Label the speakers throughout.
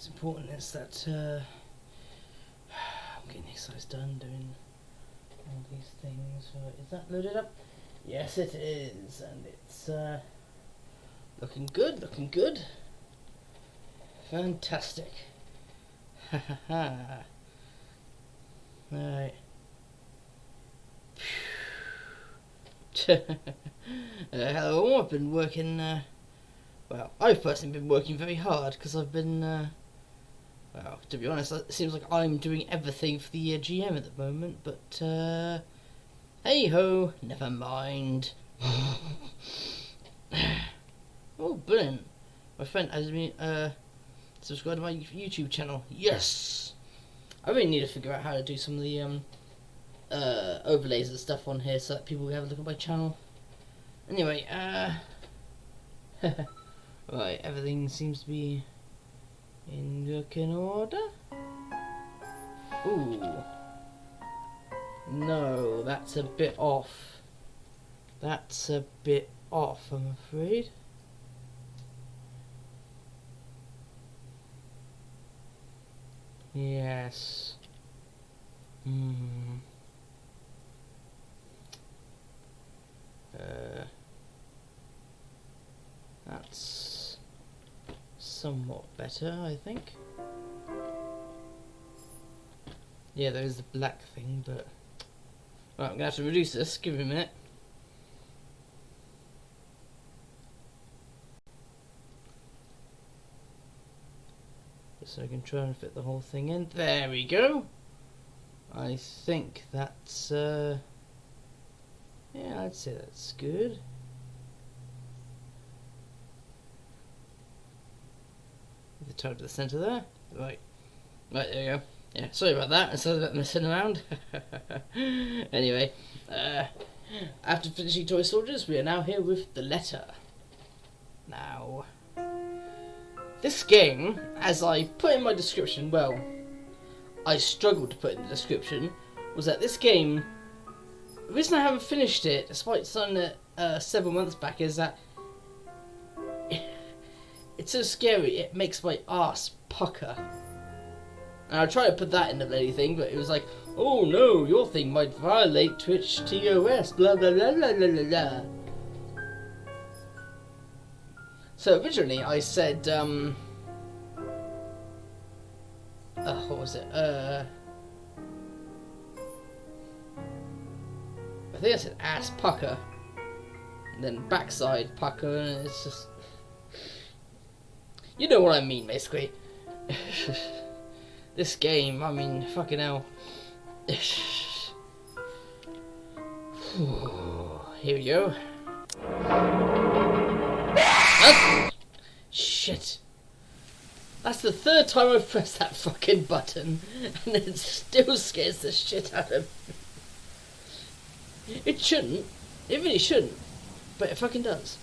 Speaker 1: important is that I'm getting the exercise done, doing all these things. Is that loaded up? Yes, it is, and it's looking good, looking good. Fantastic. Ha ha ha. Right. Hello, I've been working, well, I've personally been working very hard because I've been, well, to be honest, it seems like I'm doing everything for the GM at the moment, but, hey ho, never mind. Oh, brilliant. My friend has been, subscribe to my YouTube channel. Yes! I really need to figure out how to do some of the, overlays and stuff on here so that people can have a look at my channel. Anyway, right, everything seems to be in working order. Ooh. No, that's a bit off. That's a bit off, I'm afraid. Yes. That's somewhat better, I think. Yeah, there is the black thing, but... Right, I'm going to have to reduce this. Give me a minute. So I can try and fit the whole thing in. There we go. I think that's, yeah, I'd say that's good. The toe to the centre there. Right. Right, there you go. Yeah, sorry about that. Instead of messing around. Anyway, after finishing Toy Soldiers, we are now here with the letter. Now, this game, as I put in my description, well, I struggled to put in the description, was that this game, the reason I haven't finished it, despite starting it several months back, is that it's so scary, it makes my arse pucker. And I tried to put that in the bloody thing, but it was like, oh no, your thing might violate Twitch TOS, blah blah blah blah blah blah blah. So originally I said, what was it? I think I said ass pucker, and then backside pucker, and it's just, you know what I mean, basically. This game, I mean, fucking hell. Here we go. Shit. That's the third time I've pressed that fucking button, and it still scares the shit out of me. It shouldn't. It really shouldn't. But it fucking does.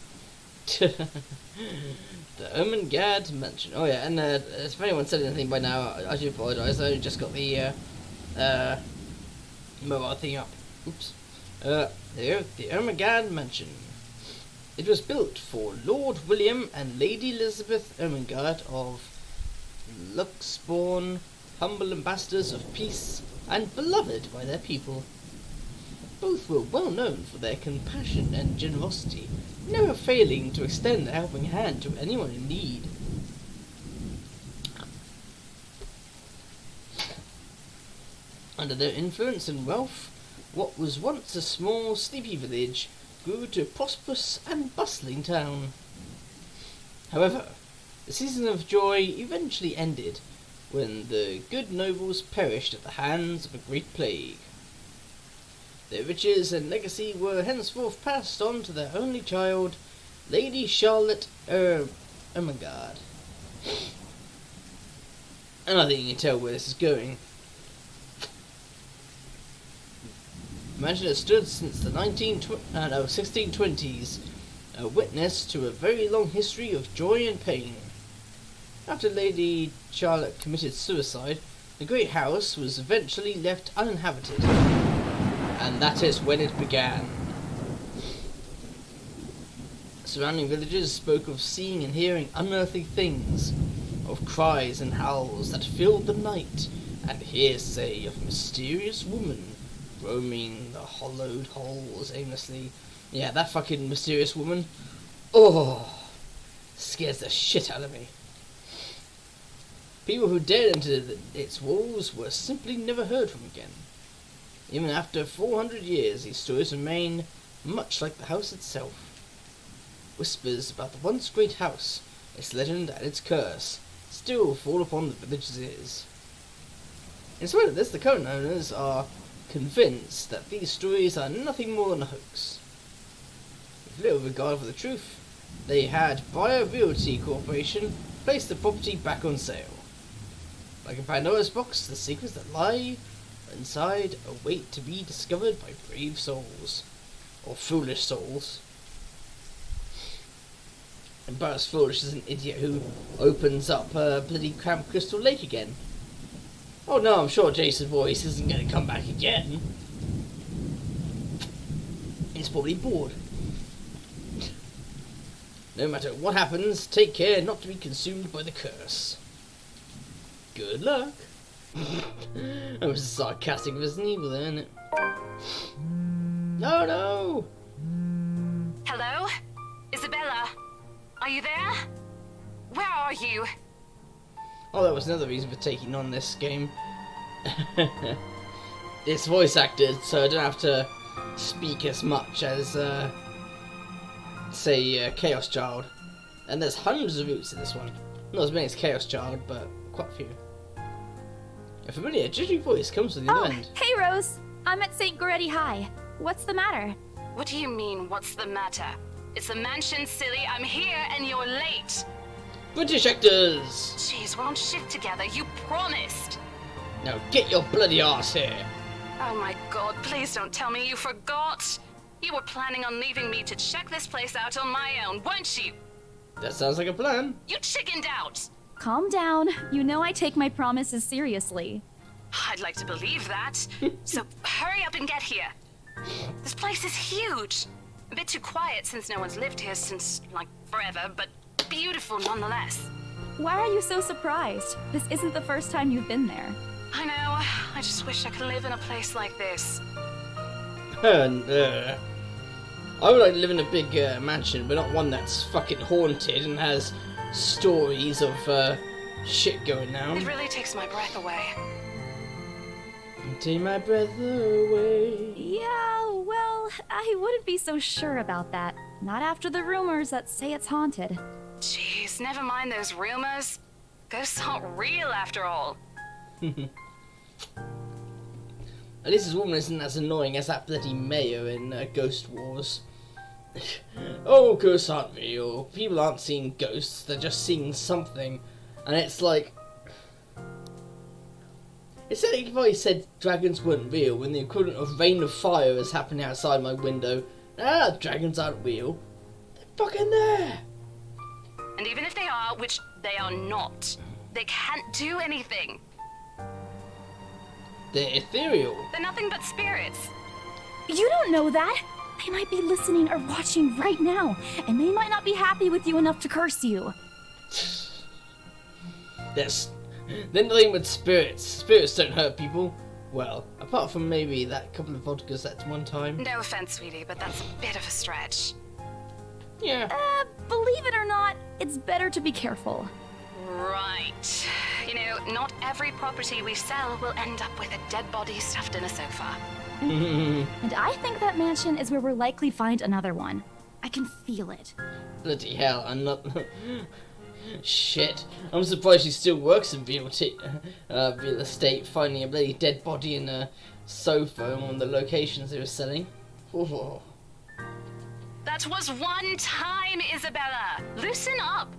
Speaker 1: The Ermengarde Mansion. Oh yeah, and if anyone said anything by now, I do apologise. I just got the mobile thing up. Oops. There, the Ermengarde Mansion. It was built for Lord William and Lady Elizabeth Ermengarde of Luxbourne, humble ambassadors of peace and beloved by their people. Both were well known for their compassion and generosity, never failing to extend a helping hand to anyone in need. Under their influence and wealth, what was once a small, sleepy village grew to a prosperous and bustling town. However, the season of joy eventually ended when the good nobles perished at the hands of a great plague. Their riches and legacy were henceforth passed on to their only child, Lady Charlotte Ermengarde. And I think you can tell where this is going. The mansion has stood since the 1620s, a witness to a very long history of joy and pain. After Lady Charlotte committed suicide, the great house was eventually left uninhabited. And that is when it began. Surrounding villages spoke of seeing and hearing unearthly things, of of cries and howls that filled the night, and hearsay of a mysterious woman roaming the hollowed halls aimlessly. Yeah, that fucking mysterious woman. Oh, scares the shit out of me. People who dared enter its walls were simply never heard from again. Even after 400 years, these stories remain much like the house itself. Whispers about the once great house, its legend and its curse, still fall upon the village's ears. In spite of this, the current owners are convinced that these stories are nothing more than a hoax. With little regard for the truth, they had Buyer Realty Corporation place the property back on sale. Like a Pandora's box, the secrets that lie inside await to be discovered by brave souls. Or foolish souls. And about as foolish as an idiot who opens up a bloody Camp Crystal Lake again. Oh no, I'm sure Jason's voice isn't going to come back again. He's probably bored. No matter what happens, take care not to be consumed by the curse. Good luck. I was sarcastic as an evil there, isn't it? No, no!
Speaker 2: Hello? Isabella? Are you there? Where are you?
Speaker 1: Oh, that was another reason for taking on this game. It's voice acted, so I don't have to speak as much as, say, Chaos Child. And there's hundreds of roots in this one. Not as many as Chaos Child, but quite a few. A familiar, jittery voice comes from the other end.
Speaker 3: Hey Rose! I'm at St. Goretti High. What's the matter?
Speaker 2: What do you mean, what's the matter? It's a mansion, silly. I'm here and you're late.
Speaker 1: British actors!
Speaker 2: Jeez, we're on shift together. You promised.
Speaker 1: Now get your bloody arse here.
Speaker 2: Oh my god, please don't tell me you forgot. You were planning on leaving me to check this place out on my own, weren't you?
Speaker 1: That sounds like a plan.
Speaker 2: You chickened out.
Speaker 3: Calm down. You know I take my promises seriously.
Speaker 2: I'd like to believe that. So hurry up and get here. This place is huge. A bit too quiet since no one's lived here since, like, forever, but beautiful nonetheless.
Speaker 3: Why are you so surprised? This isn't the first time you've been there.
Speaker 2: I know. I just wish I could live in a place like this.
Speaker 1: I would like to live in a big mansion, but not one that's fucking haunted and has stories of shit going down.
Speaker 2: It really takes my breath away.
Speaker 1: Take my breath away.
Speaker 3: Yeah, well, I wouldn't be so sure about that. Not after the rumors that say it's haunted.
Speaker 2: Jeez, never mind those rumors. Ghosts aren't real after all.
Speaker 1: At least this woman isn't as annoying as that bloody mayor in Ghost Wars. Oh, ghosts aren't real. People aren't seeing ghosts, they're just seeing something. And it's like... It's like if I said dragons weren't real when the equivalent of rain of fire is happening outside my window. Ah, dragons aren't real. They're fucking there.
Speaker 2: And even if they are, which they are not, they can't do anything.
Speaker 1: They're ethereal.
Speaker 2: They're nothing but spirits.
Speaker 3: You don't know that! They might be listening or watching right now, and they might not be happy with you enough to curse you.
Speaker 1: They're nothing but spirits. Spirits don't hurt people. Well, apart from maybe that couple of vodkas at one time.
Speaker 2: No offense, sweetie, but that's a bit of a stretch.
Speaker 1: Yeah.
Speaker 3: Believe it or not, it's better to be careful.
Speaker 2: Right. You know, not every property we sell will end up with a dead body stuffed in a sofa.
Speaker 3: And I think that mansion is where we'll likely find another one. I can feel it.
Speaker 1: Bloody hell, I'm not... Shit. I'm surprised she still works in real estate, finding a bloody dead body in a sofa in one of the locations they were selling. Oh.
Speaker 2: That was one time, Isabella. Loosen up.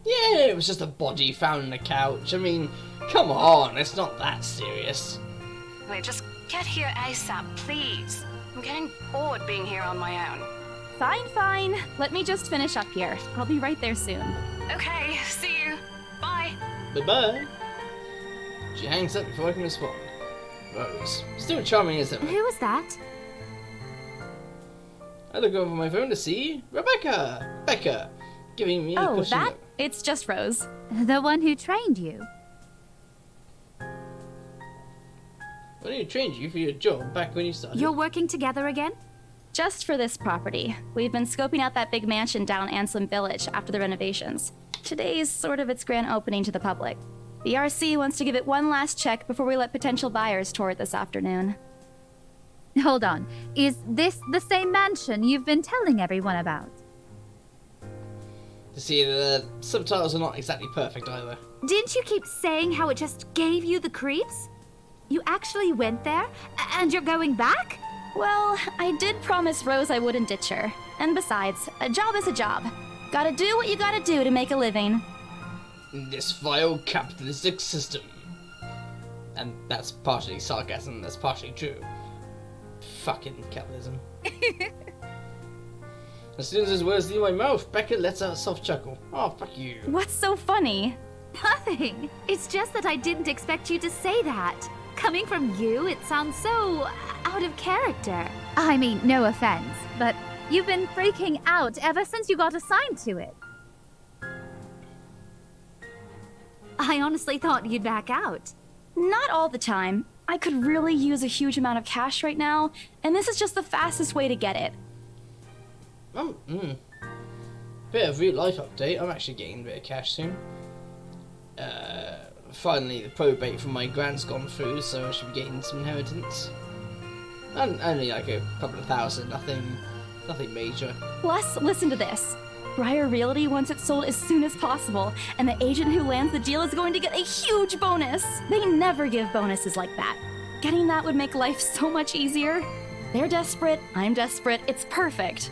Speaker 1: Yeah, it was just a body found on a couch. I mean, come on, it's not that serious.
Speaker 2: Wait, just get here ASAP, please. I'm getting bored being here on my own.
Speaker 3: Fine. Let me just finish up here. I'll be right there soon.
Speaker 2: Okay, see you. Bye.
Speaker 1: Bye-bye. She hangs up before I can respond. Rose. Still charming, isn't it?
Speaker 3: Who was that?
Speaker 1: I look over my phone to see Rebecca. Becca. Giving me a question.
Speaker 3: Oh, that? it's just Rose.
Speaker 4: The one who trained you.
Speaker 1: When you trained you for your job back when you started?
Speaker 4: You're working together again?
Speaker 3: Just for this property. We've been scoping out that big mansion down Anselm Village after the renovations. Today's sort of its grand opening to the public. The RC wants to give it one last check before we let potential buyers tour it this afternoon.
Speaker 4: Hold on. Is this the same mansion you've been telling everyone about?
Speaker 1: You see, the subtitles are not exactly perfect either.
Speaker 4: Didn't you keep saying how it just gave you the creeps? You actually went there? And you're going back?
Speaker 3: Well, I did promise Rose I wouldn't ditch her. And besides, a job is a job. Gotta do what you gotta do to make a living.
Speaker 1: In this vile capitalistic system. And that's partially sarcasm, that's partially true. Fucking capitalism. As soon as his words leave my mouth, Becca lets out a soft chuckle. Oh, fuck you.
Speaker 3: What's so funny?
Speaker 4: Nothing. It's just that I didn't expect you to say that. Coming from you, it sounds so out of character. I mean, no offense, but you've been freaking out ever since you got assigned to it. I honestly thought you'd back out.
Speaker 3: Not all the time. I could really use a huge amount of cash right now, and this is just the fastest way to get it.
Speaker 1: Bit of real life update. I'm actually getting a bit of cash soon. Finally, the probate from my grand's gone through, so I should be getting some inheritance. And only like a couple of thousand, nothing major.
Speaker 3: Plus, listen to this. Briar Realty wants it sold as soon as possible, and the agent who lands the deal is going to get a huge bonus. They never give bonuses like that. Getting that would make life so much easier. They're desperate, I'm desperate, it's perfect.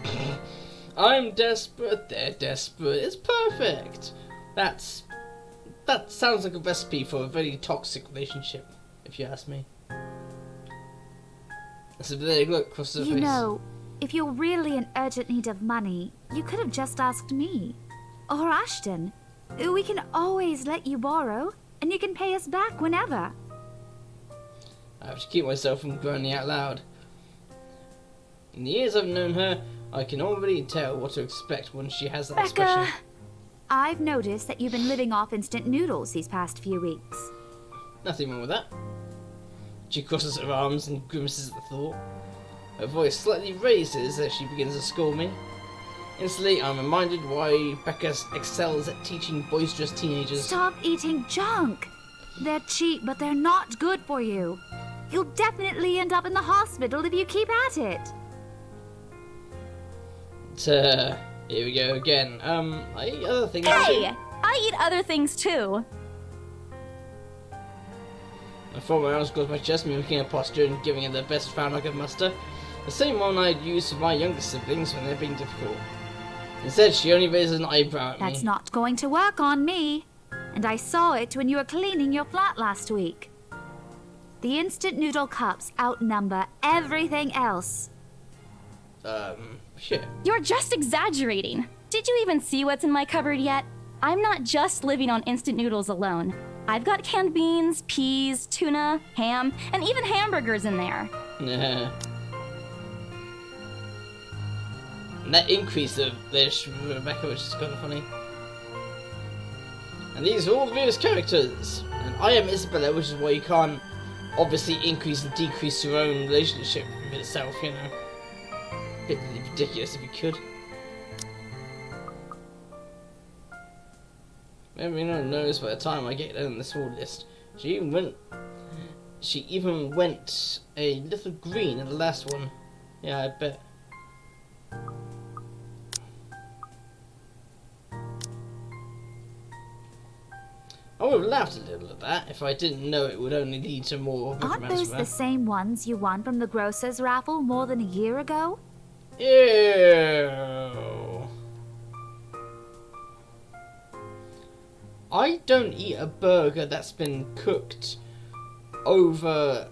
Speaker 1: I'm desperate, they're desperate, it's perfect. That sounds like a recipe for a very toxic relationship, if you ask me. That's a big look across the face.
Speaker 4: You know, if you're really in urgent need of money, you could have just asked me. Or Ashton. We can always let you borrow, and you can pay us back whenever.
Speaker 1: I have to keep myself from groaning out loud. In the years I've known her, I can already tell what to expect when she has that expression.
Speaker 4: Becca! I've noticed that you've been living off instant noodles these past few weeks.
Speaker 1: Nothing wrong with that. She crosses her arms and grimaces at the thought. Her voice slightly raises as she begins to scold me. Instantly, I'm reminded why Becca excels at teaching boisterous teenagers.
Speaker 4: Stop eating junk! They're cheap, but they're not good for you. You'll definitely end up in the hospital if you keep at it.
Speaker 1: Here we go again. I eat other things too.
Speaker 3: Hey! I eat other things too.
Speaker 1: I throw my arms across my chest, mimicking a posture and giving it the best frown I could muster. The same one I'd use for my younger siblings when they're being difficult. Instead, she only raises an eyebrow at me.
Speaker 4: That's not going to work on me. And I saw it when you were cleaning your flat last week. The instant noodle cups outnumber everything else.
Speaker 1: Shit.
Speaker 3: You're just exaggerating. Did you even see what's in my cupboard yet? I'm not just living on instant noodles alone. I've got canned beans, peas, tuna, ham, and even hamburgers in there.
Speaker 1: Nah. And that increase of this Rebecca, which is kind of funny. And these are all various characters. And I am Isabella, which is why you can't obviously increase and decrease your own relationship with itself, you know. Bit ridiculous if you could. Everyone knows by the time I get on this whole list, she even went a little green in the last one. Yeah, I bet. I would have laughed a little at that if I didn't know it would only lead to more
Speaker 4: Aren't
Speaker 1: romance
Speaker 4: those
Speaker 1: from
Speaker 4: the
Speaker 1: her.
Speaker 4: same ones you won from the grocer's raffle more than a year ago?
Speaker 1: Ew. I don't eat a burger that's been cooked over...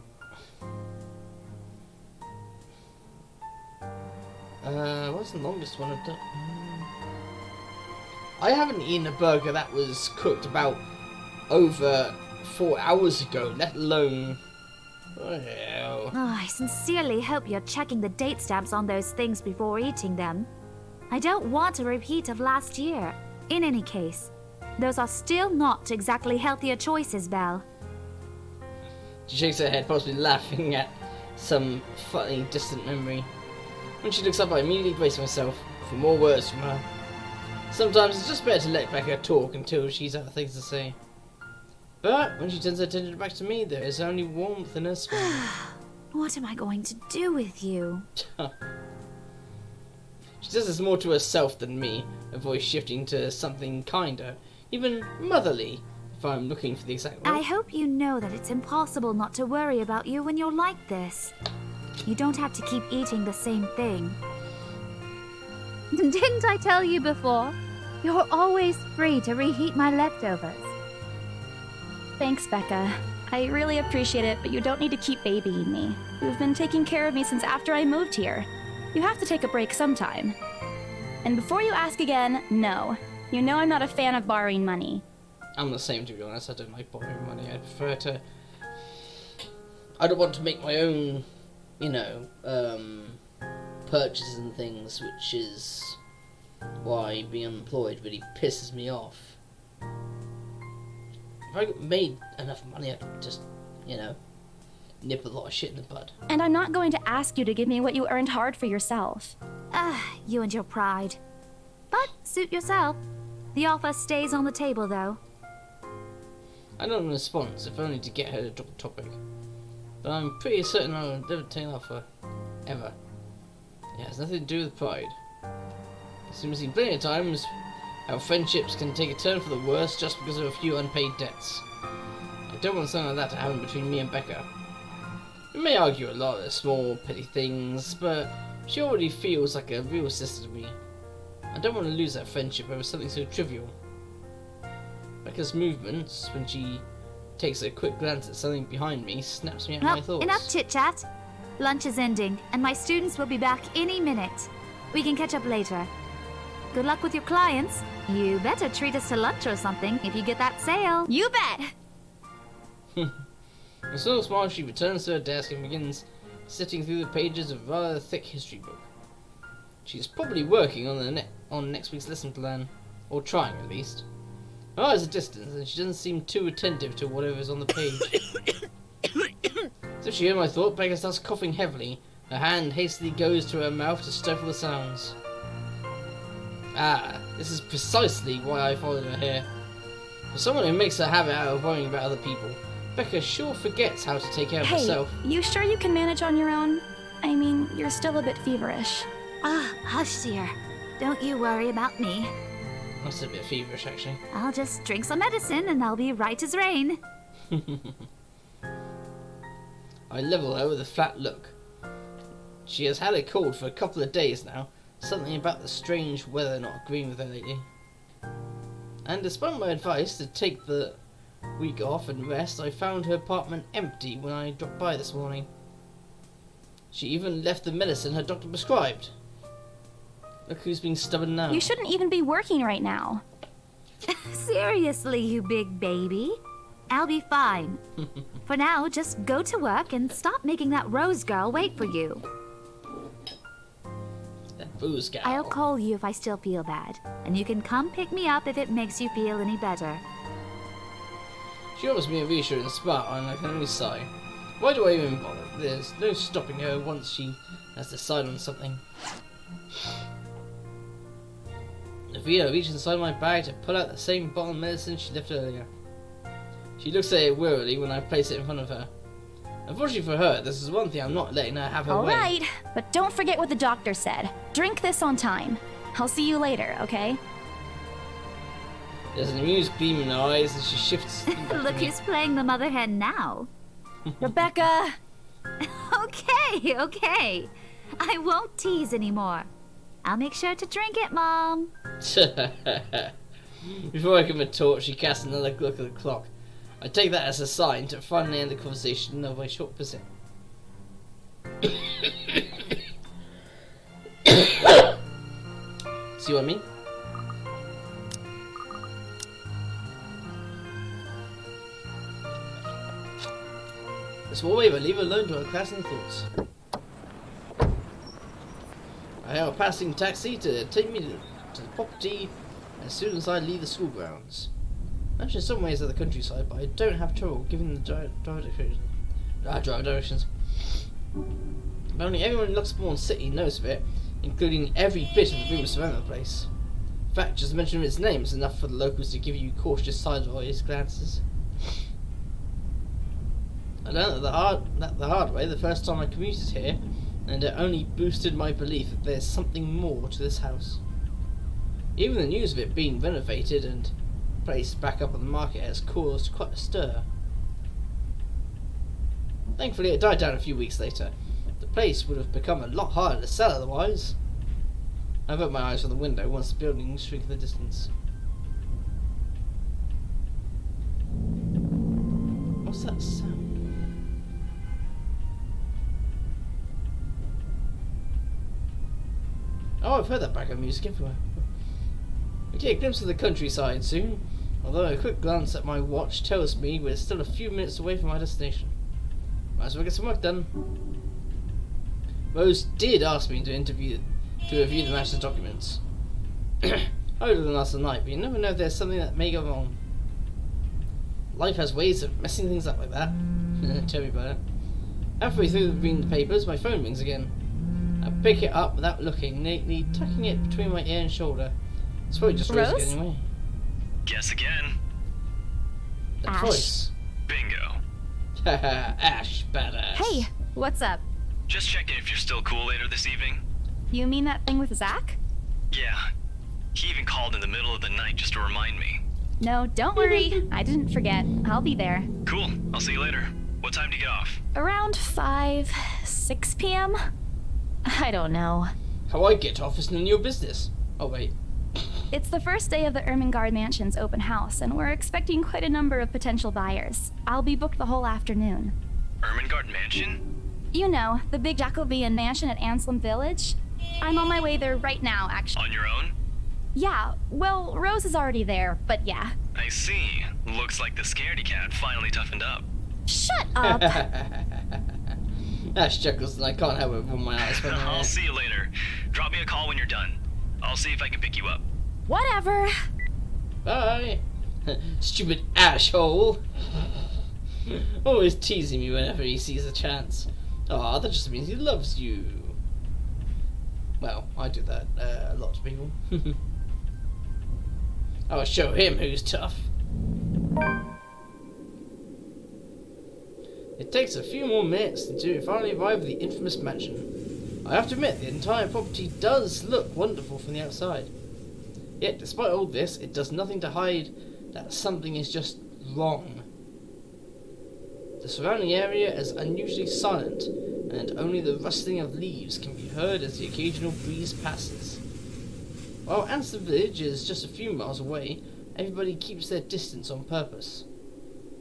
Speaker 1: what's the longest one I've done? I haven't eaten a burger that was cooked about over 4 hours ago, let alone... Well,
Speaker 4: Oh, I sincerely hope you're checking the date stamps on those things before eating them. I don't want a repeat of last year. In any case, those are still not exactly healthier choices, Belle.
Speaker 1: She shakes her head, possibly laughing at some funny, distant memory. When she looks up, I immediately brace myself for more words from her. Sometimes it's just better to let Becca talk until she's out of things to say. But when she turns her attention back to me, there is only warmth in her smile.
Speaker 4: What am I going to do with you?
Speaker 1: She does this more to herself than me, her voice shifting to something kinder, even motherly, if I'm looking for the exact word.
Speaker 4: I hope you know that it's impossible not to worry about you when you're like this. You don't have to keep eating the same thing. Didn't I tell you before? You're always free to reheat my leftovers.
Speaker 3: Thanks, Becca. I really appreciate it, but you don't need to keep babying me. You've been taking care of me since after I moved here. You have to take a break sometime. And before you ask again, no. You know I'm not a fan of borrowing money.
Speaker 1: I'm the same, to be honest. I don't like borrowing money. I prefer to... I don't want to make my own, purchases and things, which is why being unemployed really pisses me off. If I made enough money, I could just, nip a lot of shit in the bud.
Speaker 3: And I'm not going to ask you to give me what you earned hard for yourself.
Speaker 4: You and your pride. But suit yourself. The offer stays on the table, though.
Speaker 1: I don't respond, if only to get her to drop the topic. But I'm pretty certain I will never take an offer. Ever. It has nothing to do with pride. I've seen plenty of times how friendships can take a turn for the worse just because of a few unpaid debts. I don't want something like that to happen between me and Becca. We may argue a lot of small, petty things, but she already feels like a real sister to me. I don't want to lose that friendship over something so trivial. Becca's movements, when she takes a quick glance at something behind me, snaps me out of my thoughts.
Speaker 4: Enough chit-chat. Lunch is ending, and my students will be back any minute. We can catch up later. Good luck with your clients. You better treat us to lunch or something if you get that sale.
Speaker 3: You bet!
Speaker 1: A small smile, she returns to her desk and begins sifting through the pages of a rather thick history book. She's probably working on next week's lesson plan, or trying at least. Her eyes are distant, and she doesn't seem too attentive to whatever is on the page. As if she heard my thought, Becca starts coughing heavily. Her hand hastily goes to her mouth to stifle the sounds. This is precisely why I followed her here. For someone who makes a habit out of worrying about other people, Becca sure forgets how to take care of herself.
Speaker 3: You sure you can manage on your own? I mean, you're still a bit feverish.
Speaker 4: Hush, dear. Don't you worry about me.
Speaker 1: I'm still a bit feverish, actually.
Speaker 4: I'll just drink some medicine and I'll be right as rain.
Speaker 1: I level her with a flat look. She has had a cold for a couple of days now. Something about the strange weather not agreeing with her lately. And despite my advice to take the week off and rest, I found her apartment empty when I dropped by this morning. She even left the medicine her doctor prescribed. Look who's being stubborn now.
Speaker 3: You shouldn't even be working right now.
Speaker 4: Seriously, you big baby. I'll be fine. For now, just go to work and stop making that Rose girl wait for you.
Speaker 1: That booze gal.
Speaker 4: I'll call you if I still feel bad, and you can come pick me up if it makes you feel any better.
Speaker 1: She offers me a reassuring smile, and I can only sigh. Why do I even bother? There's no stopping her once she has decided on something. Vita reaches inside my bag to pull out the same bottle of medicine she left earlier. She looks at it wearily when I place it in front of her. Unfortunately for her, this is one thing I'm not letting her have her way.
Speaker 3: Alright, but don't forget what the doctor said. Drink this on time. I'll see you later, okay?
Speaker 1: There's an amused gleam in her eyes as she shifts.
Speaker 4: Look who's playing the mother hen now.
Speaker 3: Rebecca!
Speaker 4: Okay. I won't tease anymore. I'll make sure to drink it, Mom.
Speaker 1: Before I can retort, she casts another look at the clock. I take that as a sign to finally end the conversation of a short visit. See what I mean? The small waiver, leave her alone to her class and thoughts. I hail a passing taxi to take me to the property as soon as I leave the school grounds. Actually, in some ways are the countryside, but I don't have trouble giving the drive directions. Apparently everyone in Luxembourg City knows of it, including every bit of the rumours surrounding the place. In fact, just mentioning its name is enough for the locals to give you cautious sideways glances. I learned that the hard way the first time I commuted here, and it only boosted my belief that there's something more to this house. Even the news of it being renovated and placed back up on the market has caused quite a stir. Thankfully it died down a few weeks later. The place would have become a lot harder to sell otherwise. I averted my eyes from the window once the building shrink in the distance. What's that sound? Oh, I've heard that background music everywhere. We get a glimpse of the countryside soon, although a quick glance at my watch tells me we're still a few minutes away from our destination. Might as well get some work done. Rose did ask me to review the master's documents. Older than last night, but you never know if there's something that may go wrong. Life has ways of messing things up like that. Tell me about it. Halfway through reading the papers, my phone rings again. I pick it up without looking, neatly tucking it between my ear and shoulder. It's probably just Rose again anyway.
Speaker 5: Guess again.
Speaker 1: That voice.
Speaker 5: Bingo.
Speaker 1: Haha, Ash, badass.
Speaker 3: Hey, what's up?
Speaker 5: Just checking if you're still cool later this evening.
Speaker 3: You mean that thing with Zach?
Speaker 5: Yeah. He even called in the middle of the night just to remind me.
Speaker 3: No, don't worry. I didn't forget. I'll be there.
Speaker 5: Cool. I'll see you later. What time do you get off?
Speaker 3: Around 6 p.m.? I don't know.
Speaker 1: How I get off is none of your business. Oh, wait.
Speaker 3: It's the first day of the Ermengarde Mansion's open house, and we're expecting quite a number of potential buyers. I'll be booked the whole afternoon.
Speaker 5: Ermengarde Mansion?
Speaker 3: You know, the big Jacobean mansion at Anselm Village. I'm on my way there right now, actually.
Speaker 5: On your own?
Speaker 3: Yeah, well, Rose is already there, but yeah.
Speaker 5: I see. Looks like the scaredy cat finally toughened up.
Speaker 3: Shut up!
Speaker 1: Ash chuckles and I can't help it from my eyes.
Speaker 5: I'll see you later. Drop me a call when you're done. I'll see if I can pick you up.
Speaker 3: Whatever.
Speaker 1: Bye. Stupid asshole. Always teasing me whenever he sees a chance. Aw, that just means he loves you. Well, I do that a lot to people. I'll show him who's tough. It takes a few more minutes until we finally arrive at the infamous mansion. I have to admit, the entire property does look wonderful from the outside. Yet, despite all this, it does nothing to hide that something is just wrong. The surrounding area is unusually silent, and only the rustling of leaves can be heard as the occasional breeze passes. While Anselm Village is just a few miles away, everybody keeps their distance on purpose.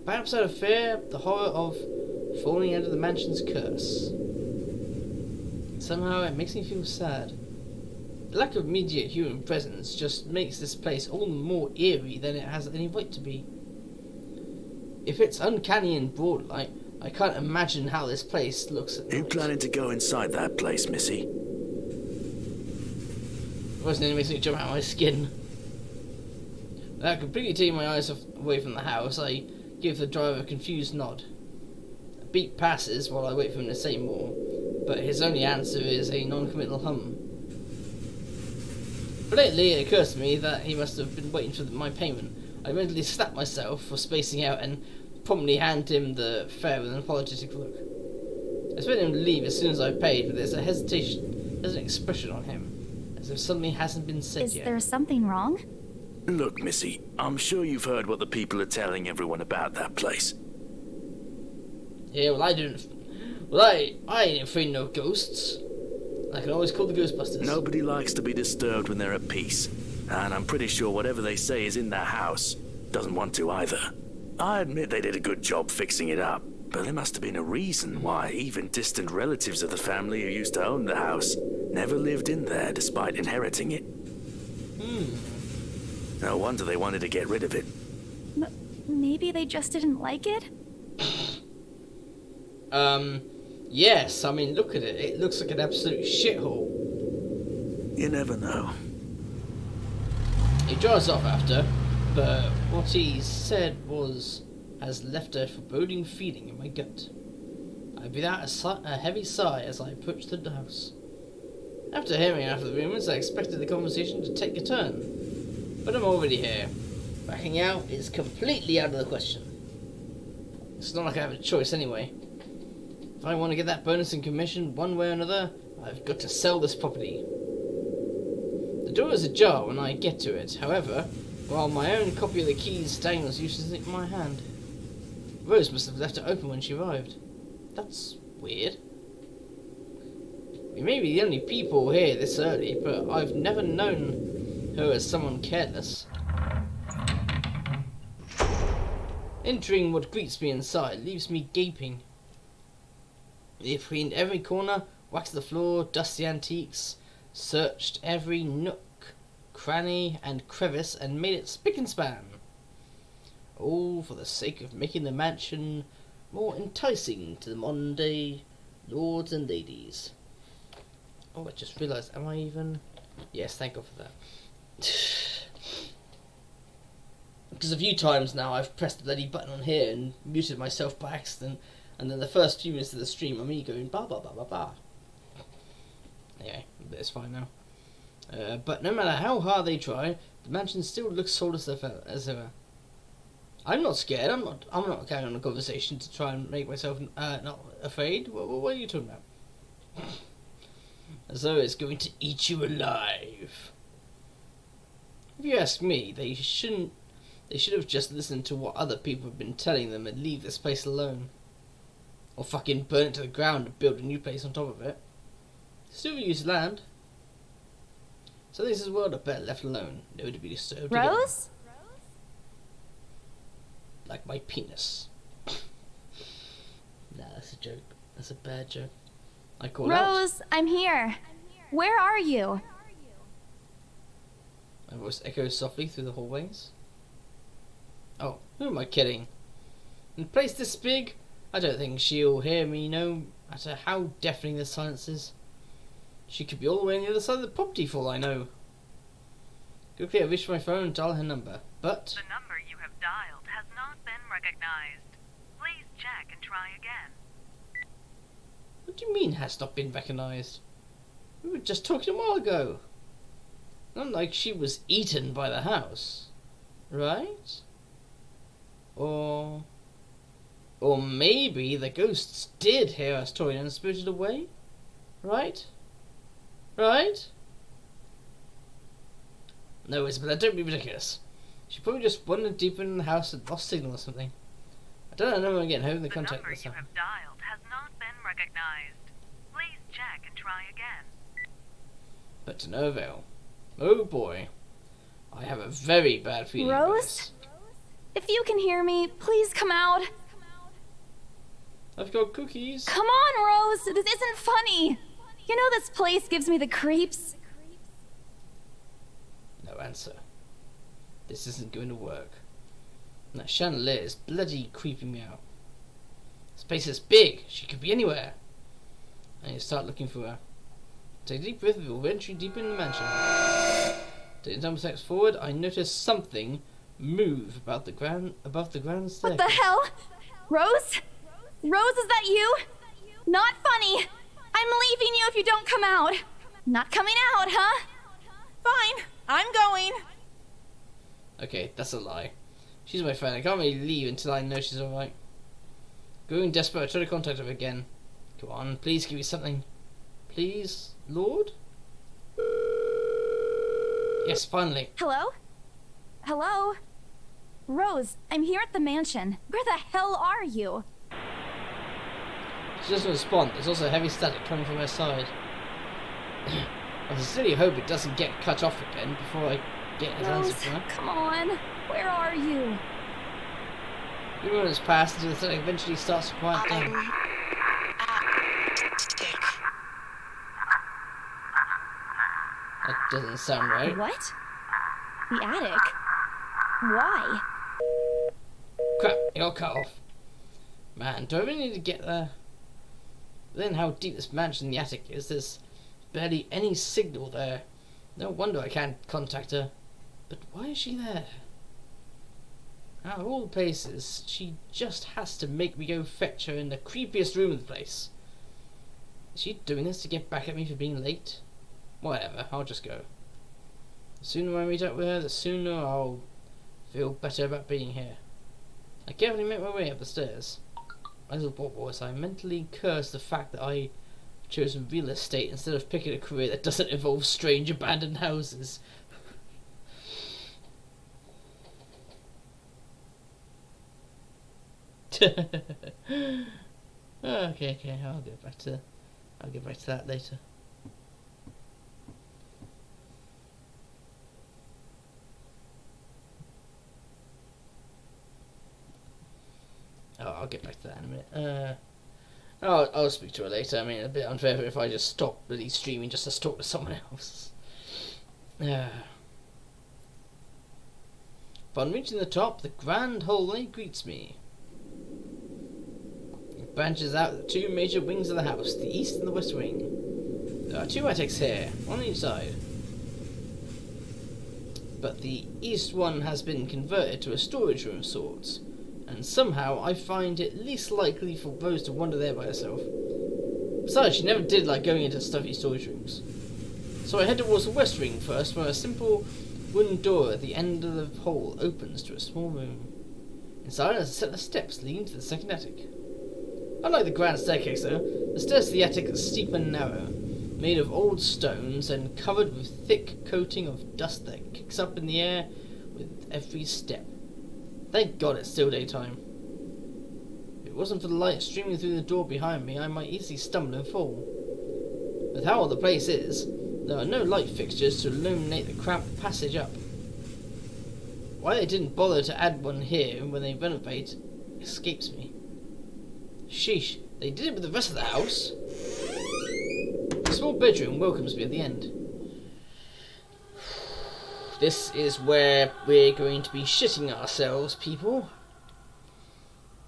Speaker 1: Perhaps out of fear, the horror of falling under the mansion's curse. Somehow it makes me feel sad. The lack of immediate human presence just makes this place all the more eerie than it has any right to be. If it's uncanny in broad light, I can't imagine how this place looks at night.
Speaker 6: You planning to go inside that place, Missy?
Speaker 1: It wasn't anything makes me jump out of my skin. Without completely taking my eyes away from the house, I give the driver a confused nod. A beat passes while I wait for him to say more, but his only answer is a non-committal hum. Lately, it occurs to me that he must have been waiting for my payment. I mentally slap myself for spacing out and promptly hand him the fare with an apologetic look. I expect him to leave as soon as I've paid, but there's a hesitation, there's an expression on him, as if something hasn't been said yet.
Speaker 3: Is there something wrong?
Speaker 6: Look, Missy, I'm sure you've heard what the people are telling everyone about that place.
Speaker 1: Yeah, well I didn't. Well I ain't afraid of no ghosts. I can always call the Ghostbusters.
Speaker 6: Nobody likes to be disturbed when they're at peace, and I'm pretty sure whatever they say is in that house doesn't want to either. I admit they did a good job fixing it up, but there must have been a reason why even distant relatives of the family who used to own the house never lived in there despite inheriting it. No wonder they wanted to get rid of it.
Speaker 3: Maybe they just didn't like it?
Speaker 1: Yes, I mean, look at it. It looks like an absolute shithole.
Speaker 6: You never know.
Speaker 1: He drives off after, but What he said has left a foreboding feeling in my gut. I breathed out a heavy sigh as I approached the house. After hearing half of the rumours, I expected the conversation to take a turn. But I'm already here. Backing out is completely out of the question. It's not like I have a choice anyway. If I want to get that bonus in commission one way or another, I've got to sell this property. The door is ajar when I get to it, however, while my own copy of the keys dangles uselessly in my hand. Rose must have left it open when she arrived. That's weird. We may be the only people here this early, but I've never known her as someone careless. Entering what greets me inside leaves me gaping. They've cleaned every corner, waxed the floor, dusted the antiques, searched every nook, cranny and crevice, and made it spick and span. All for the sake of making the mansion more enticing to the modern day lords and ladies. Oh, I just realised, am I even... Yes, thank God for that. Because a few times now I've pressed the bloody button on here and muted myself by accident, and then the first few minutes of the stream are me going ba ba ba ba ba. Anyway, it's fine now. But no matter how hard they try, the mansion still looks soulless as ever. I'm not scared. I'm not carrying on a conversation to try and make myself not afraid. What are you talking about? As though it's going to eat you alive. If you ask me, they should have just listened to what other people have been telling them and leave this place alone. Or fucking burn it to the ground and build a new place on top of it. Still use land. So this is world are better left alone. Never to be disturbed again.
Speaker 3: Rose?
Speaker 1: Like my penis. Nah, that's a joke. That's a bad joke. I call out.
Speaker 3: Rose, I'm here. Where are you?
Speaker 1: My voice echoes softly through the hallways. Oh, who am I kidding? In a place this big, I don't think she'll hear me, no matter how deafening the silence is. She could be all the way on the other side of the property for all I know. Quickly I reach for my phone and dial her number, but...
Speaker 7: The number you have dialed has not been recognized. Please check and try again.
Speaker 1: What do you mean has not been recognised? We were just talking a while ago. Not like she was eaten by the house. Right? Or maybe the ghosts did hear us talking and spirited away? Right? Right? No, Isabella, don't be ridiculous. She probably just wandered deeper in the house and lost signal or something. I don't know again, hoping the contact
Speaker 7: number
Speaker 1: this
Speaker 7: you
Speaker 1: time.
Speaker 7: have dialed has not been recognized. Please check and try again.
Speaker 1: But to no avail. Oh boy. I have a very bad feeling about
Speaker 3: Rose?
Speaker 1: this.
Speaker 3: If you can hear me, please come out.
Speaker 1: I've got cookies.
Speaker 3: Come on, Rose. This isn't funny. You know this place gives me the creeps.
Speaker 1: No answer. This isn't going to work. And that chandelier is bloody creeping me out. This place is big. She could be anywhere. I need to start looking for her. Take a deep breath before venturing deeper in the mansion. Taking some steps forward, I notice something move above the ground staircase.
Speaker 3: What the hell? Rose? Rose, is that you? Not funny. I'm leaving you if you don't come out. Not coming out, huh? Fine. I'm going.
Speaker 1: Okay, that's a lie. She's my friend. I can't really leave until I know she's alright. Growing desperate, I try to contact her again. Come on, please give me something. Please, Lord? Yes, finally.
Speaker 3: Hello? Hello? Rose, I'm here at the mansion. Where the hell are you?
Speaker 1: She doesn't respond. There's also heavy static coming from her side. I sincerely hope it doesn't get cut off again before I get an answer
Speaker 3: Rose,
Speaker 1: from her.
Speaker 3: come on. Where are you?
Speaker 1: The moments pass until the static eventually starts to quiet down. That doesn't sound right.
Speaker 3: What? The attic? Why?
Speaker 1: Crap, it got cut off. Man, do I really need to get there? Then how deep this mansion in the attic is, there's barely any signal there. No wonder I can't contact her. But why is she there? Out of all the places, she just has to make me go fetch her in the creepiest room of the place. Is she doing this to get back at me for being late? Whatever, I'll just go. The sooner I meet up with her, the sooner I'll feel better about being here. I carefully make my way up the stairs. As a boy, I mentally cursed the fact that I chose real estate instead of picking a career that doesn't involve strange abandoned houses. Okay, I'll get back to that later. Oh, I'll get back to that in a minute. I'll speak to her later. I mean, a bit unfair if I just stop bloody streaming just to talk to someone else. Upon reaching the top, the grand hallway greets me. It branches out the two major wings of the house, the east and the west wing. There are two attics here, one on each side. But the east one has been converted to a storage room of sorts, and somehow I find it least likely for Rose to wander there by herself. Besides, she never did like going into stuffy storage rooms. So I head towards the west wing first, where a simple wooden door at the end of the hall opens to a small room. Inside is a set of steps leading to the second attic. Unlike the grand staircase though, the stairs to the attic are steep and narrow, made of old stones and covered with thick coating of dust that kicks up in the air with every step. Thank God it's still daytime. If it wasn't for the light streaming through the door behind me, I might easily stumble and fall. With how old the place is, there are no light fixtures to illuminate the cramped passage up. Why they didn't bother to add one here when they renovate escapes me. Sheesh, they did it with the rest of the house. The small bedroom welcomes me at the end. This is where we're going to be shitting ourselves, people.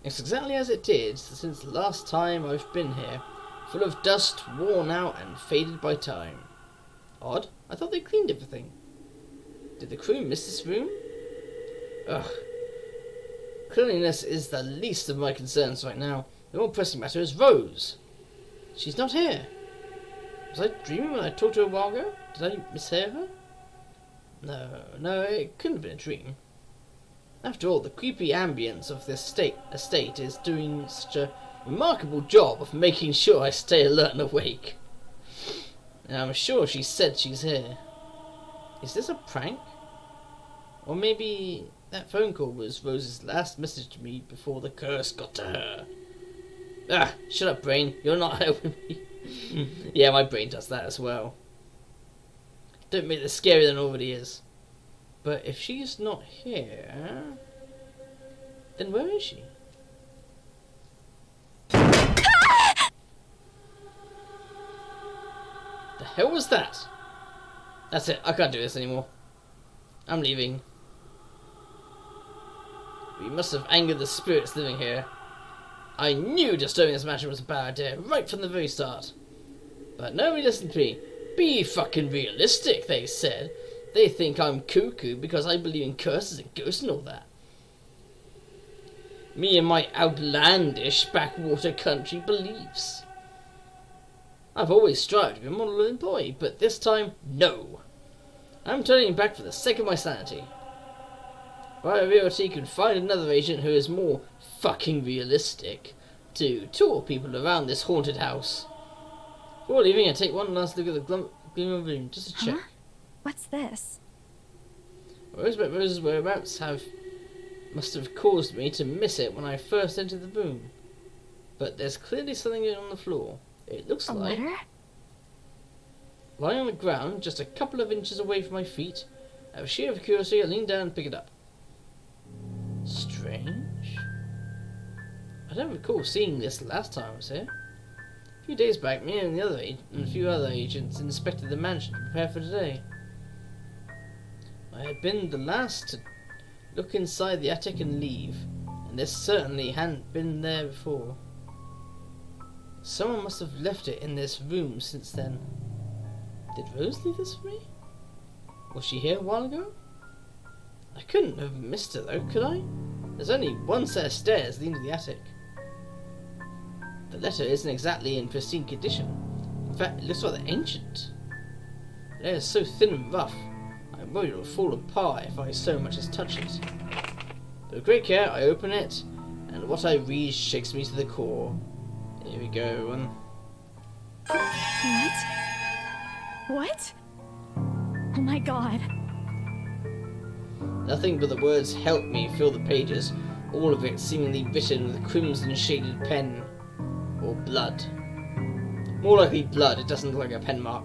Speaker 1: It's exactly as it did since the last time I've been here, full of dust, worn out and faded by time. Odd, I thought they cleaned everything. Did the crew miss this room? Ugh. Cleanliness is the least of my concerns right now. The more pressing matter is Rose. She's not here. Was I dreaming when I talked to her a while ago? Did I mishear her? No, it couldn't have been a dream. After all, the creepy ambience of this estate is doing such a remarkable job of making sure I stay alert and awake. And I'm sure she said she's here. Is this a prank? Or maybe that phone call was Rose's last message to me before the curse got to her. Ah, shut up, brain. You're not helping me. Yeah, my brain does that as well. Don't make this scarier than it already is. But if she's not here, then where is she? The hell was that? That's it, I can't do this anymore. I'm leaving. We must have angered the spirits living here. I knew disturbing this mansion was a bad idea right from the very start. But nobody listened to me. Be fucking realistic, they said. They think I'm cuckoo because I believe in curses and ghosts and all that. Me and my outlandish backwater country beliefs. I've always strived to be a model employee, but this time, no. I'm turning back for the sake of my sanity. Riot Realty can find another agent who is more fucking realistic to tour people around this haunted house. Before leaving, I take one last look at the glimmer of room, just to check.
Speaker 3: What's this?
Speaker 1: Rose's whereabouts must have caused me to miss it when I first entered the room. But there's clearly something on the floor. It looks like...
Speaker 3: letter?
Speaker 1: Lying on the ground, just a couple of inches away from my feet, out of sheer curiosity, I lean down and pick it up. Strange. I don't recall seeing this last time I was here. A few days back, me and a few other agents inspected the mansion to prepare for today. I had been the last to look inside the attic and leave, and this certainly hadn't been there before. Someone must have left it in this room since then. Did Rose leave this for me? Was she here a while ago? I couldn't have missed her though, could I? There's only one set of stairs leading to the attic. The letter isn't exactly in pristine condition. In fact, it looks rather ancient. The letter is so thin and rough, I'm worried it will fall apart if I so much as touch it. But with great care, I open it, and what I read shakes me to the core. Here we go, everyone.
Speaker 3: What? What? Oh my god.
Speaker 1: Nothing but the words "help me" fill the pages, all of it seemingly written with crimson shaded pen. Or blood. More likely blood, it doesn't look like a pen mark.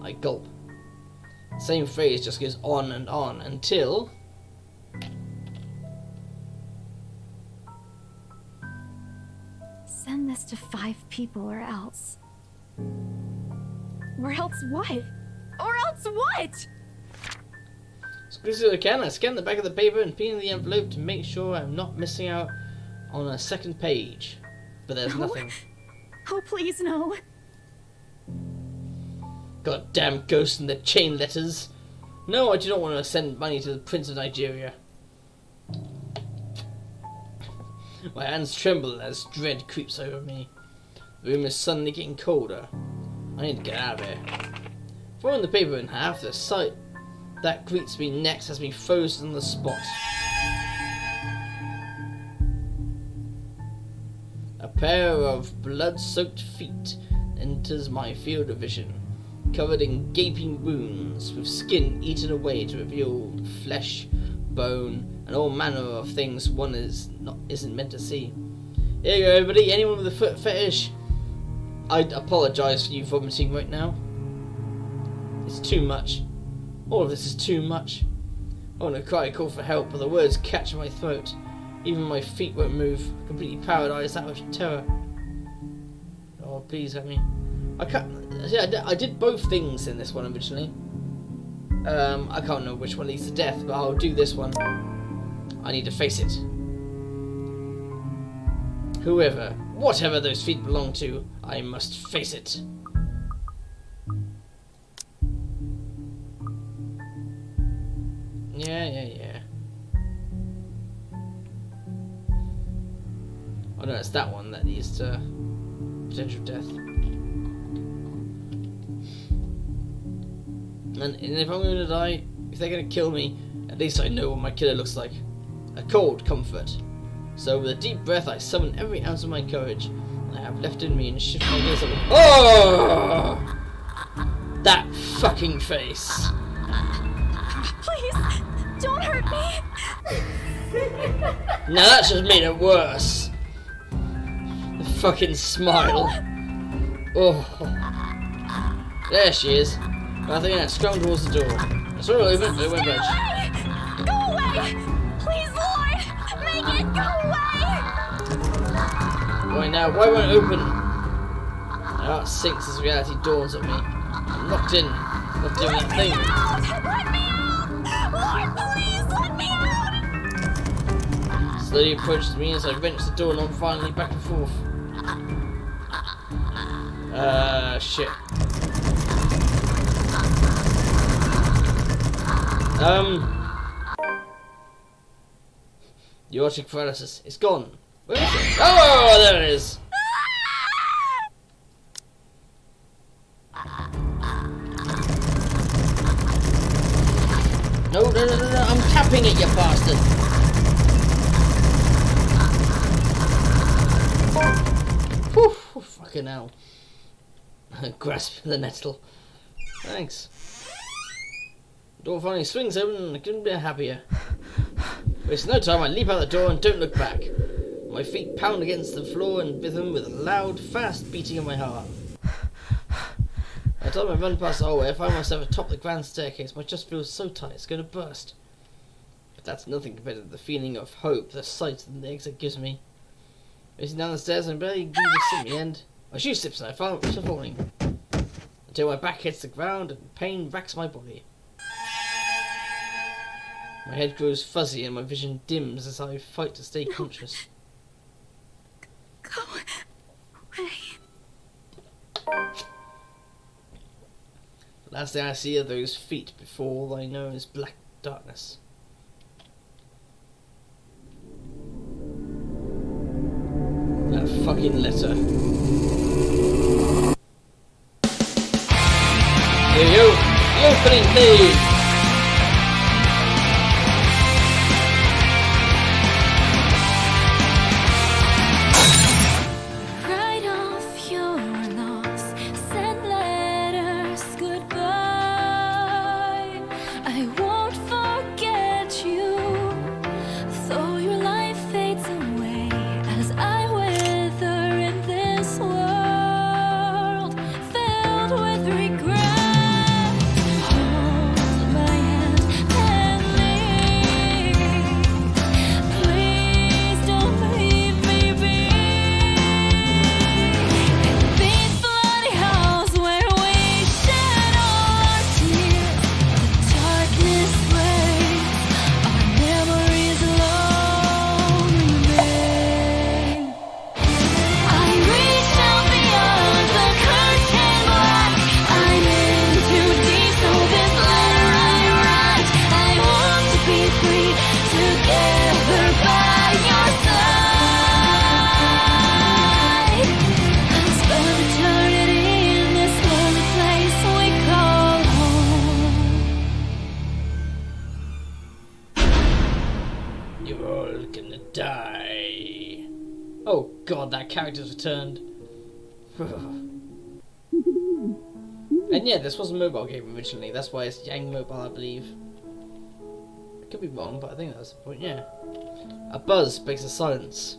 Speaker 1: I gulp. The same phrase just goes on and on until...
Speaker 3: Send this to 5 people or else. Or else what? Or else what?
Speaker 1: As quickly as I can, I scan the back of the paper and pin in the envelope to make sure I'm not missing out on a second page. But there's
Speaker 3: No.
Speaker 1: nothing.
Speaker 3: Oh, please, no.
Speaker 1: Goddamn ghost and the chain letters. No, I do not want to send money to the Prince of Nigeria. My hands tremble as dread creeps over me. The room is suddenly getting colder. I need to get out of here. Throwing the paper in half, the sight that greets me next has me frozen on the spot. A pair of blood-soaked feet enters my field of vision, covered in gaping wounds, with skin eaten away to reveal flesh, bone, and all manner of things one isn't meant to see. Here you go, everybody. Anyone with a foot fetish? I apologise for you vomiting right now. It's too much. All of this is too much. I want to cry, call for help, but the words catch in my throat. Even my feet won't move, completely paralysed out of terror. Oh, please help me. I can't. Yeah, I did both things in this one originally. I can't remember which one leads to death, but I'll do this one. I need to face it. Whoever, whatever those feet belong to, I must face it. Yeah. Oh no, it's that one that leads to potential death. And if I'm going to die, if they're going to kill me, at least I know what my killer looks like. A cold comfort. So with a deep breath, I summon every ounce of my courage I have left in me and shift my gaze up. Oh! That fucking face.
Speaker 3: Please, don't hurt me.
Speaker 1: Now that just made it worse. The fucking smile. Oh. There she is. I think I scrambled towards the door. I saw her open, but it won't budge.
Speaker 3: Go away! Please, Lord! Make it go away!
Speaker 1: Right now, why won't it open? My heart sinks as reality dawns on me. I'm locked in, not doing that thing.
Speaker 3: Let me out! Lord, please, let me out!
Speaker 1: Slowly approaches me as I wrench the doorknob finally back and forth. Shit. The aortic paralysis is gone. Where is it? Oh, there it is. No, I'm tapping it, you bastard. Whew, fucking hell. Grasp the nettle. Thanks. The door finally swings open and I couldn't be happier. Wasting no time, I leap out the door and don't look back. My feet pound against the floor in rhythm with a loud, fast beating of my heart. By the time I run past the hallway, I find myself atop the grand staircase. My chest feels so tight it's going to burst. But that's nothing compared to the feeling of hope the sight and the exit gives me. Racing down the stairs, I'm barely due to sit in the end. My shoe slips and I fall falling. Until my back hits the ground and pain racks my body. My head grows fuzzy and my vision dims as I fight to stay conscious.
Speaker 3: Go away.
Speaker 1: The last thing I see are those feet before all I know is black darkness. fucking letter. Here we go. The opening page.
Speaker 3: Write off your loss, send letters goodbye. I won't forget you, though your life fades away as I wither in this world filled with regret. Hold my hand and leave. Please don't leave me be. In these bloody halls where we shed all our tears, the darkness reigns, our memories alone remain. I reach out beyond the curtain black. I'm in too deep, so this letter I write. I want to be free, together by your side, and spend eternity in this lonely place we call home.
Speaker 1: You're all gonna die. Oh god, that character's returned. And yeah, this was a mobile game originally. That's why it's Yang Mobile, I believe. I could be wrong, but I think that's the point. Yeah. A buzz breaks the silence.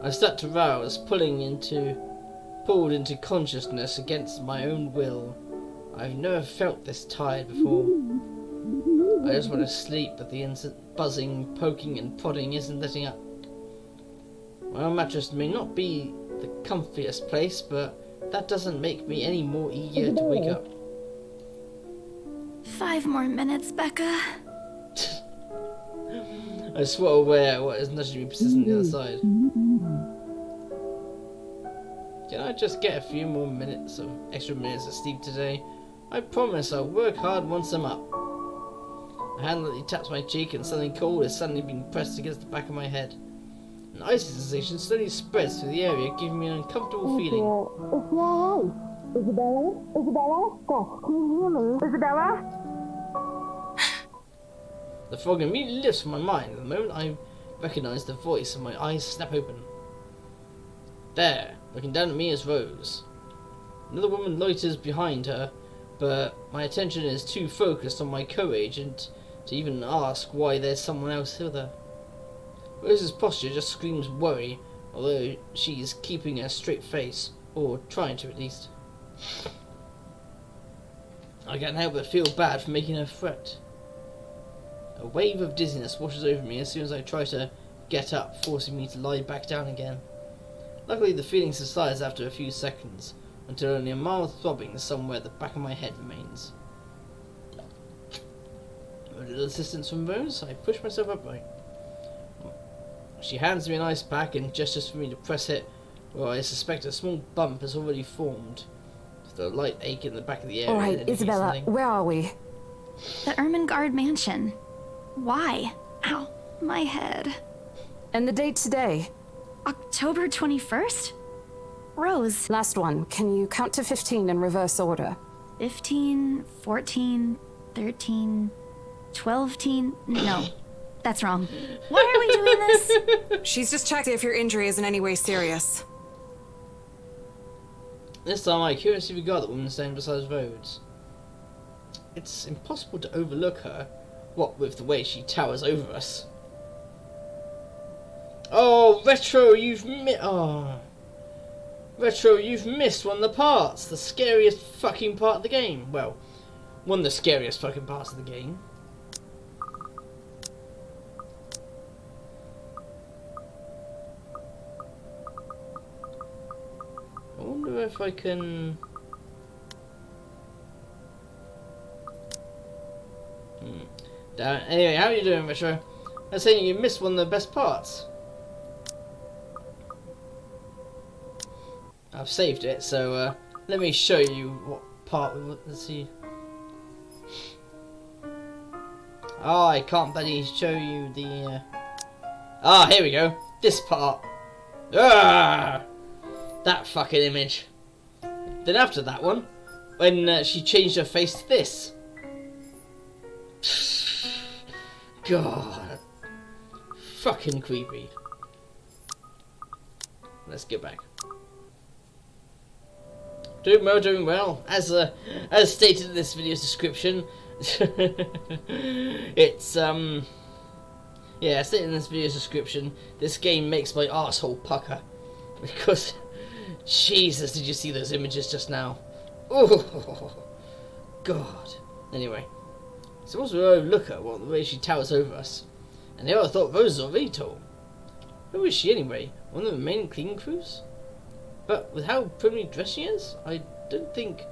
Speaker 1: I start to rouse, pulled into consciousness against my own will. I've never felt this tired before. I just want to sleep, but the instant buzzing, poking and prodding isn't letting up. My own mattress may not be the comfiest place, but that doesn't make me any more eager to wake up.
Speaker 3: 5 more minutes, Becca.
Speaker 1: I swat away at what is nudging me persistent on the other side. Can I just get a few more extra minutes of sleep today? I promise I'll work hard once I'm up. A hand lightly taps my cheek and something cold is suddenly being pressed against the back of my head. An icy sensation slowly spreads through the area, giving me an uncomfortable feeling.
Speaker 8: Isabella? Isabella? Gosh, can you hear me? Isabella?
Speaker 1: The fog immediately lifts from my mind. The moment I recognise the voice, and my eyes snap open. There, looking down at me is Rose. Another woman loiters behind her, but my attention is too focused on my co-agent to even ask why there's someone else with her. Rose's posture just screams worry, although she's keeping a straight face, or trying to at least. I can't help but feel bad for making her fret. A wave of dizziness washes over me as soon as I try to get up, forcing me to lie back down again. Luckily the feeling subsides after a few seconds, until only a mild throbbing somewhere at the back of my head remains. With a little assistance from Rose, I push myself upright. She hands me an ice pack and gestures for me to press it, where I suspect a small bump has already formed, with a light ache in the back of the area.
Speaker 8: Alright, Isabella, where are we?
Speaker 3: The Ermengarde mansion. Why? Ow, my head.
Speaker 8: And the date today?
Speaker 3: October 21st? Rose.
Speaker 8: Last one. Can you count to 15 in reverse order?
Speaker 3: 15, 14, 13, 12 teen. No, that's wrong. Why are we doing this?
Speaker 9: She's just checking if your injury is in any way serious.
Speaker 1: This time I curiously regard the woman standing beside Rhodes. It's impossible to overlook her, what with the way she towers over us. Oh, Retro, you've missed one of the parts. The scariest fucking part of the game. Well, one of the scariest fucking parts of the game. I wonder if I can... Damn it. Anyway, how are you doing, Retro? I'm saying you missed one of the best parts. I've saved it, so let me show you what part we want to see. Oh, I can't bloody show you the... Ah, here we go. This part. Ah! That fucking image. Then after that one, when she changed her face to this. God. Fucking creepy. Let's get back. Doing well, doing well. As stated in this video's description, it's yeah, stated in this video's description, this game makes my arsehole pucker because Jesus, did you see those images just now? Oh God. Anyway, so once we look at the way she towers over us, and the other thought Rose was already tall. Who is she anyway? One of the main cleaning crews? But with how primly dressed she is, I don't think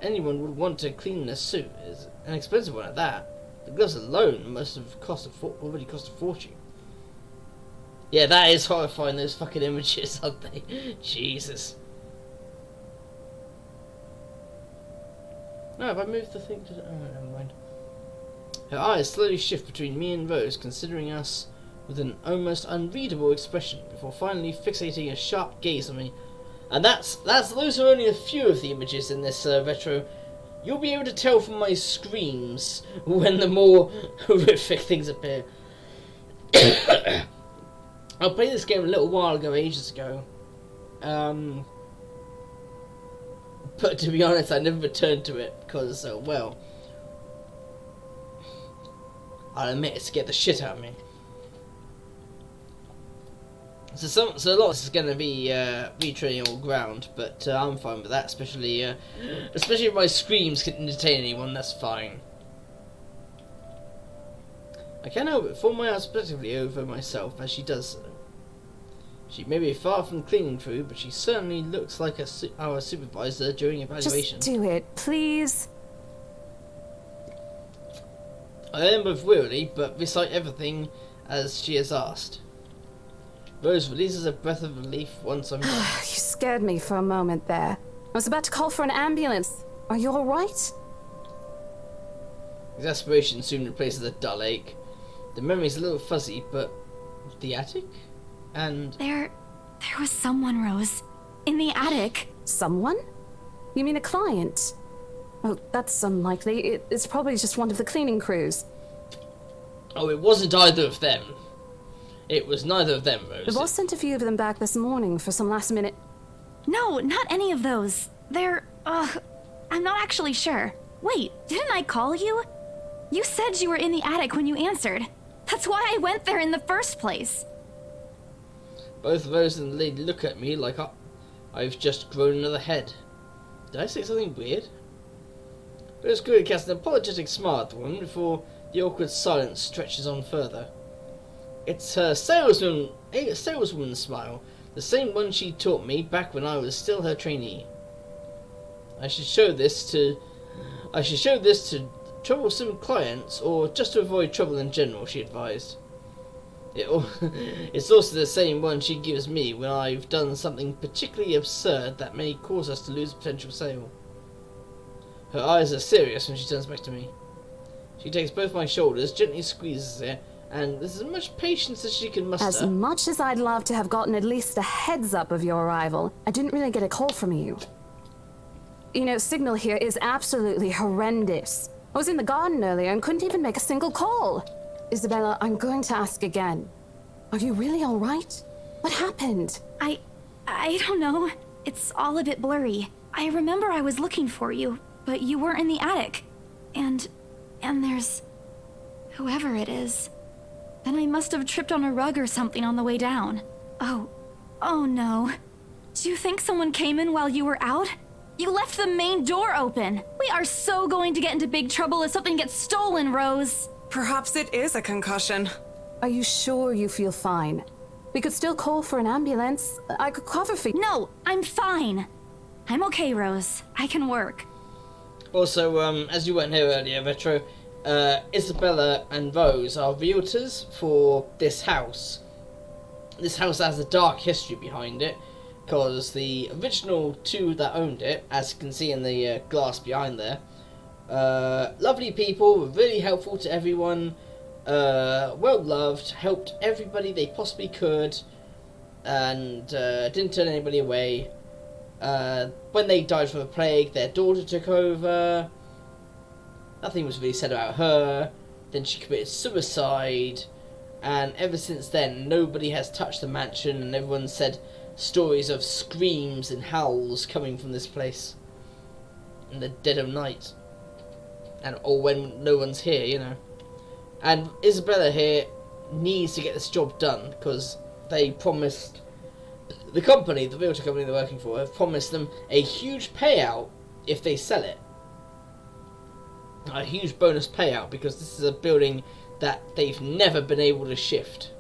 Speaker 1: anyone would want to clean a suit. It's an expensive one at that. The gloves alone must have already cost a fortune. Yeah, that is horrifying, those fucking images, aren't they? Jesus. No, if I move the thing to... Oh, never mind. Her eyes slowly shift between me and Rose, considering us with an almost unreadable expression, before finally fixating a sharp gaze on me. And those are only a few of the images in this retro. You'll be able to tell from my screams when the more horrific things appear. I played this game a little while ago, ages ago. But to be honest, I never returned to it because, well, I'll admit it scared the shit out of me. So a lot of this is going to be retraining all ground, but I'm fine with that, especially if my screams can entertain anyone, that's fine. I can't help but form my eyes perspectively over myself as she does so. She may be far from the cleaning crew, but she certainly looks like our supervisor during evaluation.
Speaker 8: Just do it, please.
Speaker 1: I am both wearily, but recite everything as she has asked. Rose releases a breath of relief once I'm done.
Speaker 8: You scared me for a moment there. I was about to call for an ambulance. Are you alright?
Speaker 1: Exasperation soon replaces a dull ache. The memory's a little fuzzy, but the attic? And
Speaker 3: There was someone, Rose. In the attic.
Speaker 8: Someone? You mean a client? Oh, that's unlikely. It's probably just one of the cleaning crews.
Speaker 1: oh, it wasn't either of them. It was neither of them, Rose.
Speaker 8: The boss sent a few of them back this morning for some last minute...
Speaker 3: No, not any of those. I'm not actually sure. Wait, didn't I call you? You said you were in the attic when you answered. That's why I went there in the first place.
Speaker 1: Both Rose and the lady look at me like I've just grown another head. Did I say something weird? Rose quickly casts an apologetic smile at the woman before the awkward silence stretches on further. It's her saleswoman smile, the same one she taught me back when I was still her trainee. I should show this to troublesome clients, or just to avoid trouble in general, she advised. It's also the same one she gives me when I've done something particularly absurd that may cause us to lose a potential sale. Her eyes are serious when she turns back to me. She takes both my shoulders, gently squeezes it, and with as much patience as she can muster.
Speaker 8: As much as I'd love to have gotten at least a heads up of your arrival, I didn't really get a call from you. You know, signal here is absolutely horrendous. I was in the garden earlier and couldn't even make a single call. Isabella, I'm going to ask again. Are you really all right? What happened?
Speaker 3: I don't know. It's all a bit blurry. I remember I was looking for you, but you weren't in the attic. And there's... whoever it is. Then I must have tripped on a rug or something on the way down. Oh no. Do you think someone came in while you were out? You left the main door open. We are so going to get into big trouble if something gets stolen, Rose.
Speaker 9: Perhaps it is a concussion.
Speaker 8: Are you sure you feel fine? We could still call for an ambulance. I could cover for you.
Speaker 3: No, I'm fine. I'm okay, Rose. I can work.
Speaker 1: Also, as you weren't here earlier, Retro, Isabella and Rose are realtors for this house. This house has a dark history behind it, because the original two that owned it, as you can see in the glass behind there, lovely people, were really helpful to everyone, well loved, helped everybody they possibly could, and didn't turn anybody away. When they died from the plague, their daughter took over. Nothing was really said about her. Then she committed suicide. And ever since then, nobody has touched the mansion, and everyone said stories of screams and howls coming from this place in the dead of night, or when no one's here, you know. And Isabella here needs to get this job done because they promised the company, the realtor company they're working for, have promised them a huge payout if they sell it. A huge bonus payout because this is a building that they've never been able to shift.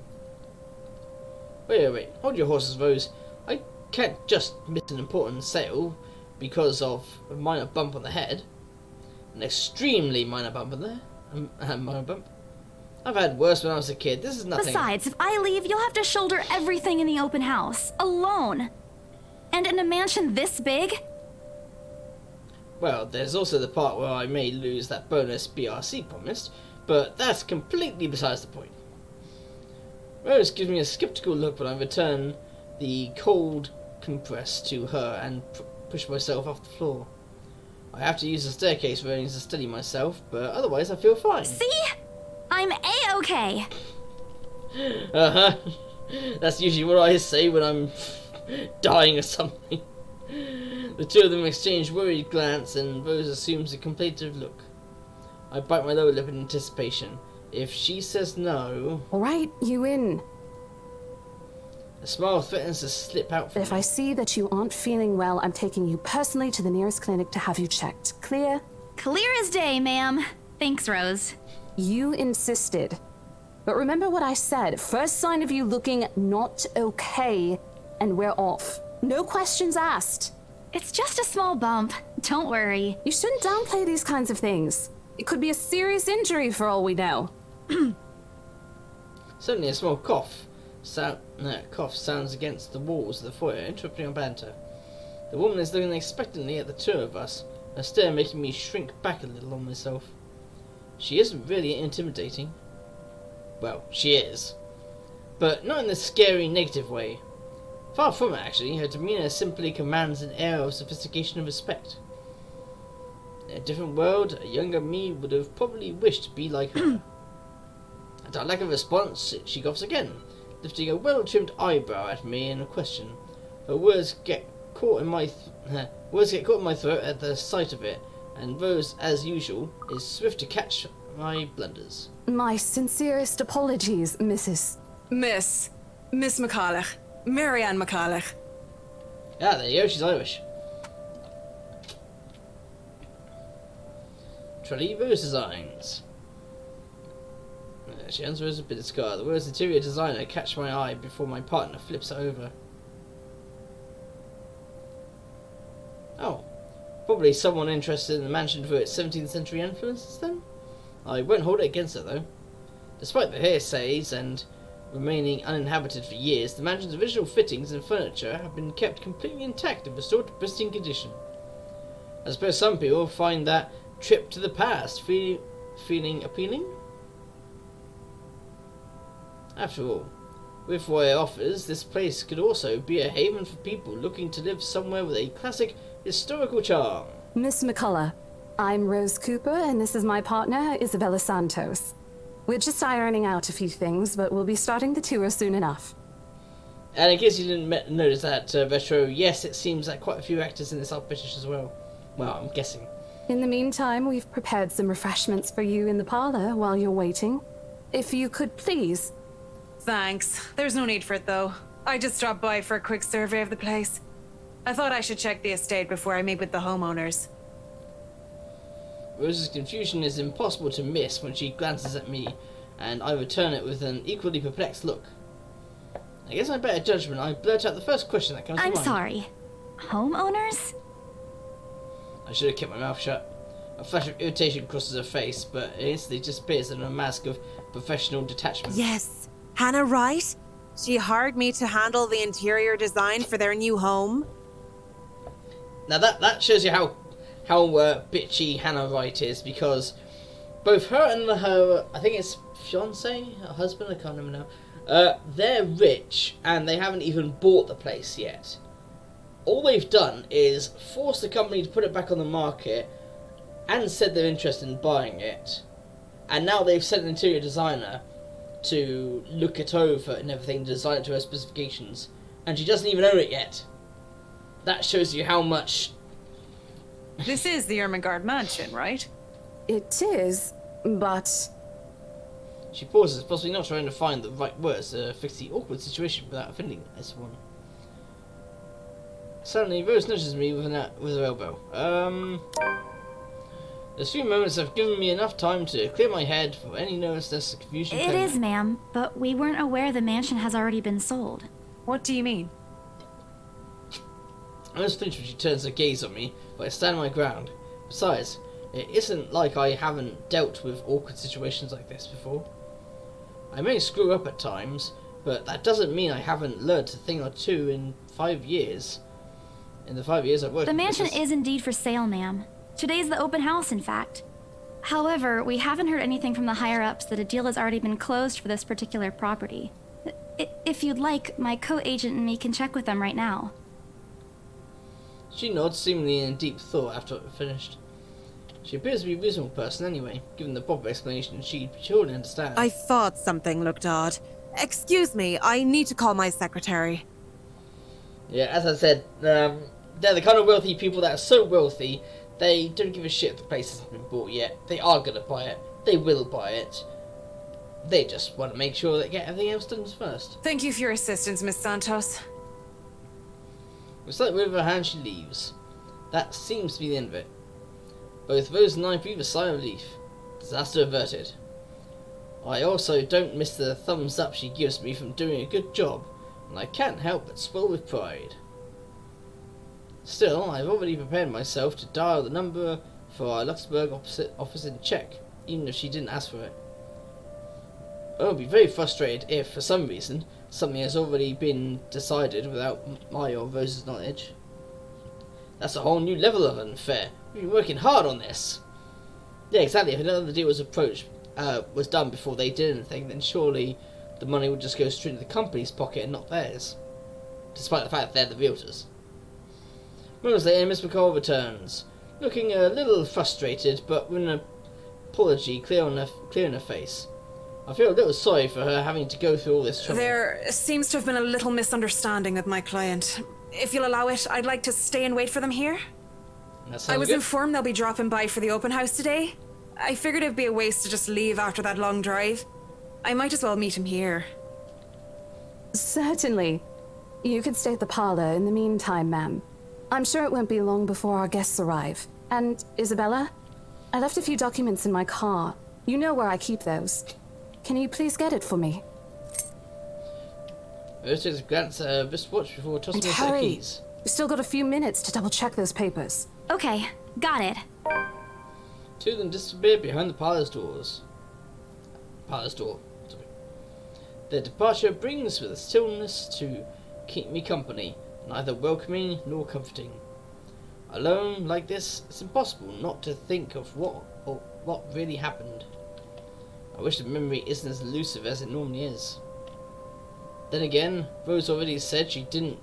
Speaker 1: Wait, hold your horses, Rose. I can't just miss an important sale because of a minor bump on the head. An extremely minor bump on there. Minor bump. I've had worse when I was a kid. This is nothing.
Speaker 3: Besides, if I leave, you'll have to shoulder everything in the open house, alone. And in a mansion this big?
Speaker 1: Well, there's also the part where I may lose that bonus BRC promised, but that's completely besides the point. Rose gives me a skeptical look when I return the cold compress to her and push myself off the floor. I have to use the staircase railings to steady myself, but otherwise I feel fine.
Speaker 3: See? I'm A-okay.
Speaker 1: Uh-huh. That's usually what I say when I'm dying or something. The two of them exchange worried glance and Rose assumes a contemplative look. I bite my lower lip in anticipation. If she says no...
Speaker 8: Alright, you in.
Speaker 1: A smile threatens to slip out from
Speaker 8: If
Speaker 1: me.
Speaker 8: I see that you aren't feeling well, I'm taking you personally to the nearest clinic to have you checked. Clear?
Speaker 3: Clear as day, ma'am. Thanks, Rose.
Speaker 8: You insisted. But remember what I said. First sign of you looking not okay, and we're off. No questions asked.
Speaker 3: It's just a small bump. Don't worry.
Speaker 8: You shouldn't downplay these kinds of things. It could be a serious injury for all we know.
Speaker 1: Suddenly a small cough sounds against the walls of the foyer, interrupting our banter. The woman is looking expectantly at the two of us, her stare making me shrink back a little on myself. She isn't really intimidating. Well, she is. But not in the scary, negative way. Far from it, actually. Her demeanour simply commands an air of sophistication and respect. In a different world, a younger me would have probably wished to be like her. At our lack of response, she coughs again, lifting a well-trimmed eyebrow at me in a question. Her words get caught in my throat at the sight of it, and Rose, as usual, is swift to catch my blunders.
Speaker 8: My sincerest apologies, Miss
Speaker 9: McCulloch. Marianne McCulloch.
Speaker 1: Ah, there you go, she's Irish. Trolley Rose Designs. She unswears a bit of scar. The words interior designer catch my eye before my partner flips it over. Oh, probably someone interested in the mansion for its 17th century influences then? I won't hold it against her though. Despite the hearsays and remaining uninhabited for years, the mansion's original fittings and furniture have been kept completely intact and restored to pristine condition. I suppose some people find that trip to the past feeling appealing? After all, with what it offers, this place could also be a haven for people looking to live somewhere with a classic historical charm.
Speaker 8: Miss McCullough, I'm Rose Cooper, and this is my partner, Isabella Santos. We're just ironing out a few things, but we'll be starting the tour soon enough.
Speaker 1: And in case you didn't notice that, Retro, yes, it seems that quite a few actors in this are British as well. Well, I'm guessing.
Speaker 8: In the meantime, we've prepared some refreshments for you in the parlor while you're waiting. If you could please.
Speaker 9: Thanks. There's no need for it, though. I just dropped by for a quick survey of the place. I thought I should check the estate before I meet with the homeowners.
Speaker 1: Rose's confusion is impossible to miss when she glances at me, and I return it with an equally perplexed look. I guess I better judgment. I blurt out the first question that comes to mind.
Speaker 3: I'm sorry. Homeowners?
Speaker 1: I should have kept my mouth shut. A flash of irritation crosses her face, but it instantly disappears under a mask of professional detachment.
Speaker 10: Yes. Hannah Wright? She hired me to handle the interior design for their new home.
Speaker 1: Now that shows you how bitchy Hannah Wright is, because both her and her, I think it's fiance, her husband, I can't remember now, they're rich and they haven't even bought the place yet. all they've done is force the company to put it back on the market and said they're interested in buying it. And now they've sent an interior designer to look it over and everything, design it to her specifications. And she doesn't even own it yet. That shows you how much...
Speaker 9: This is the Ermengarde mansion, right?
Speaker 8: It is, but...
Speaker 1: She pauses, possibly not trying to find the right words to fix the awkward situation without offending someone. Suddenly, Rose nudges me with her elbow. Those few moments have given me enough time to clear my head for any nervousness or confusion.
Speaker 3: It is, ma'am, but we weren't aware the mansion has already been sold.
Speaker 9: What do you mean?
Speaker 1: I almost flinch when she turns her gaze on me, but I stand my ground. Besides, it isn't like I haven't dealt with awkward situations like this before. I may screw up at times, but that doesn't mean I haven't learned a thing or two in 5 years. In the 5 years I've worked...
Speaker 3: The mansion is indeed for sale, ma'am. Today's the open house, in fact. However, we haven't heard anything from the higher-ups that a deal has already been closed for this particular property. If you'd like, my co-agent and me can check with them right now.
Speaker 1: She nods, seemingly in deep thought after it finished. She appears to be a reasonable person anyway. Given the proper explanation, she'd surely understand.
Speaker 10: I thought something looked odd. Excuse me, I need to call my secretary.
Speaker 1: Yeah, as I said, they're the kind of wealthy people that are so wealthy, they don't give a shit if the place hasn't been bought yet. They are going to buy it. They will buy it. They just want to make sure they get everything else done first.
Speaker 9: Thank you for your assistance, Miss Santos.
Speaker 1: With a slight wave of her hand, she leaves. That seems to be the end of it. Both Rose and I breathe a sigh of relief. Disaster averted. I also don't miss the thumbs up she gives me from doing a good job, and I can't help but swell with pride. Still, I've already prepared myself to dial the number for our Luxembourg office in Czech, even if she didn't ask for it. I would be very frustrated if, for some reason, something has already been decided without my or Rose's knowledge. That's a whole new level of unfair. We've been working hard on this. Yeah, exactly. If another deal was was done before they did anything, then surely the money would just go straight into the company's pocket and not theirs. Despite the fact that they're the realtors. Moments later, Miss McCall returns, looking a little frustrated, but with an apology clear in her face. I feel a little sorry for her having to go through all this trouble.
Speaker 9: There seems to have been a little misunderstanding with my client. If you'll allow it, I'd like to stay and wait for them here. I was informed they'll be dropping by for the open house today. I figured it'd be a waste to just leave after that long drive. I might as well meet him here.
Speaker 8: Certainly. You could stay at the parlor in the meantime, ma'am. I'm sure it won't be long before our guests arrive. And, Isabella, I left a few documents in my car. You know where I keep those. Can you please get it for me?
Speaker 1: Rose takes a glance at her wristwatch before tossing us her keys.
Speaker 8: We've still got a few minutes to double-check those papers.
Speaker 3: Okay, got it.
Speaker 1: Two of them disappeared behind the parlor's doors. Sorry. Their departure brings with a stillness to keep me company, neither welcoming nor comforting. Alone like this, it's impossible not to think of what really happened. I wish the memory isn't as elusive as it normally is. Then again, Rose already said she didn't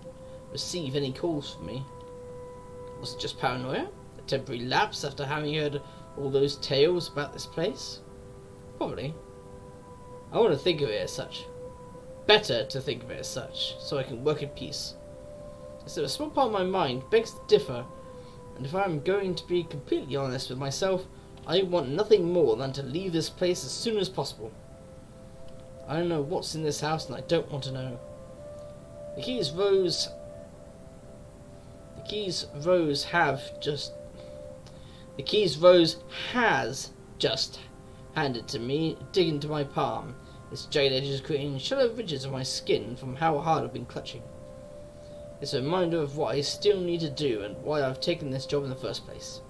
Speaker 1: receive any calls from me. Was it just paranoia? A temporary lapse after having heard all those tales about this place? Probably. I want to think of it as such. Better to think of it as such, so I can work in peace. So a small part of my mind begs to differ, and if I'm going to be completely honest with myself, I want nothing more than to leave this place as soon as possible. I don't know what's in this house, and I don't want to know. The keys Rose has just handed to me dig into my palm. Its jagged edges creating shallow ridges on my skin from how hard I've been clutching. It's a reminder of what I still need to do and why I've taken this job in the first place.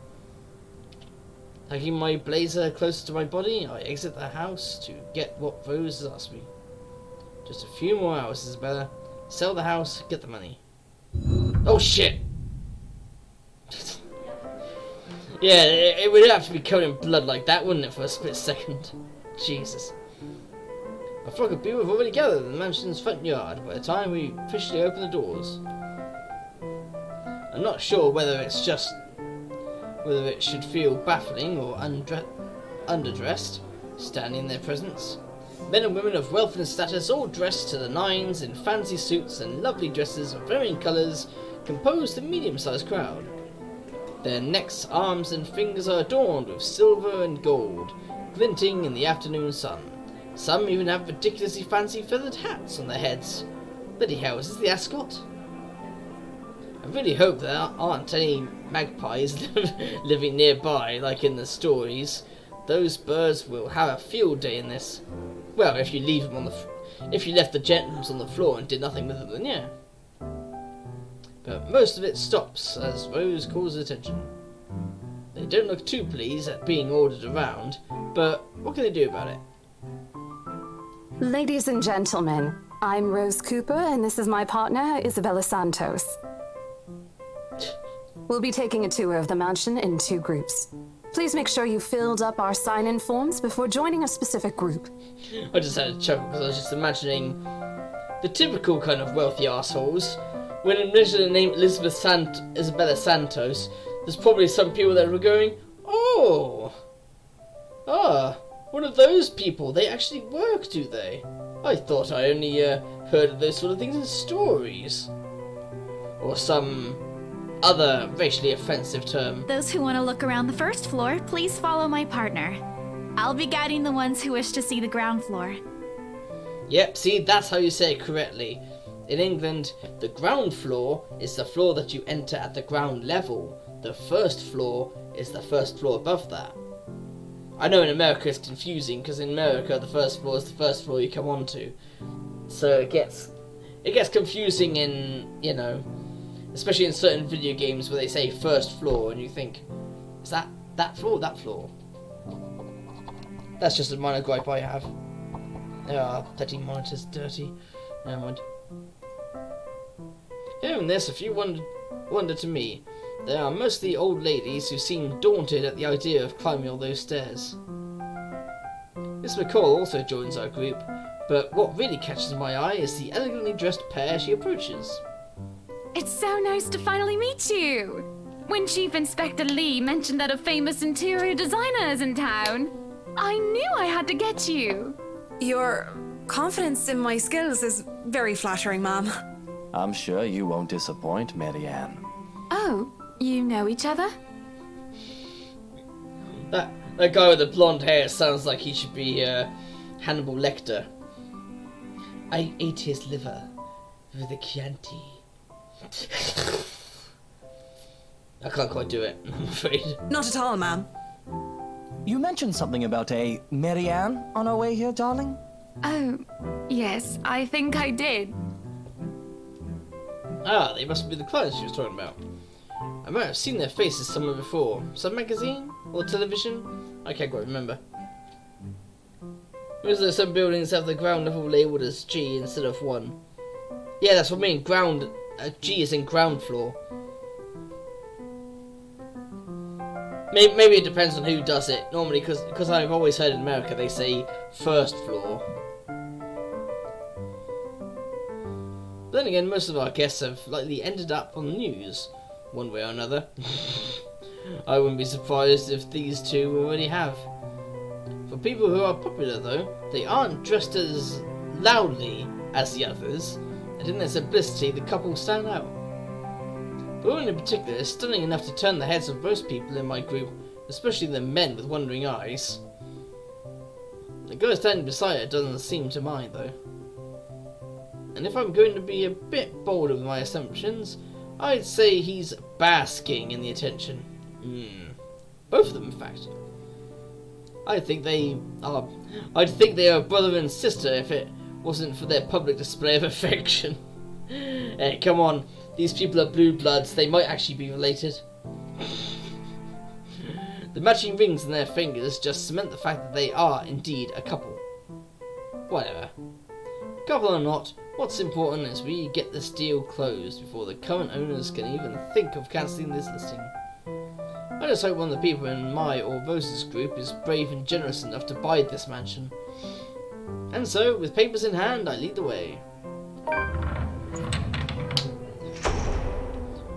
Speaker 1: Taking my blazer closer to my body, I exit the house to get what Rose has asked me. Just a few more hours, Isabella. Sell the house, get the money. Oh shit! Yeah, it would have to be covered in blood like that, wouldn't it, for a split second? Jesus. A flock of people have already gathered in the mansion's front yard by the time we officially open the doors. I'm not sure whether it should feel baffling or underdressed, standing in their presence. Men and women of wealth and status, all dressed to the nines in fancy suits and lovely dresses of varying colours, compose the medium-sized crowd. Their necks, arms and fingers are adorned with silver and gold, glinting in the afternoon sun. Some even have ridiculously fancy feathered hats on their heads. Bloody hell, is this the ascot? I really hope there aren't any magpies living nearby, like in the stories. Those birds will have a field day in this. Well, if you left the gems on the floor and did nothing with them, then yeah. But most of it stops as Rose calls attention. They don't look too pleased at being ordered around, but what can they do about it?
Speaker 8: Ladies and gentlemen, I'm Rose Cooper, and this is my partner, Isabella Santos. We'll be taking a tour of the mansion in 2 groups. Please make sure you filled up our sign-in forms before joining a specific group.
Speaker 1: I just had a chuckle because I was just imagining the typical kind of wealthy assholes. When I mentioned the name Isabella Santos, there's probably some people that were going, one of those people. They actually work, do they? I thought I only heard of those sort of things in stories. Or some other racially offensive term.
Speaker 3: Those who want to look around the first floor, please follow my partner. I'll be guiding the ones who wish to see the ground floor.
Speaker 1: Yep, see, that's how you say it correctly. In England, the ground floor is the floor that you enter at the ground level. The first floor is the first floor above that. I know in America it's confusing, because in America the first floor is the first floor you come onto. So it gets confusing in, especially in certain video games where they say first floor and you think, is that floor or that floor? That's just a minor gripe I have. Bloody monitor's dirty. Never mind. Hearing this, if you wonder to me, they are mostly old ladies who seem daunted at the idea of climbing all those stairs. Miss McCall also joins our group, but what really catches my eye is the elegantly dressed pair she approaches.
Speaker 11: It's so nice to finally meet you! When Chief Inspector Lee mentioned that a famous interior designer is in town, I knew I had to get you!
Speaker 9: Your confidence in my skills is very flattering, ma'am.
Speaker 12: I'm sure you won't disappoint, Marianne.
Speaker 11: Oh, you know each other?
Speaker 1: That guy with the blonde hair sounds like he should be Hannibal Lecter. I ate his liver with a Chianti. I can't quite do it, I'm afraid.
Speaker 9: Not at all, ma'am.
Speaker 12: You mentioned something about a Marianne on our way here, darling?
Speaker 11: Oh, yes, I think I did.
Speaker 1: They must be the clients she was talking about. I might have seen their faces somewhere before. Some magazine? Or television? I can't quite remember. Was there some buildings have the ground level labelled as G instead of 1? Yeah, that's what I mean. G is in ground floor. Maybe it depends on who does it. Normally, because I've always heard in America they say first floor. But then again, most of our guests have likely ended up on the news, one way or another. I wouldn't be surprised if these two already have. For people who are popular though, they aren't dressed as loudly as the others, and in their simplicity the couple stand out. The woman in particular is stunning enough to turn the heads of most people in my group, especially the men with wondering eyes. The guy standing beside her doesn't seem to mind though. And if I'm going to be a bit bold with my assumptions, I'd say he's basking in the attention. Both of them, in fact. I'd think they are brother and sister if it wasn't for their public display of affection. Hey, come on. These people are blue bloods. They might actually be related. The matching rings on their fingers just cement the fact that they are indeed a couple. Whatever. Couple or not, what's important is we get this deal closed before the current owners can even think of cancelling this listing. I just hope one of the people in my or Rose's group is brave and generous enough to buy this mansion. And so, with papers in hand, I lead the way.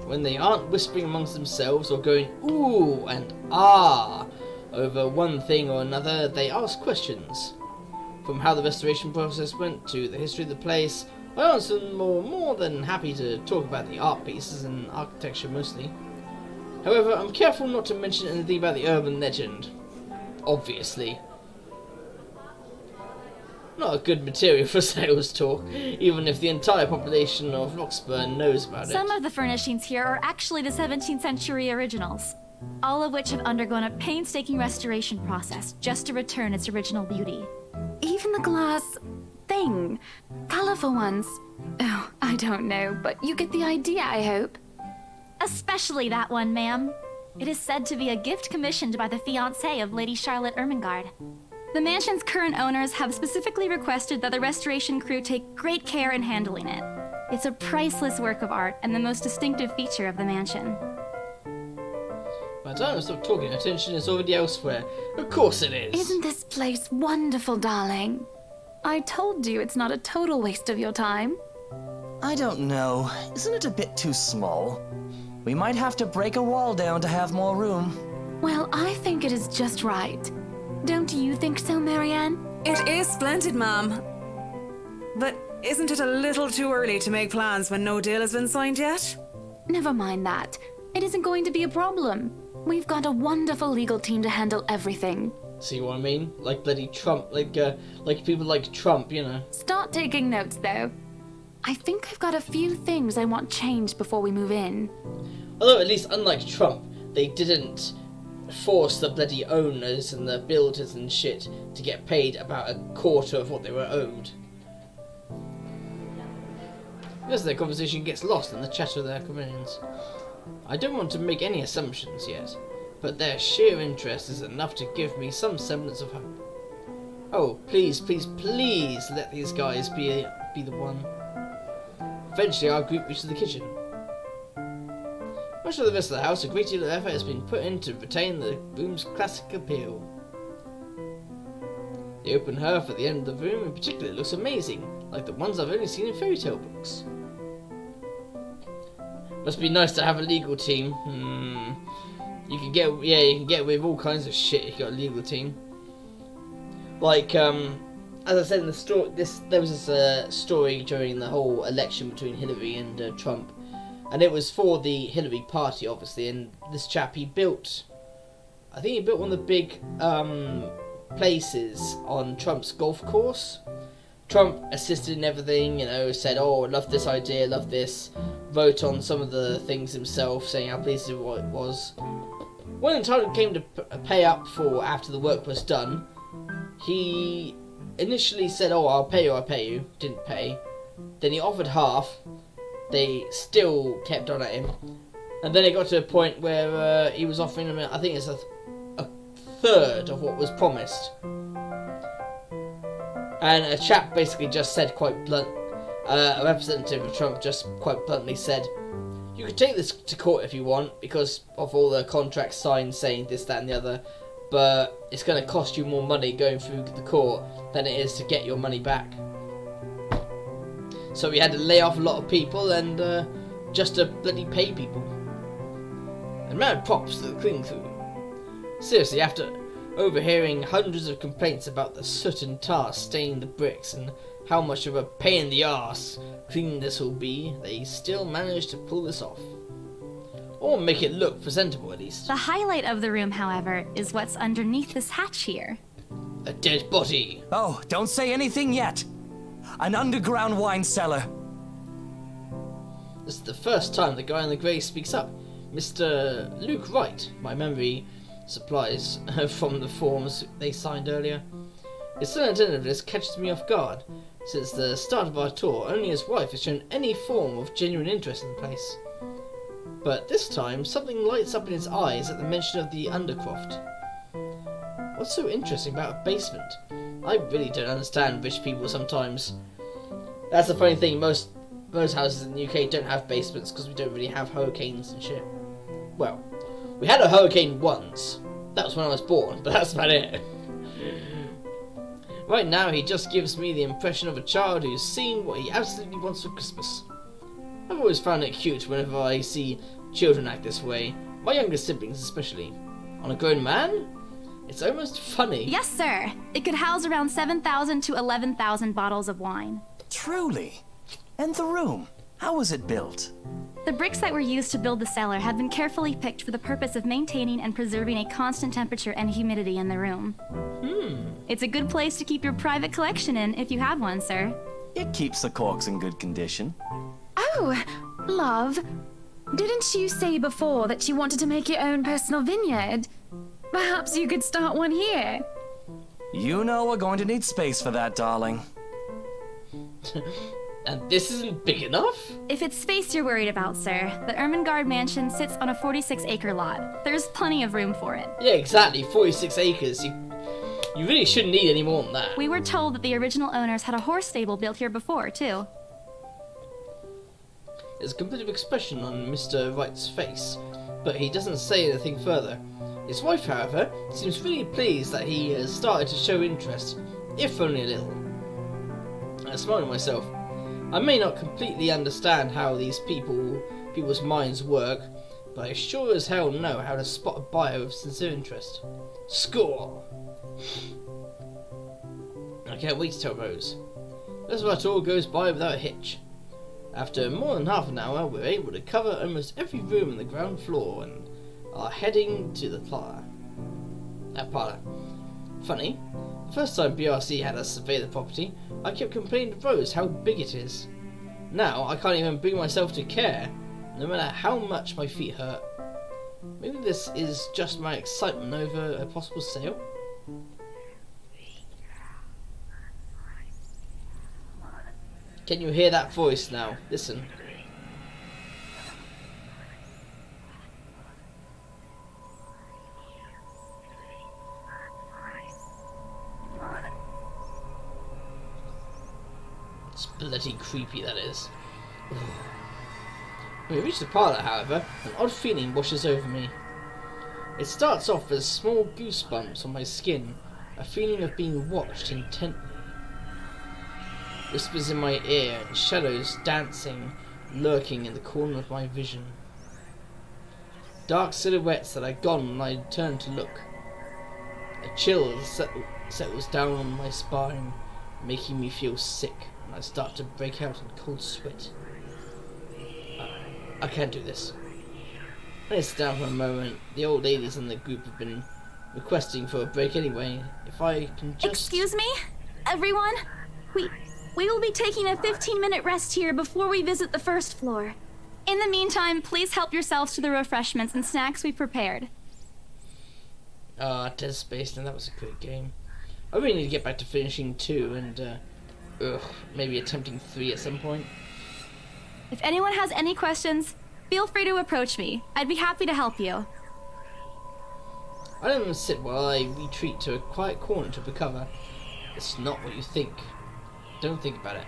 Speaker 1: when they aren't whispering amongst themselves or going ooh and ah over one thing or another, they ask questions. From how the restoration process went to the history of the place, I answer them more than happy to talk about the art pieces and architecture mostly. However, I'm careful not to mention anything about the urban legend. Obviously. Not a good material for sales talk, even if the entire population of Roxburn knows about it.
Speaker 3: Some of the furnishings here are actually the 17th century originals, all of which have undergone a painstaking restoration process just to return its original beauty.
Speaker 11: Even the glass thing. Colorful ones. Oh, I don't know, but you get the idea, I hope.
Speaker 3: Especially that one, ma'am. It is said to be a gift commissioned by the fiancé of Lady Charlotte Ermengarde. The mansion's current owners have specifically requested that the restoration crew take great care in handling it. It's a priceless work of art and the most distinctive feature of the mansion.
Speaker 1: By the time I stop talking, attention is already elsewhere. Of course it is.
Speaker 11: Isn't this place wonderful, darling? I told you it's not a total waste of your time.
Speaker 12: I don't know. Isn't it a bit too small? We might have to break a wall down to have more room.
Speaker 11: Well, I think it is just right. Don't you think so, Marianne?
Speaker 9: It is splendid, ma'am. But isn't it a little too early to make plans when no deal has been signed yet?
Speaker 11: Never mind that. It isn't going to be a problem. We've got a wonderful legal team to handle everything.
Speaker 1: See what I mean? Like bloody Trump, like people like Trump, you know.
Speaker 11: Start taking notes, though. I think I've got a few things I want changed before we move in.
Speaker 1: Although, at least unlike Trump, they didn't force the bloody owners and the builders and shit to get paid about a quarter of what they were owed. Because their conversation gets lost in the chatter of their companions. I don't want to make any assumptions yet, but their sheer interest is enough to give me some semblance of hope. Oh, please, please, please let these guys be the one. Eventually our group reaches the kitchen. Much of the rest of the house, a great deal of effort has been put in to retain the room's classic appeal. The open hearth at the end of the room in particular looks amazing, like the ones I've only seen in fairy tale books. Must be nice to have a legal team. You can get away with all kinds of shit if you got a legal team. Like, as I said in the story, there was this story during the whole election between Hillary and Trump. And it was for the Hillary party, obviously, and this chap, I think he built one of the big places on Trump's golf course. Trump assisted in everything, you know, said, oh, love this idea, love this, wrote on some of the things himself, saying how pleased with what it was. When the time came to pay up for after the work was done, he initially said, oh, I'll pay you, didn't pay. Then he offered half. They still kept on at him, and then it got to a point where he was offering them, I think it's a third of what was promised. And a chap basically just said quite blunt, a representative of Trump just quite bluntly said, you could take this to court if you want, because of all the contracts signed saying this, that and the other, but it's going to cost you more money going through the court than it is to get your money back. So we had to lay off a lot of people and just to bloody pay people. And mad props to the cleaning crew. Seriously, after overhearing hundreds of complaints about the soot and tar staining the bricks and how much of a pain in the arse cleaning this will be, they still managed to pull this off. Or make it look presentable at least.
Speaker 3: The highlight of the room, however, is what's underneath this hatch here.
Speaker 1: A dead body.
Speaker 12: Oh, don't say anything yet. An underground wine cellar.
Speaker 1: This is the first time the guy in the grey speaks up. Mr. Luke Wright, my memory supplies from the forms they signed earlier. His sudden attentiveness catches me off guard. Since the start of our tour, only his wife has shown any form of genuine interest in the place. But this time, something lights up in his eyes at the mention of the Undercroft. What's so interesting about a basement? I really don't understand rich people sometimes. That's the funny thing, most houses in the UK don't have basements because we don't really have hurricanes and shit. Well, we had a hurricane once. That was when I was born, but that's about it. Right now he just gives me the impression of a child who's seen what he absolutely wants for Christmas. I've always found it cute whenever I see children act this way, my younger siblings especially. On a grown man, it's almost funny.
Speaker 3: Yes, sir. It could house around 7,000 to 11,000 bottles of wine.
Speaker 12: Truly. And the room, how was it built?
Speaker 3: The bricks that were used to build the cellar have been carefully picked for the purpose of maintaining and preserving a constant temperature and humidity in the room. It's a good place to keep your private collection in if you have one, sir.
Speaker 12: It keeps the corks in good condition.
Speaker 11: Oh, love. Didn't you say before that you wanted to make your own personal vineyard? Perhaps you could start one here.
Speaker 12: You know we're going to need space for that, darling.
Speaker 1: And this isn't big enough?
Speaker 3: If it's space you're worried about, sir, the Ermengarde mansion sits on a 46-acre lot. There's plenty of room for it.
Speaker 1: Yeah, exactly. 46 acres. You really shouldn't need any more than that.
Speaker 3: We were told that the original owners had a horse stable built here before, too.
Speaker 1: There's a competitive expression on Mr. Wright's face, but he doesn't say anything further. His wife, however, seems really pleased that he has started to show interest, if only a little. I smile to myself. I may not completely understand how these people's minds work, but I sure as hell know how to spot a buyer with sincere interest. Score! I can't wait to tell Rose. That's why it all goes by without a hitch. After more than half an hour, we're able to cover almost every room on the ground floor and are heading to the parlour. Funny, the first time BRC had us survey the property, I kept complaining to Rose how big it is. Now I can't even bring myself to care, no matter how much my feet hurt. Maybe this is just my excitement over a possible sale? Can you hear that voice now? Listen. It's bloody creepy, that is. When we reach the parlour, however, an odd feeling washes over me. It starts off as small goosebumps on my skin, a feeling of being watched intently. Whispers in my ear and shadows dancing, lurking in the corner of my vision. Dark silhouettes that are gone when I turn to look. A chill settles down on my spine, making me feel sick, and I start to break out in cold sweat. I can't do this. I sit down for a moment. The old ladies in the group have been requesting for a break anyway. If I can just...
Speaker 3: Excuse me? Everyone? We will be taking a 15-minute rest here before we visit the first floor. In the meantime, please help yourselves to the refreshments and snacks we prepared.
Speaker 1: Dead Space, now that was a good game. I really need to get back to finishing 2 and, maybe attempting 3 at some point.
Speaker 3: If anyone has any questions, feel free to approach me. I'd be happy to help you.
Speaker 1: I let them sit while I retreat to a quiet corner to recover. It's not what you think. Don't think about it.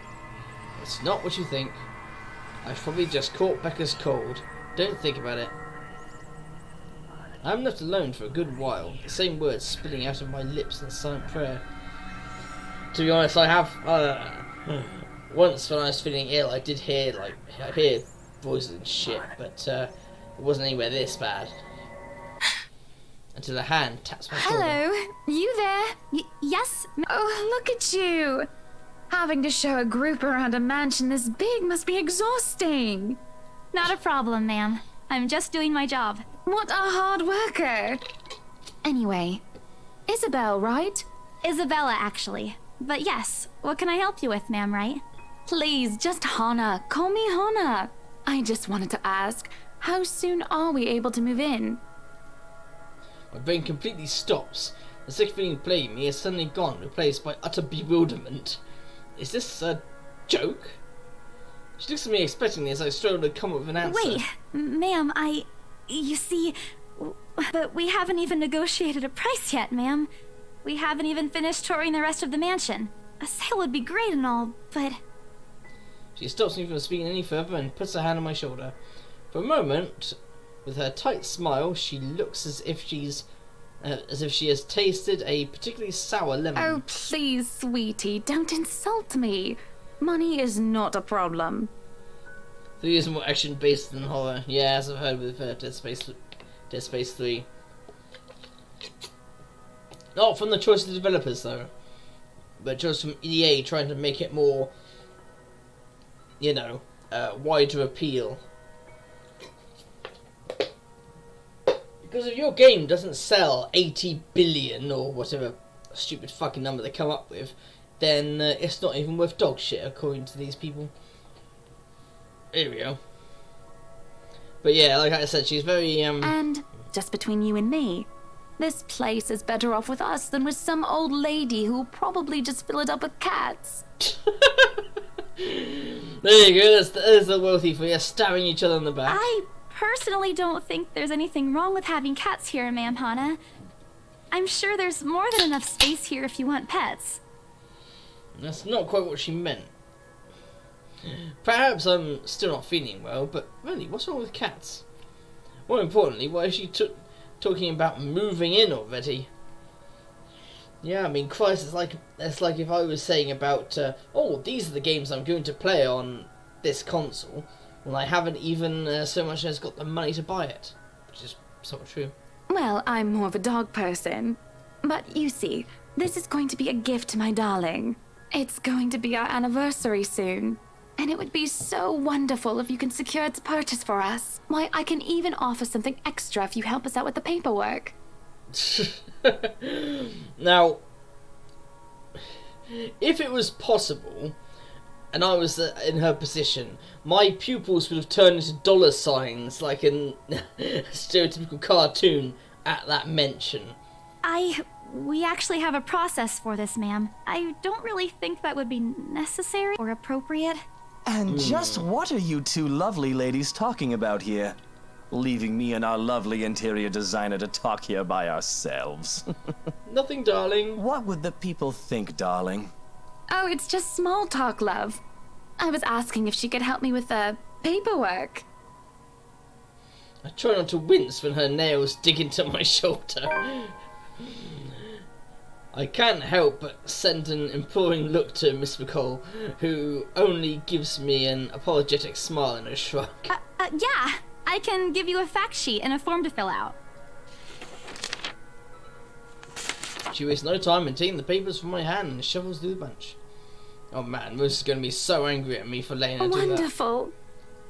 Speaker 1: It's not what you think. I've probably just caught Becca's cold. Don't think about it. I'm left alone for a good while, the same words spilling out of my lips in silent prayer. To be honest, I have, once when I was feeling ill, I did hear, I hear voices and shit, but, it wasn't anywhere this bad. Until a hand taps my shoulder.
Speaker 11: Hello, you there?
Speaker 3: Yes?
Speaker 11: Oh, look at you. Having to show a group around a mansion this big must be exhausting.
Speaker 3: Not a problem, ma'am. I'm just doing my job.
Speaker 11: What a hard worker. Anyway, Isabel, right?
Speaker 3: Isabella, actually. But yes, what can I help you with, ma'am, right?
Speaker 11: Please, just Hannah. Call me Hannah. I just wanted to ask, how soon are we able to move in?
Speaker 1: My brain completely stops. The sick feeling plaguing me is suddenly gone, replaced by utter bewilderment. Is this a joke? She looks at me expectingly as I struggle to come up with an answer.
Speaker 3: Wait, ma'am, you see, but we haven't even negotiated a price yet, ma'am. We haven't even finished touring the rest of the mansion. A sale would be great and all, but...
Speaker 1: She stops me from speaking any further and puts her hand on my shoulder. For a moment, with her tight smile, she looks as if she has tasted a particularly sour lemon.
Speaker 11: Oh, please, sweetie, don't insult me. Money is not a problem.
Speaker 1: 3 is more action-based than horror. Yeah, as I've heard with Dead Space 3. Not from the choice of the developers, though. But just from EA trying to make it more, you know, wider appeal. Because if your game doesn't sell 80 billion or whatever stupid fucking number they come up with, then it's not even worth dog shit, according to these people. Here we go. But yeah, like I said, she's very
Speaker 3: And just between you and me, this place is better off with us than with some old lady who'll probably just fill it up with cats.
Speaker 1: There you go, there's the wealthy for you, stabbing each other in the back.
Speaker 3: I personally don't think there's anything wrong with having cats here, Ma'am Hana. I'm sure there's more than enough space here if you want pets.
Speaker 1: That's not quite what she meant. Perhaps I'm still not feeling well, but really, what's wrong with cats? More importantly, why is she talking about moving in already? Yeah, I mean, Christ, it's like if I was saying about, oh, these are the games I'm going to play on this console, when I haven't even so much as got the money to buy it, which is somewhat true.
Speaker 3: Well, I'm more of a dog person. But you see, this is going to be a gift to my darling. It's going to be our anniversary soon. And it would be so wonderful if you can secure its purchase for us. Why, I can even offer something extra if you help us out with the paperwork.
Speaker 1: Now, if it was possible, and I was in her position, my pupils would have turned into dollar signs like in a stereotypical cartoon at that mention.
Speaker 3: We actually have a process for this, ma'am. I don't really think that would be necessary or appropriate.
Speaker 12: And just what are you two lovely ladies talking about here? Leaving me and our lovely interior designer to talk here by ourselves.
Speaker 1: Nothing, darling.
Speaker 12: What would the people think, darling?
Speaker 3: Oh, it's just small talk, love. I was asking if she could help me with the paperwork.
Speaker 1: I try not to wince when her nails dig into my shoulder. I can't help but send an imploring look to Miss McCall, who only gives me an apologetic smile and a shrug.
Speaker 3: Yeah, I can give you a fact sheet and a form to fill out.
Speaker 1: She wastes no time in taking the papers from my hand and shovels through the bunch. Oh man, Rose is going to be so angry at me for letting her do that.
Speaker 3: Wonderful.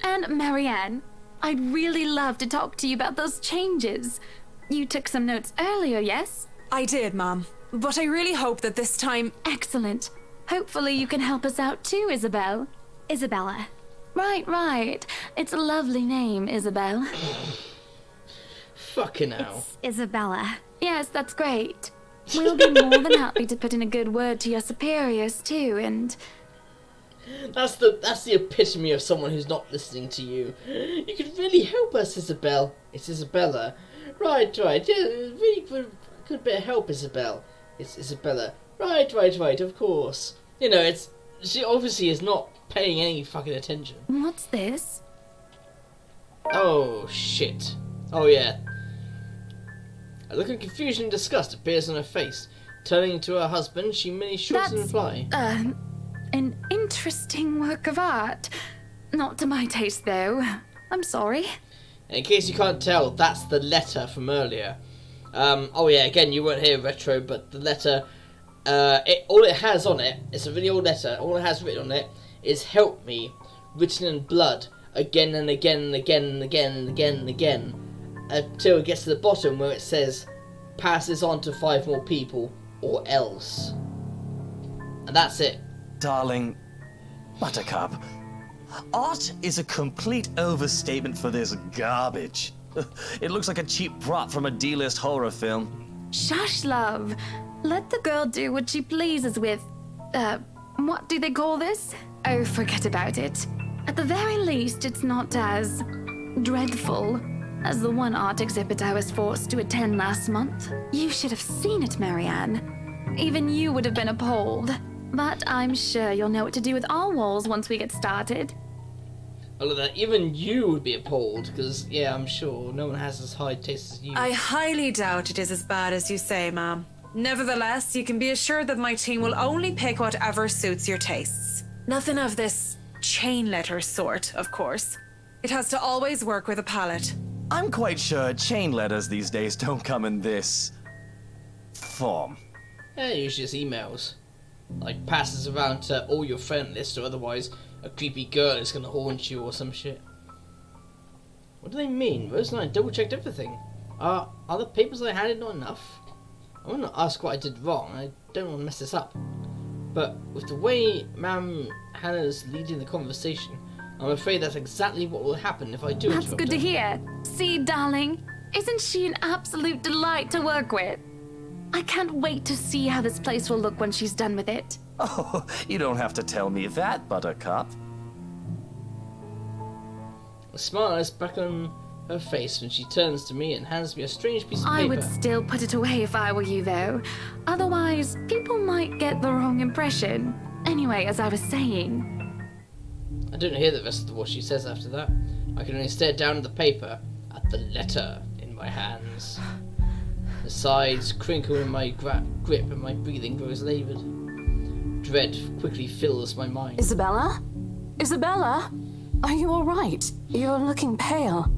Speaker 3: And Marianne, I'd really love to talk to you about those changes. You took some notes earlier, yes?
Speaker 9: I did, Mom. But I really hope that this time...
Speaker 3: Excellent. Hopefully you can help us out too, Isabel. Isabella. Right. It's a lovely name, Isabel.
Speaker 1: Fucking hell.
Speaker 3: It's Isabella. Yes, that's great. We'll be more than happy to put in a good word to your superiors too, and...
Speaker 1: That's the epitome of someone who's not listening to you. You could really help us, Isabel. It's Isabella. Right. Yeah, really good bit of help, Isabel. It's Isabella. Right, of course. You know, she obviously is not paying any fucking attention.
Speaker 3: What's this?
Speaker 1: Oh, shit. Oh, yeah. A look of confusion and disgust appears on her face. Turning to her husband, she merely shrugs in reply.
Speaker 3: An interesting work of art. Not to my taste, though. I'm sorry.
Speaker 1: In case you can't tell, that's the letter from earlier. Oh yeah, again, you weren't here, Retro, but the letter, all it has on it, it's a really old letter, all it has written on it is "Help me," written in blood, again and again and again and again and again and again, until it gets to the bottom where it says, "Pass this on to 5 more people, or else." And that's it.
Speaker 12: Darling, Buttercup, art is a complete overstatement for this garbage. It looks like a cheap prop from a D-list horror film.
Speaker 3: Shush, love. Let the girl do what she pleases with... what do they call this? Oh, forget about it. At the very least, it's not as... dreadful as the one art exhibit I was forced to attend last month. You should have seen it, Marianne. Even you would have been appalled. But I'm sure you'll know what to do with all walls once we get started.
Speaker 1: I love that. Even you would be appalled, because, yeah, I'm sure no one has as high taste as you.
Speaker 9: I highly doubt it is as bad as you say, ma'am. Nevertheless, you can be assured that my team will only pick whatever suits your tastes. Nothing of this chain letter sort, of course. It has to always work with a palette.
Speaker 12: I'm quite sure chain letters these days don't come in this form.
Speaker 1: Yeah, usually it's emails. Like, passes around to all your friend list, or otherwise a creepy girl is gonna haunt you or some shit. What do they mean? Rose and I double-checked everything. Are the papers I handed not enough? I want to ask what I did wrong. I don't want to mess this up. But with the way Ma'am Hannah's leading the conversation, I'm afraid that's exactly what will happen if I do
Speaker 11: That's
Speaker 1: interrupt
Speaker 11: good to
Speaker 1: her.
Speaker 11: hear. See, darling, isn't she an absolute delight to work with? I can't wait to see how this place will look when she's done with it.
Speaker 12: Oh, you don't have to tell me that, Buttercup.
Speaker 1: A smile is back on her face when she turns to me and hands me a strange piece of paper.
Speaker 11: I would still put it away if I were you, though. Otherwise, people might get the wrong impression. Anyway, as I was saying...
Speaker 1: I don't hear the rest of what she says after that. I can only stare down at the paper, at the letter in my hands. The sides crinkle in my grip and my breathing grows laboured. Dread quickly fills my mind.
Speaker 8: Isabella? Isabella? Are you alright? You're looking pale.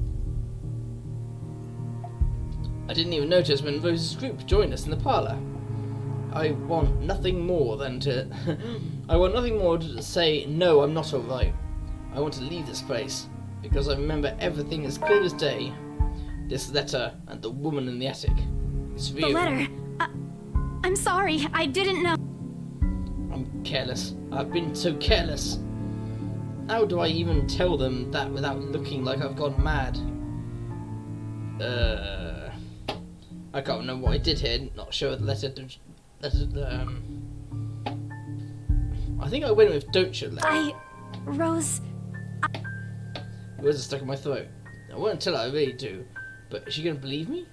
Speaker 1: I didn't even notice when Rose's group joined us in the parlour. I want nothing more than to... I want nothing more to say, no, I'm not alright. I want to leave this place, because I remember everything as clear as day. This letter and the woman in the attic. It's real.
Speaker 3: The letter. I'm sorry, I didn't know.
Speaker 1: I'm careless. I've been so careless. How do I even tell them that without looking like I've gone mad? I can't remember what I did here. Not sure the letter. I think I went with don't show letter.
Speaker 3: Rose.
Speaker 1: Words are stuck in my throat. I won't tell her, I really do. But is she going to believe me?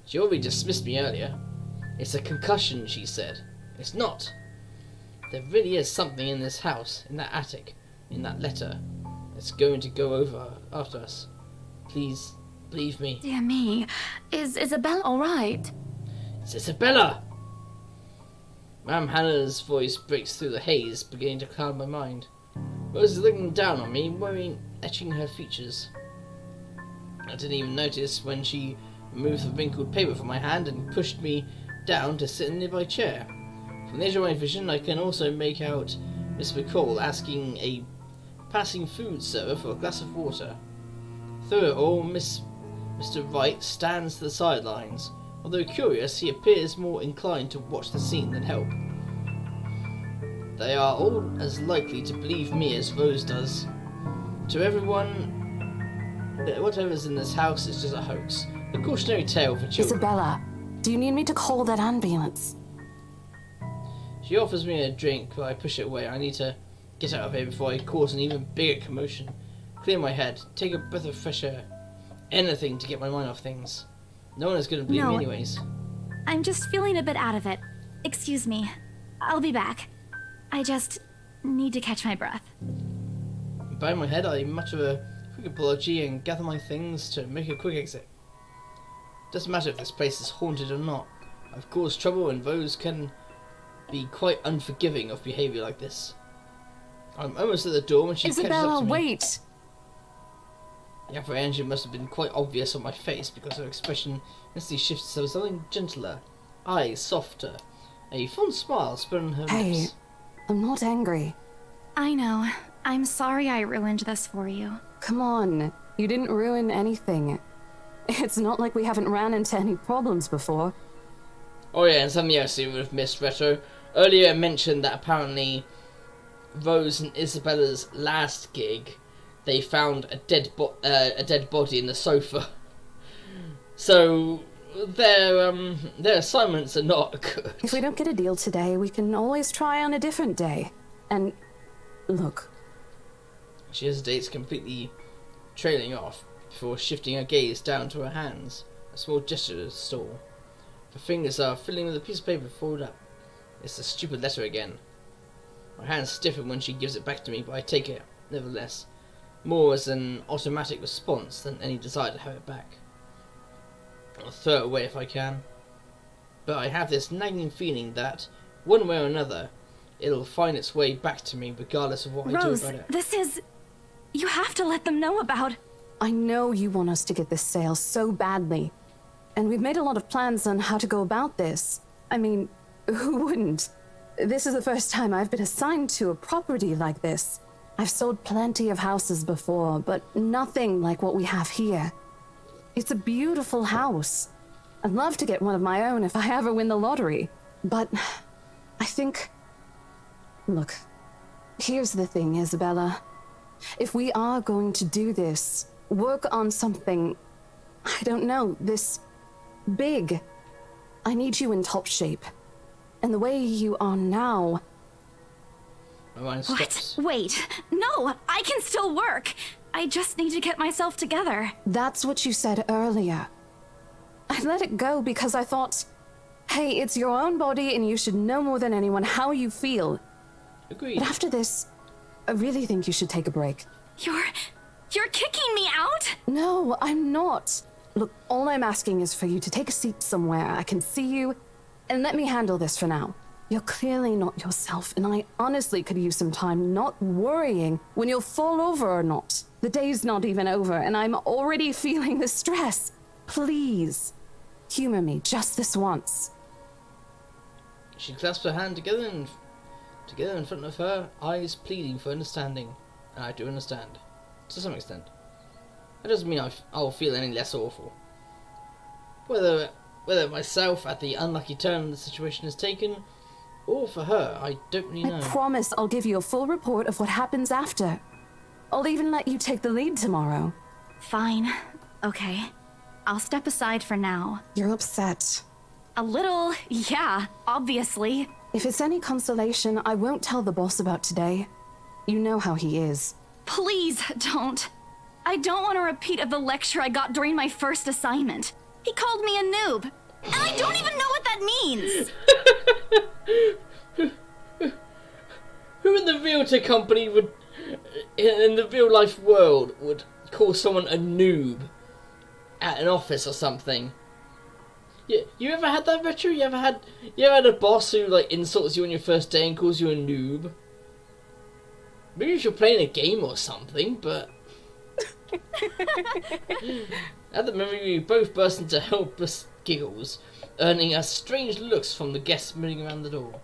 Speaker 1: She already dismissed me earlier. It's a concussion, she said. It's not. There really is something in this house, in that attic, in that letter. It's going to go over after us. Please, believe me.
Speaker 11: Dear me, is Isabella alright?
Speaker 1: It's Isabella! Ma'am Hannah's voice breaks through the haze, beginning to cloud my mind. Rose is looking down on me, etching her features. I didn't even notice when she removed the wrinkled paper from my hand and pushed me down to sit in a nearby chair. From the edge of my vision, I can also make out Miss McCall asking a passing food server for a glass of water. Through it all, Mr. Wright stands to the sidelines. Although curious, he appears more inclined to watch the scene than help. They are all as likely to believe me as Rose does. To everyone, whatever's in this house is just a hoax. A cautionary tale for children.
Speaker 8: Isabella, do you need me to call that ambulance?
Speaker 1: She offers me a drink, but I push it away. I need to get out of here before I cause an even bigger commotion. Clear my head, take a breath of fresh air. Anything to get my mind off things. No one is going to believe me anyways.
Speaker 3: I'm just feeling a bit out of it. Excuse me. I'll be back. I just need to catch my breath.
Speaker 1: Bowing my head, I mutter a quick apology and gather my things to make a quick exit. Doesn't matter if this place is haunted or not. I've caused trouble and Rose can be quite unforgiving of behaviour like this. I'm almost at the door when she catches up to me.
Speaker 8: Isabella, wait!
Speaker 1: The apprehension must have been quite obvious on my face because her expression instantly shifts to something gentler, eyes softer, a fond smile spread on her lips.
Speaker 8: I'm not angry.
Speaker 3: I know. I'm sorry I ruined this for you.
Speaker 8: Come on, you didn't ruin anything. It's not like we haven't ran into any problems before.
Speaker 1: Oh yeah, and something else you would have missed, Retro. Earlier I mentioned that apparently Rose and Isabella's last gig, they found a dead body in the sofa. So their assignments are not good.
Speaker 8: If we don't get a deal today, we can always try on a different day. And look.
Speaker 1: She hesitates, completely trailing off, before shifting her gaze down to her hands, a small gesture to stall. Her fingers are fiddling with a piece of paper folded up. It's the stupid letter again. My hands stiffen when she gives it back to me, but I take it, nevertheless, more as an automatic response than any desire to have it back. I'll throw it away if I can. But I have this nagging feeling that, one way or another, it'll find its way back to me regardless of what I do
Speaker 3: Rose,
Speaker 1: about it.
Speaker 3: this is... You have to let them know about...
Speaker 8: I know you want us to get this sale so badly. And we've made a lot of plans on how to go about this. I mean, who wouldn't? This is the first time I've been assigned to a property like this. I've sold plenty of houses before, but nothing like what we have here. It's a beautiful house. I'd love to get one of my own if I ever win the lottery. But I think... Look, here's the thing, Isabella. If we are going to do this, work on something, I don't know, this big, I need you in top shape. And the way you are now...
Speaker 3: What? Wait. No, I can still work. I just need to get myself together.
Speaker 8: That's what you said earlier. I let it go because I thought, hey, it's your own body and you should know more than anyone how you feel.
Speaker 1: Agreed.
Speaker 8: But after this, I really think you should take a break.
Speaker 3: You're kicking me out?
Speaker 8: No, I'm not. Look, all I'm asking is for you to take a seat somewhere I can see you, and let me handle this for now. You're clearly not yourself, and I honestly could use some time not worrying when you'll fall over or not. The day's not even over, and I'm already feeling the stress. Please, humor me just this once.
Speaker 1: She clasped her hand together in front of her, eyes pleading for understanding. And I do understand, to some extent. That doesn't mean I'll feel any less awful. Whether myself at the unlucky turn the situation has taken, or for her, I don't really know.
Speaker 8: I promise I'll give you a full report of what happens after. I'll even let you take the lead tomorrow.
Speaker 3: Fine. Okay. I'll step aside for now.
Speaker 8: You're upset.
Speaker 3: A little, yeah, obviously.
Speaker 8: If it's any consolation, I won't tell the boss about today. You know how he is.
Speaker 3: Please don't. I don't want a repeat of the lecture I got during my first assignment. He called me a noob. And I don't even know what that means.
Speaker 1: Who in the realtor company would, in the real life world, would call someone a noob at an office or something? You ever had that, Retro? You ever had a boss who like insults you on your first day and calls you a noob? Maybe if you're playing a game or something, but... At the memory, we both burst into helpless giggles, earning us strange looks from the guests milling around the door.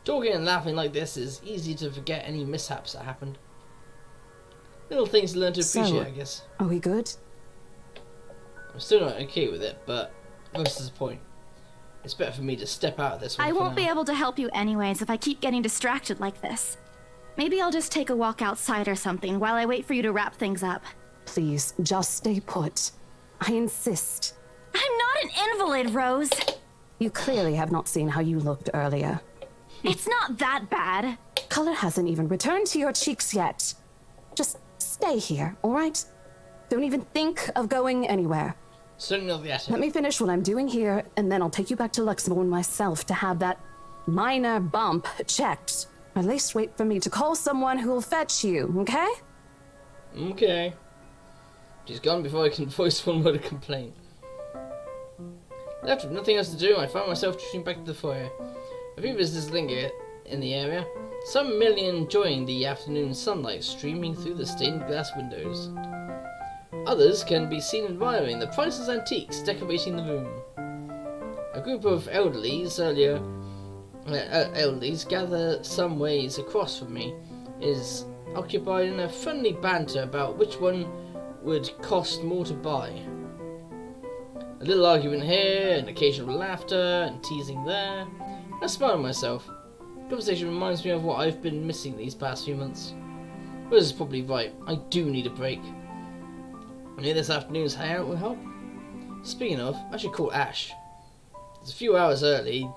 Speaker 1: Talking and laughing like this is easy to forget any mishaps that happened. Little things to learn to appreciate, I guess.
Speaker 8: Are we good?
Speaker 1: I'm still not okay with it, but most is the point. It's better for me to step out of this one.
Speaker 3: I won't be able to help you anyways if I keep getting distracted like this. Maybe I'll just take a walk outside or something while I wait for you to wrap things up.
Speaker 8: Please, just stay put. I insist.
Speaker 3: I'm not an invalid, Rose.
Speaker 8: You clearly have not seen how you looked earlier.
Speaker 3: It's not that bad.
Speaker 8: Color hasn't even returned to your cheeks yet. Just stay here, all right? Don't even think of going anywhere.
Speaker 1: Certainly not the attic.
Speaker 8: Let me finish what I'm doing here, and then I'll take you back to Luxembourg myself to have that minor bump checked. At least wait for me to call someone who will fetch you, okay?
Speaker 1: Okay. She's gone before I can voice one word of complaint. Left with nothing else to do, I found myself drifting back to the foyer. A few visitors linger in the area, some merely enjoying the afternoon sunlight streaming through the stained glass windows. Others can be seen admiring the priceless antiques decorating the room. A group of elderlies gather some ways across from me, is occupied in a friendly banter about which one would cost more to buy. A little argument here, and occasional laughter and teasing there. I smile at myself. The conversation reminds me of what I've been missing these past few months. Rose is probably right. I do need a break. Maybe this afternoon's hangout will help. Speaking of, I should call Ash. It's a few hours early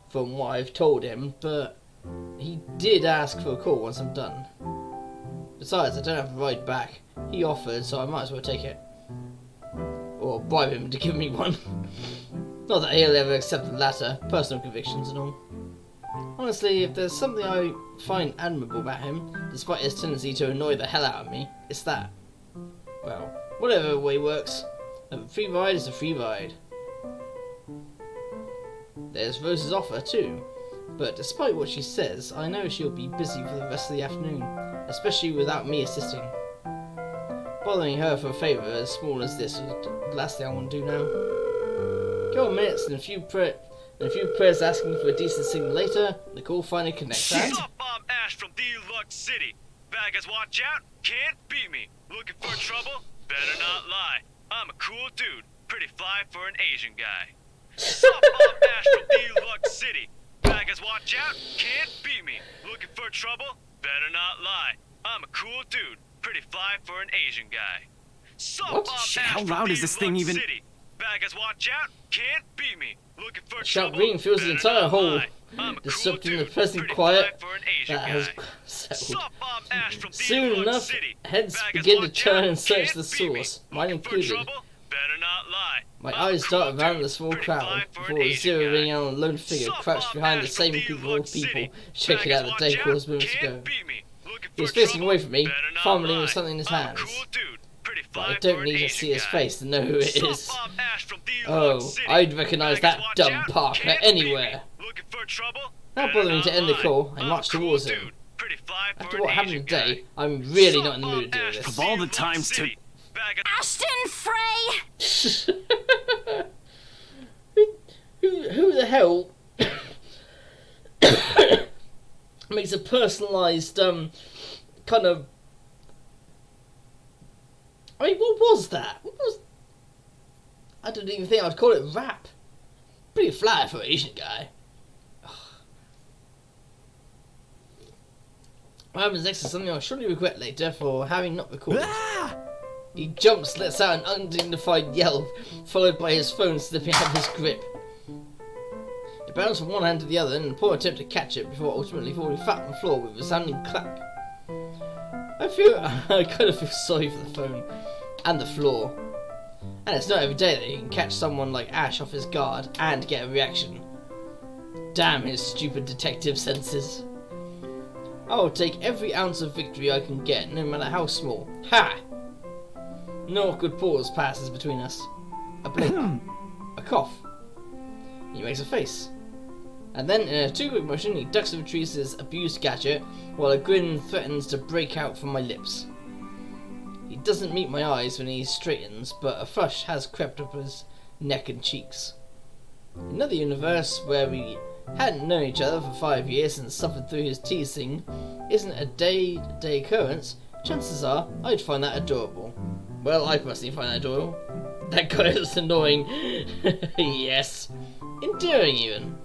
Speaker 1: from what I've told him, but he did ask for a call once I'm done. Besides, I don't have a ride back. He offered, so I might as well take it. Or bribe him to give me one. Not that he'll ever accept the latter, personal convictions and all. Honestly, if there's something I find admirable about him, despite his tendency to annoy the hell out of me, it's that. Well, whatever way works. A free ride is a free ride. There's Rose's offer too. But despite what she says, I know she'll be busy for the rest of the afternoon, especially without me assisting. Bothering her for a favour as small as this is the last thing I want to do now. A couple of minutes and a few prayers asking for a decent signal later, the call finally connects.
Speaker 5: What's up, I'm Ash from Deluxe City. Baggers, watch out, can't beat me. Looking for trouble? Better not lie. I'm a cool dude, pretty fly for an Asian guy. Sup, I'm Ash from Deluxe City. Baggers, watch out, can't beat me. Looking for trouble? Better not lie. I'm a cool dude, pretty fly for an Asian guy. Sup,
Speaker 1: What?
Speaker 5: I'm
Speaker 13: Shit,
Speaker 5: Ash
Speaker 13: how
Speaker 5: from
Speaker 13: loud is this thing
Speaker 5: Deluxe
Speaker 13: even?
Speaker 5: City. Baggers, watch out, can't beat me. Looking for
Speaker 1: Sharp
Speaker 5: trouble?
Speaker 1: ringing fills the
Speaker 5: Better
Speaker 1: entire
Speaker 5: not
Speaker 1: hall,
Speaker 5: lie. I'm a
Speaker 1: disrupting
Speaker 5: cool
Speaker 1: the
Speaker 5: dude,
Speaker 1: pleasant
Speaker 5: pretty
Speaker 1: quiet
Speaker 5: fly for an Asian
Speaker 1: that has
Speaker 5: guy.
Speaker 1: settled.
Speaker 5: Sup, I'm Ash from
Speaker 1: Soon
Speaker 5: Deluxe
Speaker 1: enough,
Speaker 5: City.
Speaker 1: heads
Speaker 5: Baggers,
Speaker 1: begin to
Speaker 5: watch
Speaker 1: turn
Speaker 5: out,
Speaker 1: and search
Speaker 5: can't
Speaker 1: the
Speaker 5: beat me.
Speaker 1: source, mine
Speaker 5: Looking for
Speaker 1: included.
Speaker 5: trouble? Better not lie.
Speaker 1: My
Speaker 5: I'm a
Speaker 1: eyes
Speaker 5: cool
Speaker 1: dart around
Speaker 5: dude,
Speaker 1: the small
Speaker 5: pretty
Speaker 1: crowd
Speaker 5: fly for an
Speaker 1: before
Speaker 5: Asian
Speaker 1: zeroing
Speaker 5: guy.
Speaker 1: in on a lone figure
Speaker 5: Sup,
Speaker 1: crouched
Speaker 5: I'm
Speaker 1: behind the
Speaker 5: Ash
Speaker 1: same
Speaker 5: from
Speaker 1: group of
Speaker 5: Deluxe
Speaker 1: old people
Speaker 5: City.
Speaker 1: shaking out
Speaker 5: Baggers,
Speaker 1: the day
Speaker 5: watch
Speaker 1: calls
Speaker 5: out,
Speaker 1: moments
Speaker 5: can't
Speaker 1: ago.
Speaker 5: beat me. Looking
Speaker 1: He was
Speaker 5: for
Speaker 1: facing
Speaker 5: trouble?
Speaker 1: away from me,
Speaker 5: Better not
Speaker 1: fumbling
Speaker 5: lie.
Speaker 1: with something in his
Speaker 5: I'm a
Speaker 1: hands.
Speaker 5: cool dude, pretty
Speaker 1: But I
Speaker 5: fly
Speaker 1: don't
Speaker 5: for
Speaker 1: need
Speaker 5: an
Speaker 1: to
Speaker 5: Asian
Speaker 1: see his
Speaker 5: guy.
Speaker 1: face to know who it
Speaker 5: Sup,
Speaker 1: is.
Speaker 5: I'm Ash from Deluxe
Speaker 1: Oh,
Speaker 5: City.
Speaker 1: I'd recognise that
Speaker 5: Baggers, watch
Speaker 1: dumb
Speaker 5: out,
Speaker 1: Parker
Speaker 5: can't beat me.
Speaker 1: anywhere.
Speaker 5: Looking for trouble?
Speaker 1: Not
Speaker 5: Better
Speaker 1: bothering to
Speaker 5: not
Speaker 1: end the
Speaker 5: lie.
Speaker 1: call, I
Speaker 5: I'm a
Speaker 1: marched
Speaker 5: cool
Speaker 1: towards
Speaker 5: dude,
Speaker 1: him.
Speaker 5: pretty fly for
Speaker 1: After
Speaker 5: an
Speaker 1: what happened
Speaker 5: Asian
Speaker 1: today,
Speaker 5: guy.
Speaker 1: I'm really
Speaker 5: Sup,
Speaker 1: not in the mood to do
Speaker 5: I'm Ash
Speaker 1: this.
Speaker 13: Of all the times to...
Speaker 5: City. Baggers-
Speaker 3: Ashton Frey!
Speaker 1: Who the hell makes a personalised kind of... I mean, what was that? What was... I don't even think I'd call it rap. Pretty fly for an Asian guy. What happens next is something I'll surely regret later for having not recorded. He jumps, lets out an undignified yell, followed by his phone slipping out of his grip. He bounces from one hand to the other in a poor attempt to catch it before ultimately falling flat on the floor with a resounding clack. I kind of feel sorry for the phone and the floor. And it's not every day that you can catch someone like Ash off his guard and get a reaction. Damn his stupid detective senses. I will take every ounce of victory I can get, no matter how small. Ha! No awkward pause passes between us. A blink. A cough. He makes a face. And then, in a too-quick motion, he ducks and retrieves his abused gadget, while a grin threatens to break out from my lips. He doesn't meet my eyes when he straightens, but a flush has crept up his neck and cheeks. In another universe, where we hadn't known each other for 5 years and suffered through his teasing, isn't a day-to-day occurrence, chances are I'd find that adorable. Well, I personally find that adorable. That guy is annoying. Yes. Endearing, even.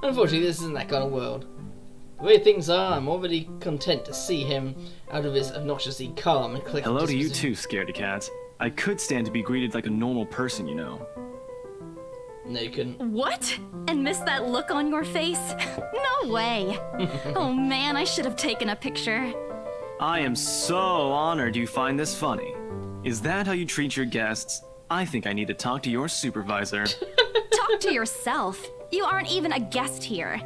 Speaker 1: Unfortunately, this isn't that kind of world. The way things are, I'm already content to see him out of his obnoxiously calm and collected
Speaker 13: Hello to you
Speaker 1: disposition.
Speaker 13: too, scaredy cat. I could stand to be greeted like a normal person, you know.
Speaker 1: No, you couldn't.
Speaker 3: What? And miss that look on your face? No way. Oh man, I should have taken a picture.
Speaker 13: I am so honored you find this funny. Is that how you treat your guests? I think I need to talk to your supervisor.
Speaker 3: Talk to yourself. You aren't even a guest here.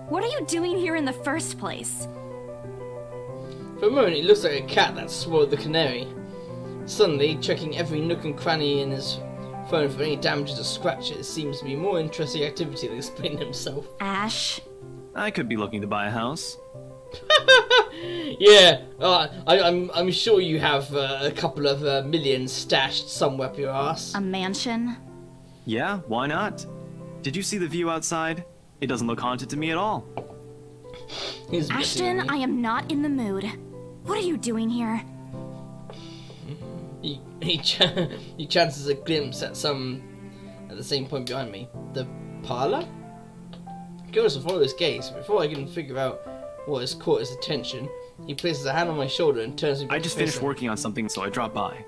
Speaker 3: What are you doing here in the first place?
Speaker 1: For a moment, he looks like a cat that swallowed the canary. Suddenly, checking every nook and cranny in his phone for any damages or scratches seems to be more interesting activity than explaining himself.
Speaker 3: Ash.
Speaker 13: I could be looking to buy a house.
Speaker 1: Yeah, I'm sure you have a couple of millions stashed somewhere up your ass.
Speaker 3: A mansion?
Speaker 13: Yeah, why not? Did you see the view outside? It doesn't look haunted to me at all.
Speaker 3: Ashton, I am not in the mood. What are you doing here?
Speaker 1: He chances a glimpse at the same point behind me. The parlour? He goes to follow his gaze, but before I can figure out what has caught his attention, he places a hand on my shoulder and turns me back.
Speaker 13: I just finished working on something, so I dropped by.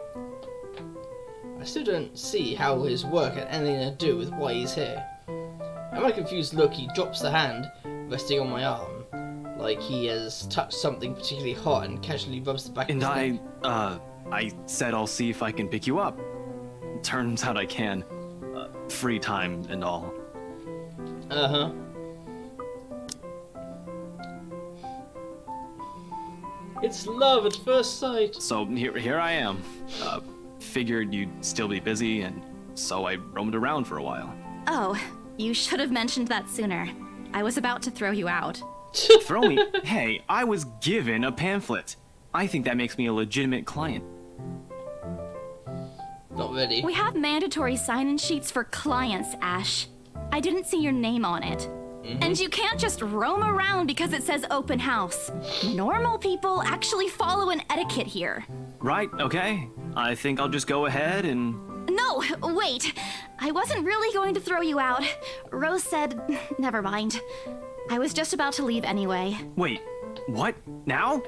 Speaker 1: I still don't see how his work had anything to do with why he's here. At my confused look, he drops the hand resting on my arm, like he has touched something particularly hot, and casually rubs the back of his neck.
Speaker 13: I said I'll see if I can pick you up. Turns out I can. Free time and all.
Speaker 1: Uh-huh. It's love at first sight.
Speaker 13: So here I am. Figured you'd still be busy, and so I roamed around for a while.
Speaker 3: Oh, you should have mentioned that sooner. I was about to throw you out.
Speaker 13: Throw me? Hey, I was given a pamphlet. I think that makes me a legitimate client.
Speaker 1: Not ready.
Speaker 3: We have mandatory sign-in sheets for clients, Ash. I didn't see your name on it. And you can't just roam around because it says open house. Normal people actually follow an etiquette here.
Speaker 13: Right, okay. I think I'll just go ahead and...
Speaker 3: No, wait. I wasn't really going to throw you out. Rose said, never mind. I was just about to leave anyway.
Speaker 13: Wait, what? Now?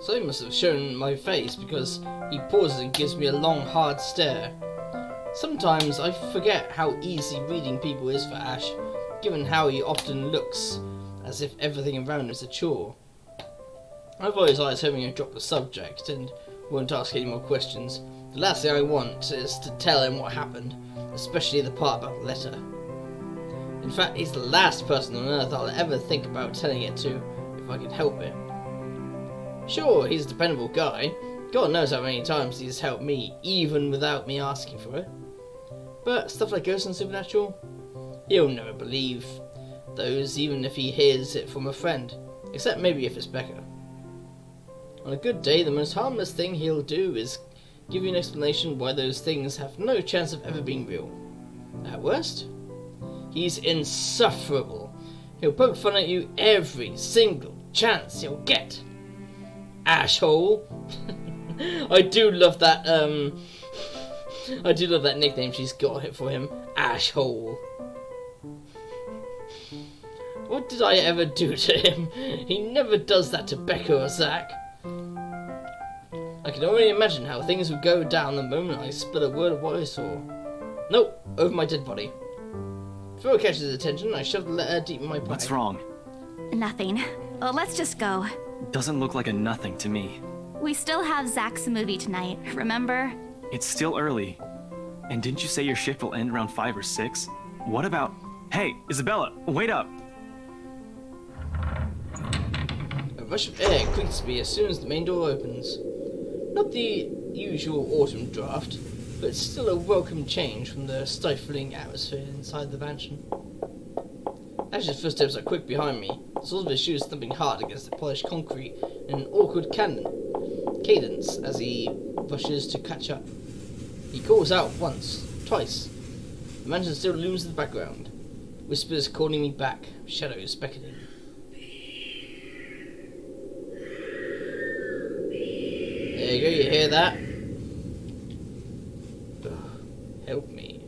Speaker 1: So he must have shown my face because he pauses and gives me a long, hard stare. Sometimes I forget how easy reading people is for Ash, given how he often looks as if everything around is a chore. I've always eyes hoping to drop the subject and won't ask any more questions. The last thing I want is to tell him what happened, especially the part about the letter. In fact, he's the last person on earth I'll ever think about telling it to if I could help it. Sure, he's a dependable guy. God knows how many times he's helped me, even without me asking for it. But stuff like ghosts and supernatural, he'll never believe those, even if he hears it from a friend. Except maybe if it's Becca. On a good day, the most harmless thing he'll do is give you an explanation why those things have no chance of ever being real. At worst, he's insufferable. He'll poke fun at you every single chance he'll get. Ashhole. I do love that nickname she's got for him. Ashhole. What did I ever do to him? He never does that to Becca or Zach. I can already imagine how things would go down the moment I spill a word of what I saw. Nope, over my dead body. Before it catches his attention, I shove the letter deep in my pocket.
Speaker 13: What's wrong?
Speaker 3: Nothing. Let's just go.
Speaker 13: Doesn't look like a nothing to me.
Speaker 3: We still have Zach's movie tonight, remember?
Speaker 13: It's still early. And didn't you say your shift will end around 5 or 6? What about... Hey, Isabella, wait up!
Speaker 1: A rush of air greets me as soon as the main door opens. Not the usual autumn draft, but still a welcome change from the stifling atmosphere inside the mansion. Ash's footsteps are quick behind me, the soles of his shoes thumping hard against the polished concrete in an awkward cadence as he rushes to catch up. He calls out once, twice. The mansion still looms in the background, whispers calling me back, shadows beckoning. There you go, you hear that? Ugh, help me.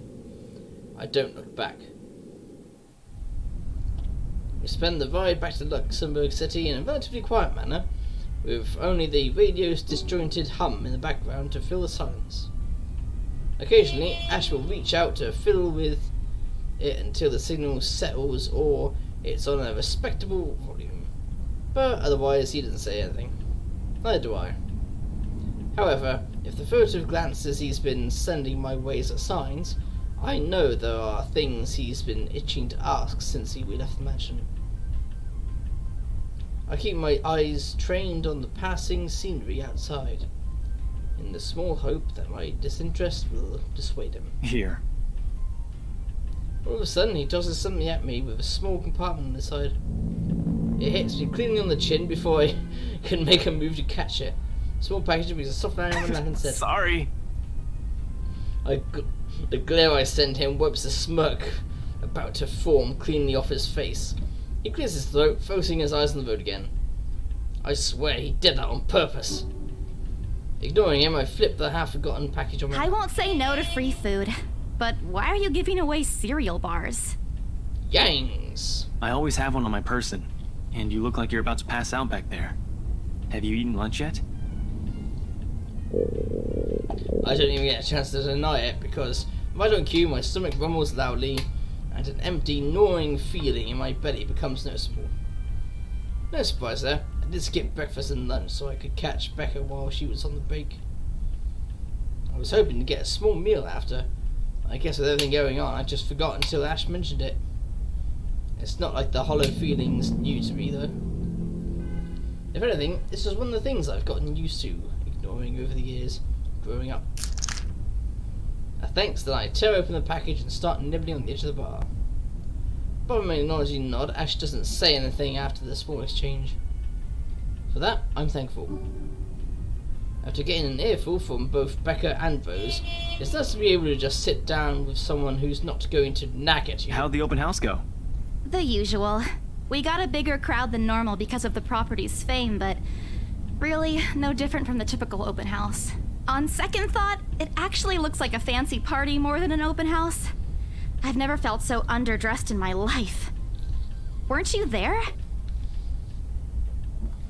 Speaker 1: I don't look back. We spend the ride back to Luxembourg City in a relatively quiet manner, with only the radio's disjointed hum in the background to fill the silence. Occasionally, Ash will reach out to fiddle with it until the signal settles or it's on a respectable volume, but otherwise he doesn't say anything. Neither do I. However, if the furtive glances he's been sending my way are signs, I know there are things he's been itching to ask since we left the mansion. I keep my eyes trained on the passing scenery outside, in the small hope that my disinterest will dissuade him.
Speaker 13: Here.
Speaker 1: All of a sudden, he tosses something at me with a small compartment on the side. It hits me cleanly on the chin before I can make a move to catch it. A small package with a soft landing on the lantern set.
Speaker 13: Sorry.
Speaker 1: The glare I send him wipes the smirk about to form cleanly off his face. He clears his throat, focusing his eyes on the road again. I swear he did that on purpose. Ignoring him, I flip the half-forgotten package on my...
Speaker 3: I won't say no to free food, but why are you giving away cereal bars?
Speaker 1: Yangs!
Speaker 13: I always have one on my person, and you look like you're about to pass out back there. Have you eaten lunch yet?
Speaker 1: I don't even get a chance to deny it, because right on cue, my stomach rumbles loudly, and an empty, gnawing feeling in my belly becomes noticeable. No surprise there. I did skip breakfast and lunch so I could catch Becca while she was on the break. I was hoping to get a small meal after. I guess with everything going on, I just forgot until Ash mentioned it. It's not like the hollow feeling's new to me, though. If anything, this is one of the things I've gotten used to ignoring over the years, growing up. Thanks, then I tear open the package and start nibbling on the edge of the bar. By my acknowledging nod, Ash doesn't say anything after the small exchange. For that, I'm thankful. After getting an earful from both Becca and Rose, it's nice to be able to just sit down with someone who's not going to nag at you.
Speaker 13: How'd the open house go?
Speaker 3: The usual. We got a bigger crowd than normal because of the property's fame, but really, no different from the typical open house. On second thought, it actually looks like a fancy party more than an open house. I've never felt so underdressed in my life. Weren't you there?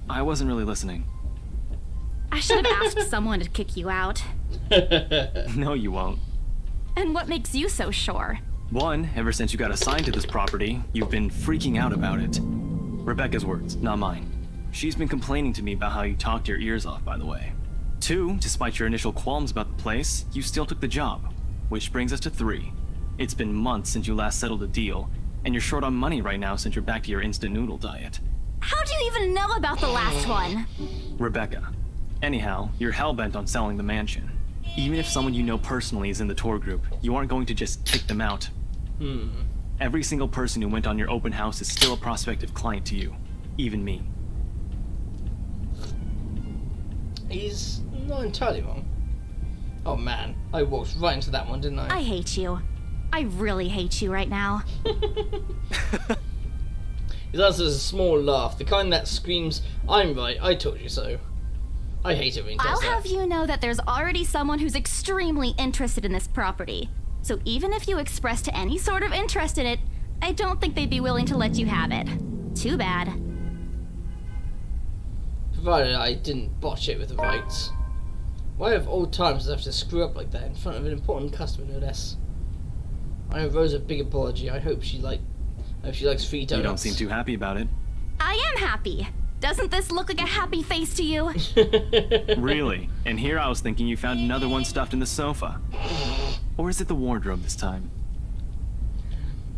Speaker 13: I wasn't really listening.
Speaker 3: I should have asked someone to kick you out.
Speaker 13: No, you won't.
Speaker 3: And what makes you so sure?
Speaker 13: One, ever since you got assigned to this property, you've been freaking out about it. Rebecca's words, not mine. She's been complaining to me about how you talked your ears off, by the way. Two, despite your initial qualms about the place, you still took the job. Which brings us to three. It's been months since you last settled a deal, and you're short on money right now since you're back to your instant noodle diet.
Speaker 3: How do you even know about the last one?
Speaker 13: Rebecca. Anyhow, you're hell-bent on selling the mansion. Even if someone you know personally is in the tour group, you aren't going to just kick them out. Every single person who went on your open house is still a prospective client to you. Even me.
Speaker 1: He's not entirely wrong. Oh man, I walked right into that one, didn't I?
Speaker 3: I hate you. I really hate you right now.
Speaker 1: His answer is a small laugh, the kind that screams, I'm right, I told you so. I hate it when he does
Speaker 3: I'll
Speaker 1: that.
Speaker 3: have you know that there's already someone who's extremely interested in this property. So even if you expressed any sort of interest in it, I don't think they'd be willing to let you have it. Too bad.
Speaker 1: Provided I didn't botch it with the rights. Why of all times does I have to screw up like that in front of an important customer, no less? I owe Rose a big apology. I hope she likes free donuts.
Speaker 13: You don't seem too happy about it.
Speaker 3: I am happy. Doesn't this look like a happy face to you?
Speaker 13: Really? And here I was thinking you found another one stuffed in the sofa. Or is it the wardrobe this time?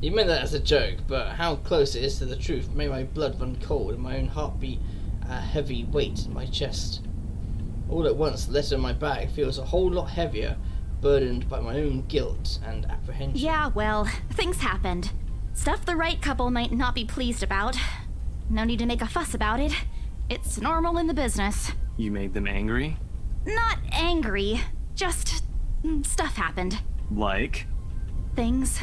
Speaker 1: You meant that as a joke, but how close it is to the truth made my blood run cold and my own heartbeat a heavy weight in my chest. All at once, the letter in my bag feels a whole lot heavier, burdened by my own guilt and apprehension.
Speaker 3: Yeah, well, things happened. Stuff the right couple might not be pleased about. No need to make a fuss about it. It's normal in the business.
Speaker 13: You made them angry?
Speaker 3: Not angry. Just stuff happened.
Speaker 13: Like?
Speaker 3: Things.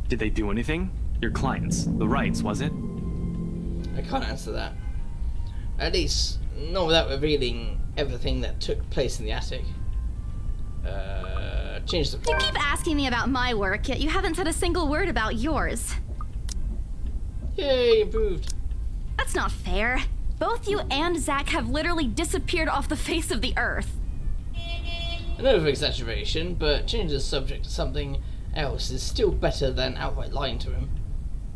Speaker 13: Did they do anything? Your clients. The rights, was it?
Speaker 1: I can't answer that. At least, not without revealing everything that took place in the attic. Change the...
Speaker 3: You keep asking me about my work, yet you haven't said a single word about yours.
Speaker 1: Yay, improved.
Speaker 3: That's not fair. Both you and Zach have literally disappeared off the face of the earth.
Speaker 1: An over-exaggeration, but changing the subject to something else is still better than outright lying to him.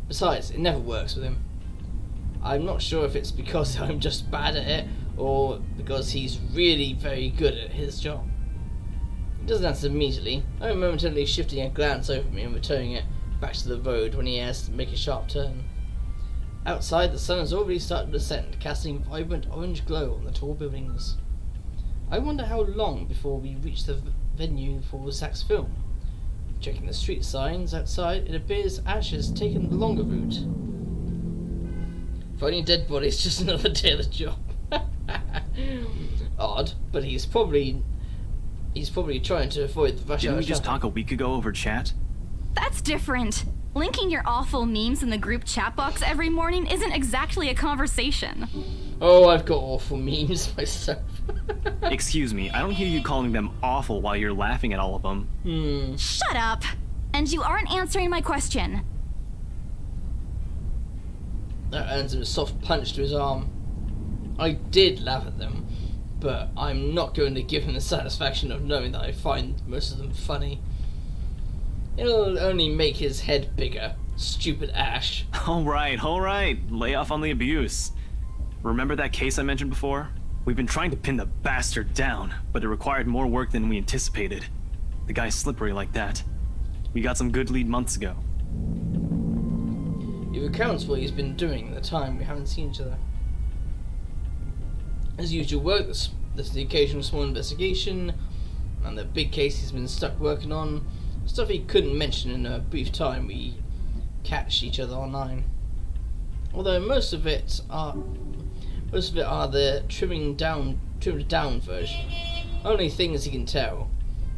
Speaker 1: Besides, it never works with him. I'm not sure if it's because I'm just bad at it, or because he's really very good at his job. He doesn't answer immediately, only momentarily shifting a glance over me and returning it back to the road when he has to make a sharp turn. Outside, the sun has already started to descend, casting vibrant orange glow on the tall buildings. I wonder how long before we reach the venue for Zach's film. Checking the street signs outside, it appears Ash has taken the longer route. Finding dead bodies just another day of the job. Odd, but he's probably trying to avoid the rush hour.
Speaker 13: Didn't we just talk a week ago over chat?
Speaker 3: That's different. Linking your awful memes in the group chat box every morning isn't exactly a conversation.
Speaker 1: Oh, I've got awful memes myself.
Speaker 13: Excuse me, I don't hear you calling them awful while you're laughing at all of them.
Speaker 3: Shut up! And you aren't answering my question.
Speaker 1: That earns him a soft punch to his arm. I did laugh at them, but I'm not going to give him the satisfaction of knowing that I find most of them funny. It'll only make his head bigger. Stupid Ash.
Speaker 13: Alright. Lay off on the abuse. Remember that case I mentioned before? We've been trying to pin the bastard down, but it required more work than we anticipated. The guy's slippery like that. We got some good lead months ago.
Speaker 1: He recounts what he's been doing in the time we haven't seen each other. His usual work, there's the occasional small investigation, and the big case he's been stuck working on. Stuff he couldn't mention in a brief time we catch each other online. Although most of it are the trimmed down version. Only things he can tell.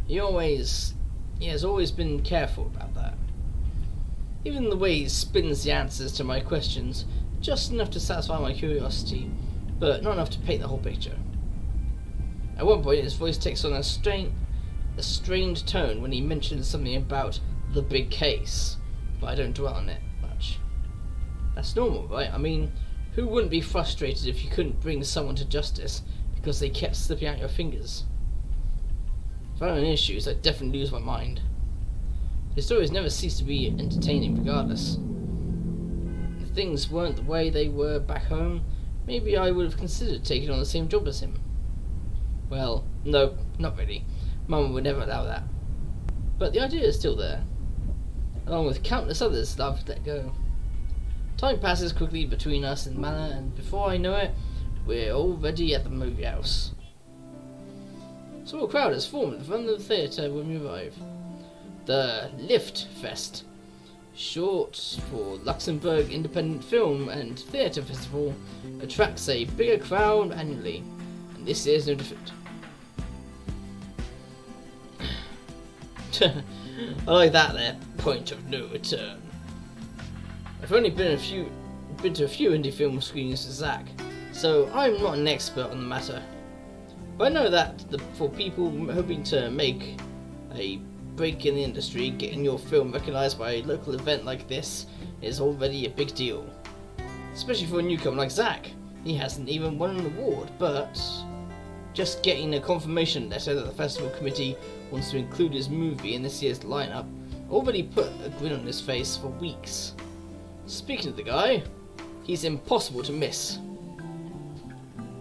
Speaker 1: He has always been careful about that. Even the way he spins the answers to my questions, just enough to satisfy my curiosity, but not enough to paint the whole picture. At one point, his voice takes on a strained tone when he mentions something about the big case, but I don't dwell on it much. That's normal, right? I mean, who wouldn't be frustrated if you couldn't bring someone to justice because they kept slipping out your fingers? If I had any issues, I'd definitely lose my mind. His stories never cease to be entertaining regardless. If things weren't the way they were back home, maybe I would have considered taking on the same job as him. Well, no, not really. Mum would never allow that. But the idea is still there, along with countless others that I've let go. Time passes quickly between us in Manor, and before I know it, we're already at the movie house. A small crowd has formed in front of the theatre when we arrive. The Lift Fest, short for Luxembourg Independent Film and Theatre Festival, attracts a bigger crowd annually, and this year is no different. I like that there, point of no return. I've only been to a few indie film screenings with Zach, so I'm not an expert on the matter. But I know that for people hoping to make a break in the industry, getting your film recognised by a local event like this is already a big deal. Especially for a newcomer like Zach. He hasn't even won an award, but just getting a confirmation letter that the festival committee wants to include his movie in this year's lineup already put a grin on his face for weeks. Speaking of the guy, he's impossible to miss.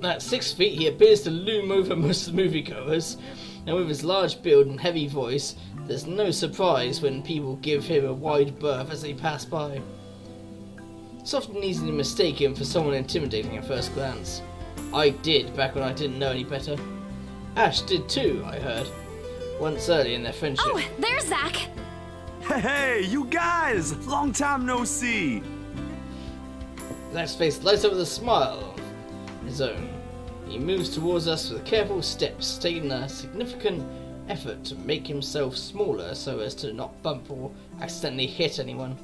Speaker 1: At 6 feet, he appears to loom over most of the moviegoers, and with his large build and heavy voice, there's no surprise when people give him a wide berth as they pass by. It's often easy to mistake him for someone intimidating at first glance. I did back when I didn't know any better. Ash did too, I heard, once early in their friendship.
Speaker 3: Oh, there's Zach!
Speaker 14: Hey, you guys! Long time no see!
Speaker 1: Zach's face lights up with a smile of his own. He moves towards us with careful steps, taking a significant effort to make himself smaller so as to not bump or accidentally hit anyone.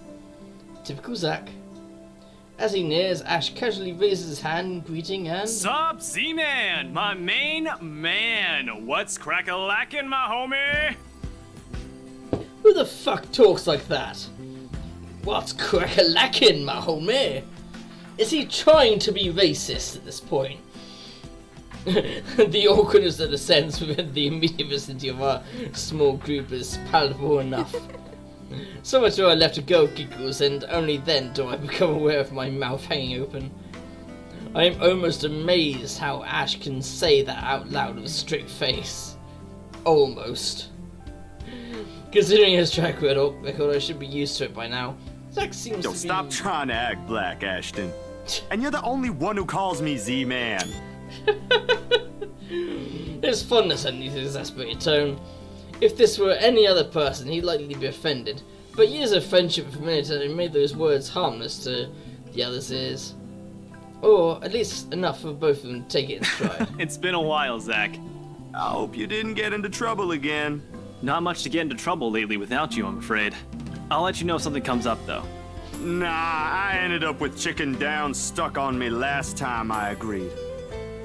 Speaker 1: Typical Zach. As he nears, Ash casually raises his hand in greeting and...
Speaker 5: Sup, Z-Man, my main man. What's crack-a-lackin', my homie?
Speaker 1: Who the fuck talks like that? What's crack-a-lackin', my homie? Is he trying to be racist at this point? The awkwardness that descends within the immediate vicinity of our small group is palatable enough. So much do I left to go giggles, and only then do I become aware of my mouth hanging open. I am almost amazed how Ash can say that out loud with a straight face. Almost. Considering his track record, I should be used to it by now. Zach seems to be...
Speaker 14: Stop trying to act black, Ashton. And you're the only one who calls me Z-Man.
Speaker 1: There's fondness underneath his exasperated tone. If this were any other person, he'd likely be offended. But years of friendship and familiarity have made those words harmless to the other's ears. Or at least enough for both of them to take it in stride.
Speaker 5: It's been a while, Zach.
Speaker 14: I hope you didn't get into trouble again.
Speaker 13: Not much to get into trouble lately without you, I'm afraid. I'll let you know if something comes up, though.
Speaker 14: Nah, I ended up with chicken down stuck on me last time I agreed.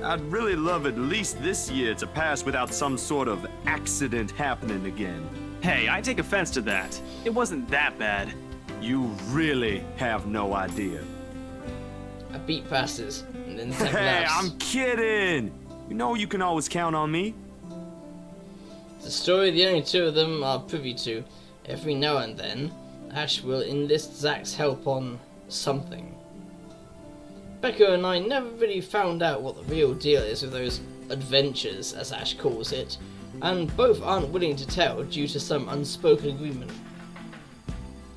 Speaker 14: I'd really love at least this year to pass without some sort of accident happening again.
Speaker 13: Hey, I take offense to that. It wasn't that bad.
Speaker 14: You really have no idea.
Speaker 1: A beat passes, and then Zach
Speaker 14: Hey,
Speaker 1: laughs.
Speaker 14: I'm kidding! You know you can always count on me.
Speaker 1: It's a story the only two of them are privy to. Every now and then, Ash will enlist Zach's help on something. Becca and I never really found out what the real deal is with those adventures, as Ash calls it, and both aren't willing to tell due to some unspoken agreement.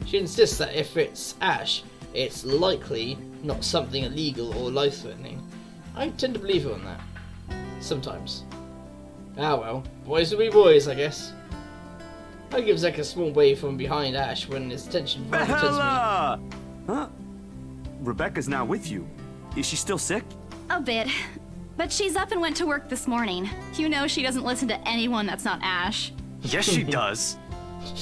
Speaker 1: She insists that if it's Ash, it's likely not something illegal or life-threatening. I tend to believe her on that. Sometimes. Ah well, boys will be boys, I guess. I I give Zach a small wave from behind Ash when his attention finally turns to me.
Speaker 14: Bella! Huh? Rebecca's not with you. Is she still sick?
Speaker 3: A bit. But she's up and went to work this morning. You know she doesn't listen to anyone that's not Ash.
Speaker 13: Yes, she does.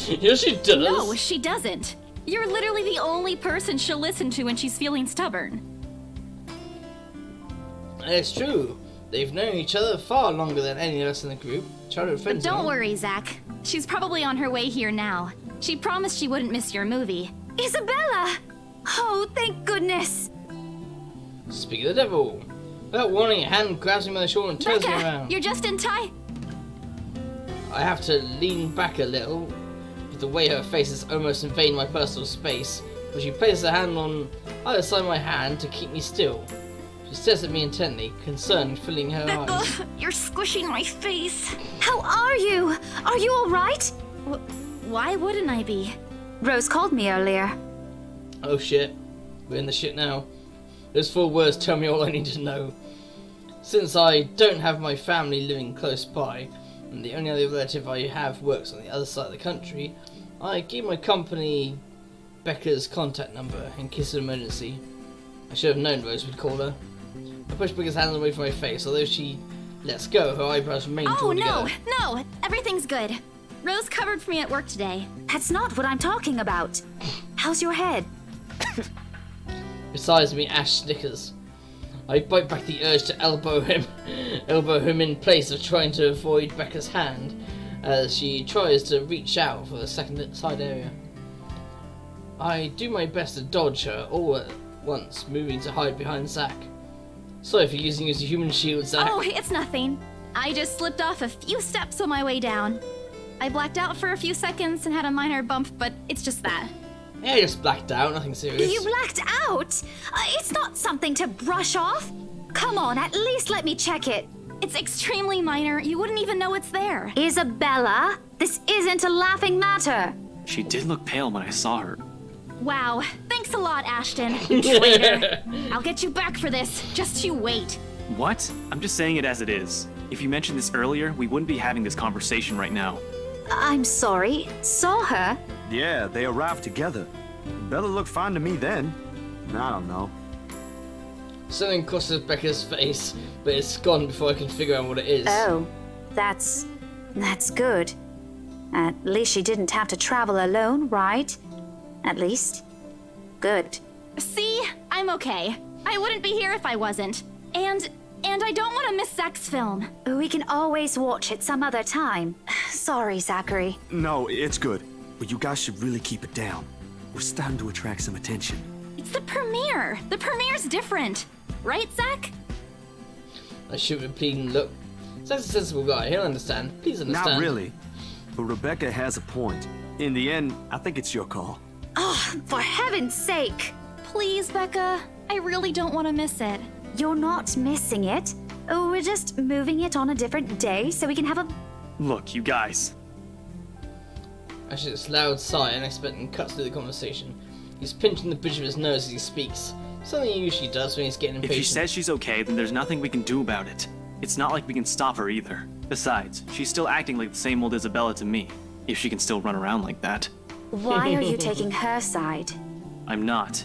Speaker 1: Yes, she does.
Speaker 3: No, she doesn't. You're literally the only person she'll listen to when she's feeling stubborn.
Speaker 1: It's true. They've known each other far longer than any of us in the group. Childhood friends.
Speaker 3: But don't worry, Zach. She's probably on her way here now. She promised she wouldn't miss your movie.
Speaker 4: Isabella! Oh, thank goodness!
Speaker 1: Speak of the devil. Without warning, a hand grabs me by the shoulder and turns me
Speaker 3: Becca,
Speaker 1: around.
Speaker 3: you're just in time.
Speaker 1: I have to lean back a little, with the way her face is almost invading my personal space, but she places her hand on either side of my hand to keep me still. She stares at me intently, concern filling her eyes.
Speaker 3: You're squishing my face.
Speaker 4: How are you? Are you alright?
Speaker 3: Why wouldn't I be?
Speaker 4: Rose called me earlier.
Speaker 1: Oh shit. We're in the shit now. Those 4 words tell me all I need to know. Since I don't have my family living close by, and the only other relative I have works on the other side of the country, I give my company Becca's contact number in case of emergency. I should have known Rose would call her. I push Becca's hands away from my face, although she lets go, her eyebrows remain drawn together.
Speaker 3: No, everything's good. Rose covered for me at work today.
Speaker 4: That's not what I'm talking about. How's your head?
Speaker 1: Besides me, Ash snickers. I bite back the urge to elbow him in place of trying to avoid Becca's hand as she tries to reach out for the second side area. I do my best to dodge her all at once, moving to hide behind Zach. Sorry for using you as a human shield, Zach.
Speaker 3: Oh, it's nothing. I just slipped off a few steps on my way down. I blacked out for a few seconds and had a minor bump, but it's just that.
Speaker 1: Yeah, I just blacked out, nothing serious.
Speaker 4: You blacked out? It's not something to brush off. Come on, at least let me check it.
Speaker 3: It's extremely minor. You wouldn't even know it's there.
Speaker 4: Isabella, this isn't a laughing matter.
Speaker 13: She did look pale when I saw her.
Speaker 3: Wow. Thanks a lot, Ashton. You traitor. I'll get you back for this. Just you wait.
Speaker 13: What? I'm just saying it as it is. If you mentioned this earlier, we wouldn't be having this conversation right now.
Speaker 4: I'm sorry. Saw her?
Speaker 14: Yeah, they arrived together. Bella looked fine to me then. I don't know.
Speaker 1: Something crosses Becca's face, but it's gone before I can figure out what it is.
Speaker 4: Oh, that's good. At least she didn't have to travel alone, right? At least. Good.
Speaker 3: See? I'm okay. I wouldn't be here if I wasn't. And I don't want to miss Zach's film.
Speaker 4: We can always watch it some other time. Sorry, Zachary.
Speaker 14: No, it's good. But you guys should really keep it down. We're starting to attract some attention.
Speaker 3: It's the premiere. The premiere's different. Right, Zach?
Speaker 1: I shoot with a pleading look. Zach's a sensible guy. He'll understand. Please understand.
Speaker 14: Not really. But Rebecca has a point. In the end, I think it's your call.
Speaker 4: Oh, for heaven's sake!
Speaker 3: Please, Becca. I really don't want to miss it.
Speaker 4: You're not missing it. We're just moving it on a different day so we can have a...
Speaker 13: Look, you guys.
Speaker 1: Ash's loud sigh unexpectedly cuts through the conversation. He's pinching the bridge of his nose as he speaks. Something he usually does when he's getting impatient.
Speaker 13: If she says she's okay, then there's nothing we can do about it. It's not like we can stop her either. Besides, she's still acting like the same old Isabella to me, if she can still run around like that.
Speaker 4: Why are you taking her side?
Speaker 13: I'm not.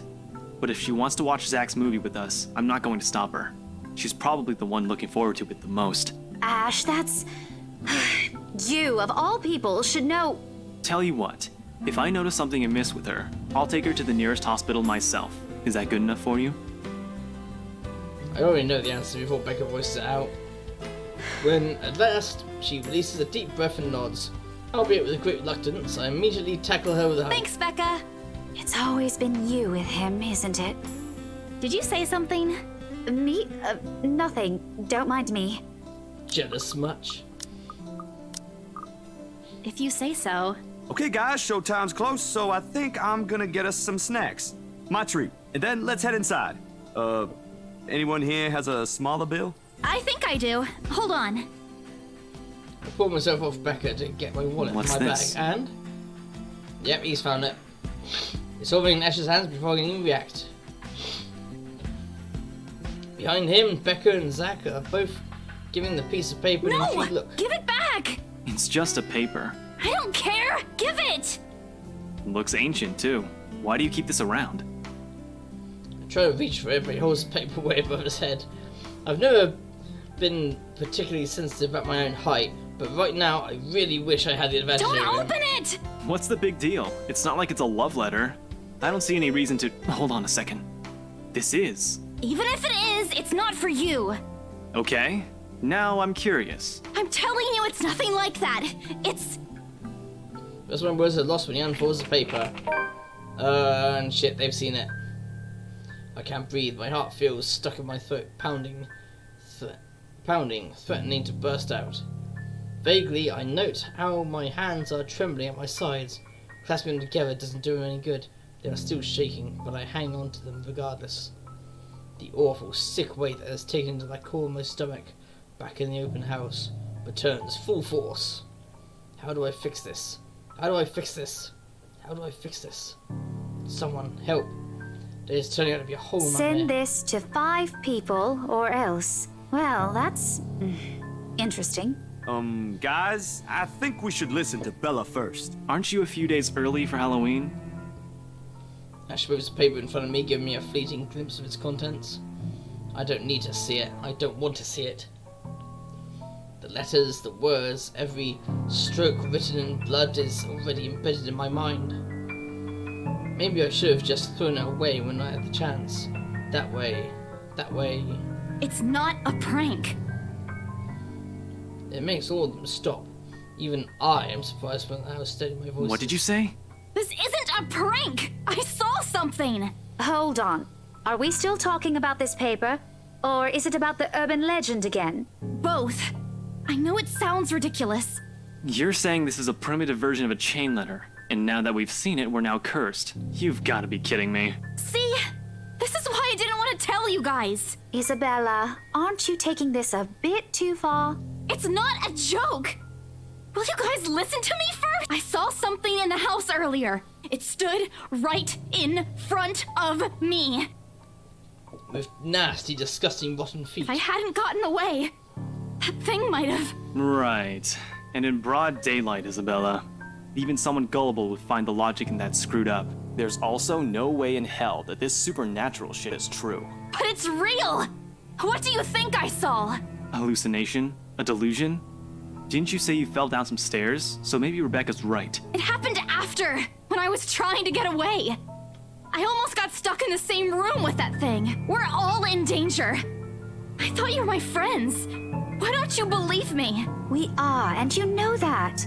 Speaker 13: But if she wants to watch Zach's movie with us, I'm not going to stop her. She's probably the one looking forward to it the most.
Speaker 4: Ash, that's... You, of all people, should know...
Speaker 13: Tell you what, if I notice something amiss with her, I'll take her to the nearest hospital myself. Is that good enough for you?
Speaker 1: I already know the answer before Becca voices it out. When, at last, she releases a deep breath and nods. Albeit with a great reluctance, I immediately tackle her with a hug.
Speaker 3: Thanks, Becca!
Speaker 4: It's always been you with him, isn't it?
Speaker 3: Did you say something?
Speaker 4: Me? Nothing. Don't mind me.
Speaker 1: Jealous much?
Speaker 3: If you say so.
Speaker 14: Okay, guys, showtime's close, so I think I'm gonna get us some snacks. My treat. And then let's head inside. Anyone here has a smaller bill?
Speaker 3: I think I do. Hold on.
Speaker 1: I pulled myself off Becca to get my wallet
Speaker 13: What's
Speaker 1: from my
Speaker 13: this?
Speaker 1: bag, and... Yep, he's found it. It's over in Ash's hands before I can even react. Behind him, Becca and Zach are both giving the piece of paper an intrigued look.
Speaker 3: Give it back!
Speaker 13: It's just a paper.
Speaker 3: I don't care! Give it!
Speaker 13: Looks ancient, too. Why do you keep this around?
Speaker 1: I try to reach for it, but he holds the paper way above his head. I've never been particularly sensitive about my own height, but right now I really wish I had the advantage over him.
Speaker 3: Don't open it!
Speaker 13: What's the big deal? It's not like it's a love letter. I don't see any reason to... Hold on a second. This is.
Speaker 3: Even if it is, it's not for you.
Speaker 13: Okay. Now I'm curious.
Speaker 3: I'm telling you, it's nothing like that. It's...
Speaker 1: That's when words are lost when he unfolds the paper. And shit, they've seen it. I can't breathe. My heart feels stuck in my throat, pounding, threatening to burst out. Vaguely, I note how my hands are trembling at my sides. Clasping them together doesn't do them any good. They are still shaking, but I hang on to them regardless. The awful, sick weight that has taken to the core of my stomach, back in the open house, returns full force. How do I fix this? How do I fix this? How do I fix this? Someone help. There's turning out to be a hole in my
Speaker 4: Send
Speaker 1: head.
Speaker 4: this to 5 people or else. Well, that's interesting.
Speaker 14: Guys, I think we should listen to Bella first.
Speaker 13: Aren't you a few days early for Halloween?
Speaker 1: Ash moves the paper in front of me, giving me a fleeting glimpse of its contents. I don't need to see it. I don't want to see it. The letters, the words, every stroke written in blood is already embedded in my mind. Maybe I should have just thrown it away when I had the chance. That way.
Speaker 3: It's not a prank.
Speaker 1: It makes all of them stop. Even I am surprised when I was steadying my voice.
Speaker 13: What did you say?
Speaker 3: This isn't a prank! I saw something!
Speaker 4: Hold on. Are we still talking about this paper? Or is it about the urban legend again?
Speaker 3: Both. I know it sounds ridiculous.
Speaker 13: You're saying this is a primitive version of a chain letter, and now that we've seen it, we're now cursed. You've got to be kidding me.
Speaker 3: See? This is why I didn't want to tell you guys.
Speaker 4: Isabella, aren't you taking this a bit too far?
Speaker 3: It's not a joke! Will you guys listen to me first? I saw something in the house earlier. It stood right in front of me.
Speaker 1: With nasty, disgusting, rotten feet.
Speaker 3: If I hadn't gotten away, that thing might have...
Speaker 13: Right. And in broad daylight, Isabella. Even someone gullible would find the logic in that screwed up. There's also no way in hell that this supernatural shit is true.
Speaker 3: But it's real! What do you think I saw?
Speaker 13: A hallucination? A delusion? Didn't you say you fell down some stairs? So maybe Rebecca's right.
Speaker 3: It happened after, when I was trying to get away. I almost got stuck in the same room with that thing. We're all in danger. I thought you were my friends. Why don't you believe me?
Speaker 4: We are, and you know that.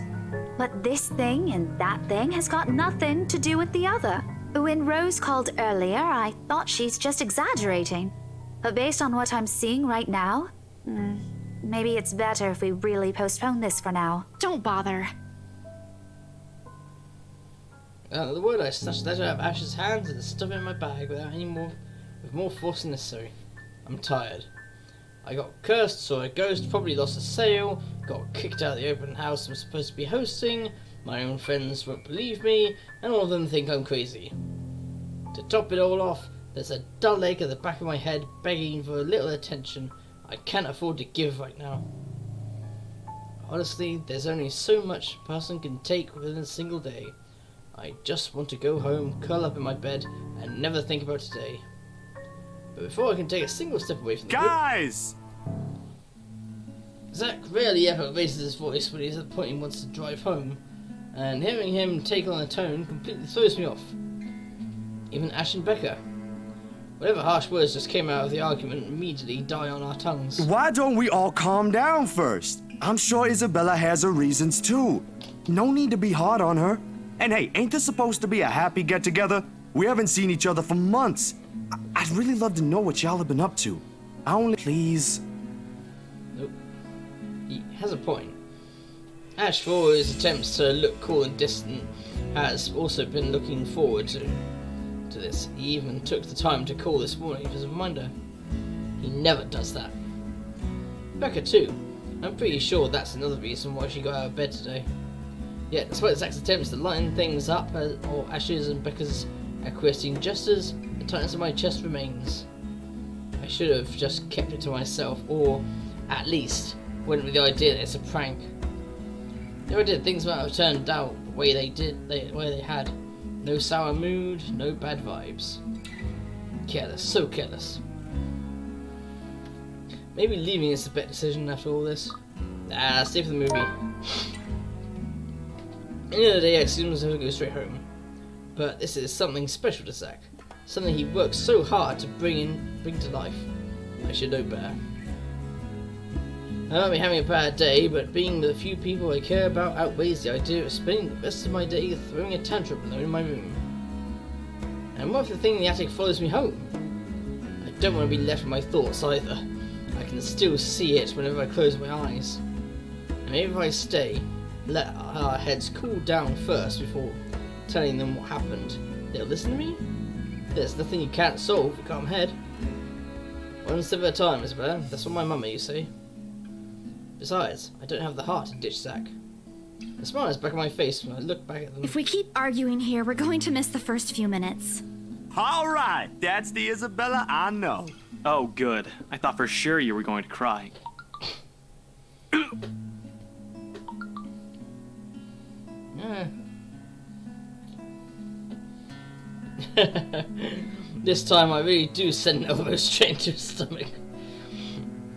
Speaker 4: But this thing and that thing has got nothing to do with the other. When Rose called earlier, I thought she's just exaggerating. But based on what I'm seeing right now, maybe it's better if we really postpone this for now.
Speaker 3: Don't bother.
Speaker 1: The word I snatched the letter out of Ash's hands and stuffed it in my bag with more force than necessary. I'm tired. I got cursed, saw a ghost, probably lost a sale, got kicked out of the open house I'm supposed to be hosting, my own friends won't believe me, and all of them think I'm crazy. To top it all off, there's a dull ache at the back of my head begging for a little attention I can't afford to give right now. Honestly, there's only so much a person can take within a single day. I just want to go home, curl up in my bed, and never think about today. But before I can take a single step away from the
Speaker 14: Guys!
Speaker 1: Zach rarely ever raises his voice when he's at the point he wants to drive home, and hearing him take on a tone completely throws me off. Even Ash and Becca. Whatever harsh words just came out of the argument immediately die on our tongues.
Speaker 15: Why don't we all calm down first? I'm sure Isabella has her reasons too. No need to be hard on her. And hey, ain't this supposed to be a happy get-together? We haven't seen each other for months. I'd really love to know what y'all have been up to. Please.
Speaker 1: Nope. He has a point. Ash, for all his attempts to look cool and distant, has also been looking forward to this. He even took the time to call this morning as a reminder. He never does that. Becca too. I'm pretty sure that's another reason why she got out of bed today. Yet, despite Zach's attempts to lighten things up, or Ash's and Becca's acquiescing gestures, the tightness in my chest remains. I should have just kept it to myself, or at least went with the idea that it's a prank. They ever did, things might have turned out the way they did, the way they had. No sour mood, no bad vibes. Careless, so careless. Maybe leaving is the better decision after all this. Stay for the movie. At the end of the day, I assume he's going to go straight home. But this is something special to Zach. Something he worked so hard to bring to life. I should know better. I might be having a bad day, but being with a few people I care about outweighs the idea of spending the rest of my day throwing a tantrum alone in my room. And what if the thing in the attic follows me home? I don't want to be left with my thoughts either. I can still see it whenever I close my eyes. And maybe if I stay, let our heads cool down first before telling them what happened, they'll listen to me? There's nothing you can't solve with a calm head. One step at a time, Isabella. That's what my mama used to say. Besides, I don't have the heart to ditch Zach. The smile is back on my face when I look back at them.
Speaker 3: If we keep arguing here, we're going to miss the first few minutes.
Speaker 14: All right, that's the Isabella I know.
Speaker 13: Oh, good. I thought for sure you were going to cry.
Speaker 1: This time I really do send an elbow straight into his stomach.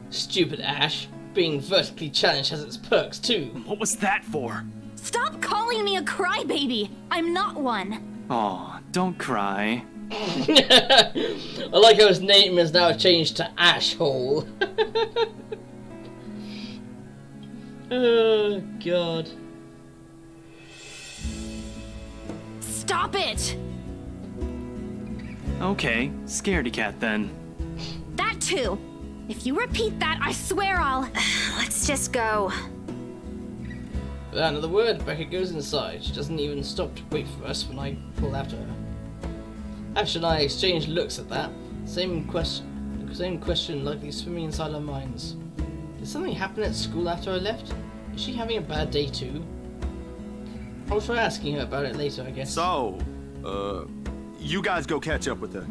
Speaker 1: Stupid Ash. Being vertically challenged has its perks too.
Speaker 13: What was that for?
Speaker 3: Stop calling me a crybaby! I'm not one.
Speaker 13: Aw, don't cry.
Speaker 1: I like how his name is now changed to Ashhole. Oh, God.
Speaker 3: Stop it!
Speaker 13: Okay, scaredy cat then.
Speaker 3: That too. If you repeat that, I swear I'll...
Speaker 2: Let's just go.
Speaker 1: Without another word, Becca goes inside. She doesn't even stop to wait for us when I pull after her. Ash and I exchange looks at that. Same question likely swimming inside our minds. Did something happen at school after I left? Is she having a bad day too? I'll try asking her about it later, I guess.
Speaker 14: So, you guys go catch up with her.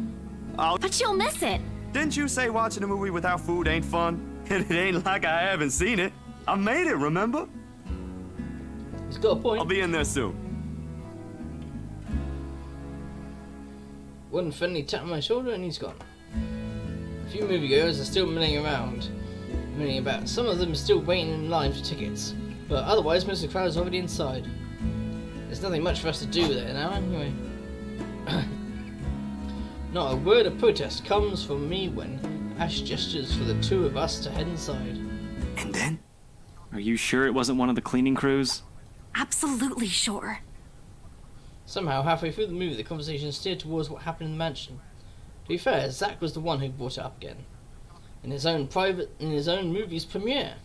Speaker 3: But you'll miss it.
Speaker 14: Didn't you say watching a movie without food ain't fun? And it ain't like I haven't seen it. I made it, remember?
Speaker 1: He's got a point.
Speaker 14: I'll be in there soon.
Speaker 1: One friendly tap on my shoulder and he's gone. A few moviegoers are still milling about. Some of them are still waiting in line for tickets. But otherwise, most of the crowd is already inside. There's nothing much for us to do there now, anyway. Not a word of protest comes from me when Ash gestures for the two of us to head inside.
Speaker 15: And then?
Speaker 13: Are you sure it wasn't one of the cleaning crews?
Speaker 3: Absolutely sure.
Speaker 1: Somehow, halfway through the movie, the conversation steered towards what happened in the mansion. To be fair, Zach was the one who brought it up again. In his own movie's premiere.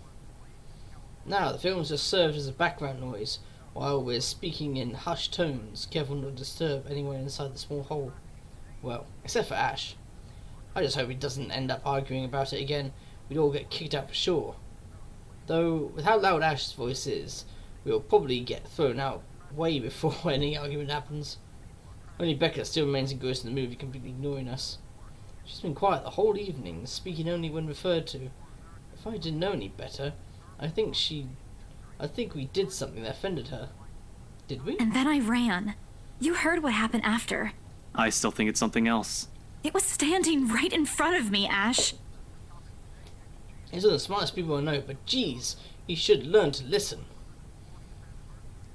Speaker 1: Now, the films just served as a background noise, while we're speaking in hushed tones, careful not to disturb anyone inside the small hole. Well, except for Ash. I just hope he doesn't end up arguing about it again. We'd all get kicked out for sure. Though, with how loud Ash's voice is, we'll probably get thrown out way before any argument happens. Only Becca still remains engrossed in the movie, completely ignoring us. She's been quiet the whole evening, speaking only when referred to. If I didn't know any better, I think we did something that offended her. Did we?
Speaker 3: And then I ran. You heard what happened after.
Speaker 13: I still think it's something else.
Speaker 3: It was standing right in front of me, Ash.
Speaker 1: He's one of the smartest people I know, but geez, he should learn to listen.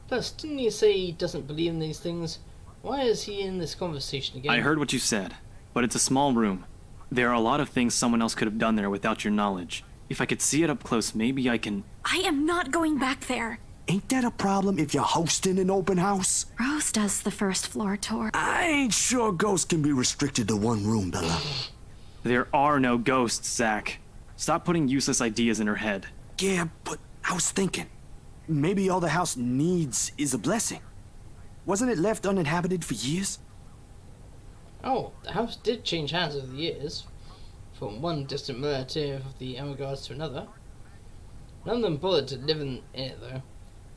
Speaker 1: Plus, didn't he say he doesn't believe in these things? Why is he in this conversation again?
Speaker 13: I heard what you said, but it's a small room. There are a lot of things someone else could have done there without your knowledge. If I could see it up close, maybe I can...
Speaker 3: I am not going back there.
Speaker 15: Ain't that a problem if you're hosting an open house?
Speaker 3: Rose does the first floor tour.
Speaker 15: I ain't sure ghosts can be restricted to one room, Bella.
Speaker 13: There are no ghosts, Zach. Stop putting useless ideas in her head.
Speaker 15: Yeah, but I was thinking, maybe all the house needs is a blessing. Wasn't it left uninhabited for years?
Speaker 1: Oh, the house did change hands over the years. From one distant relative of the Emigrants to another. None of them bothered to live in it, though.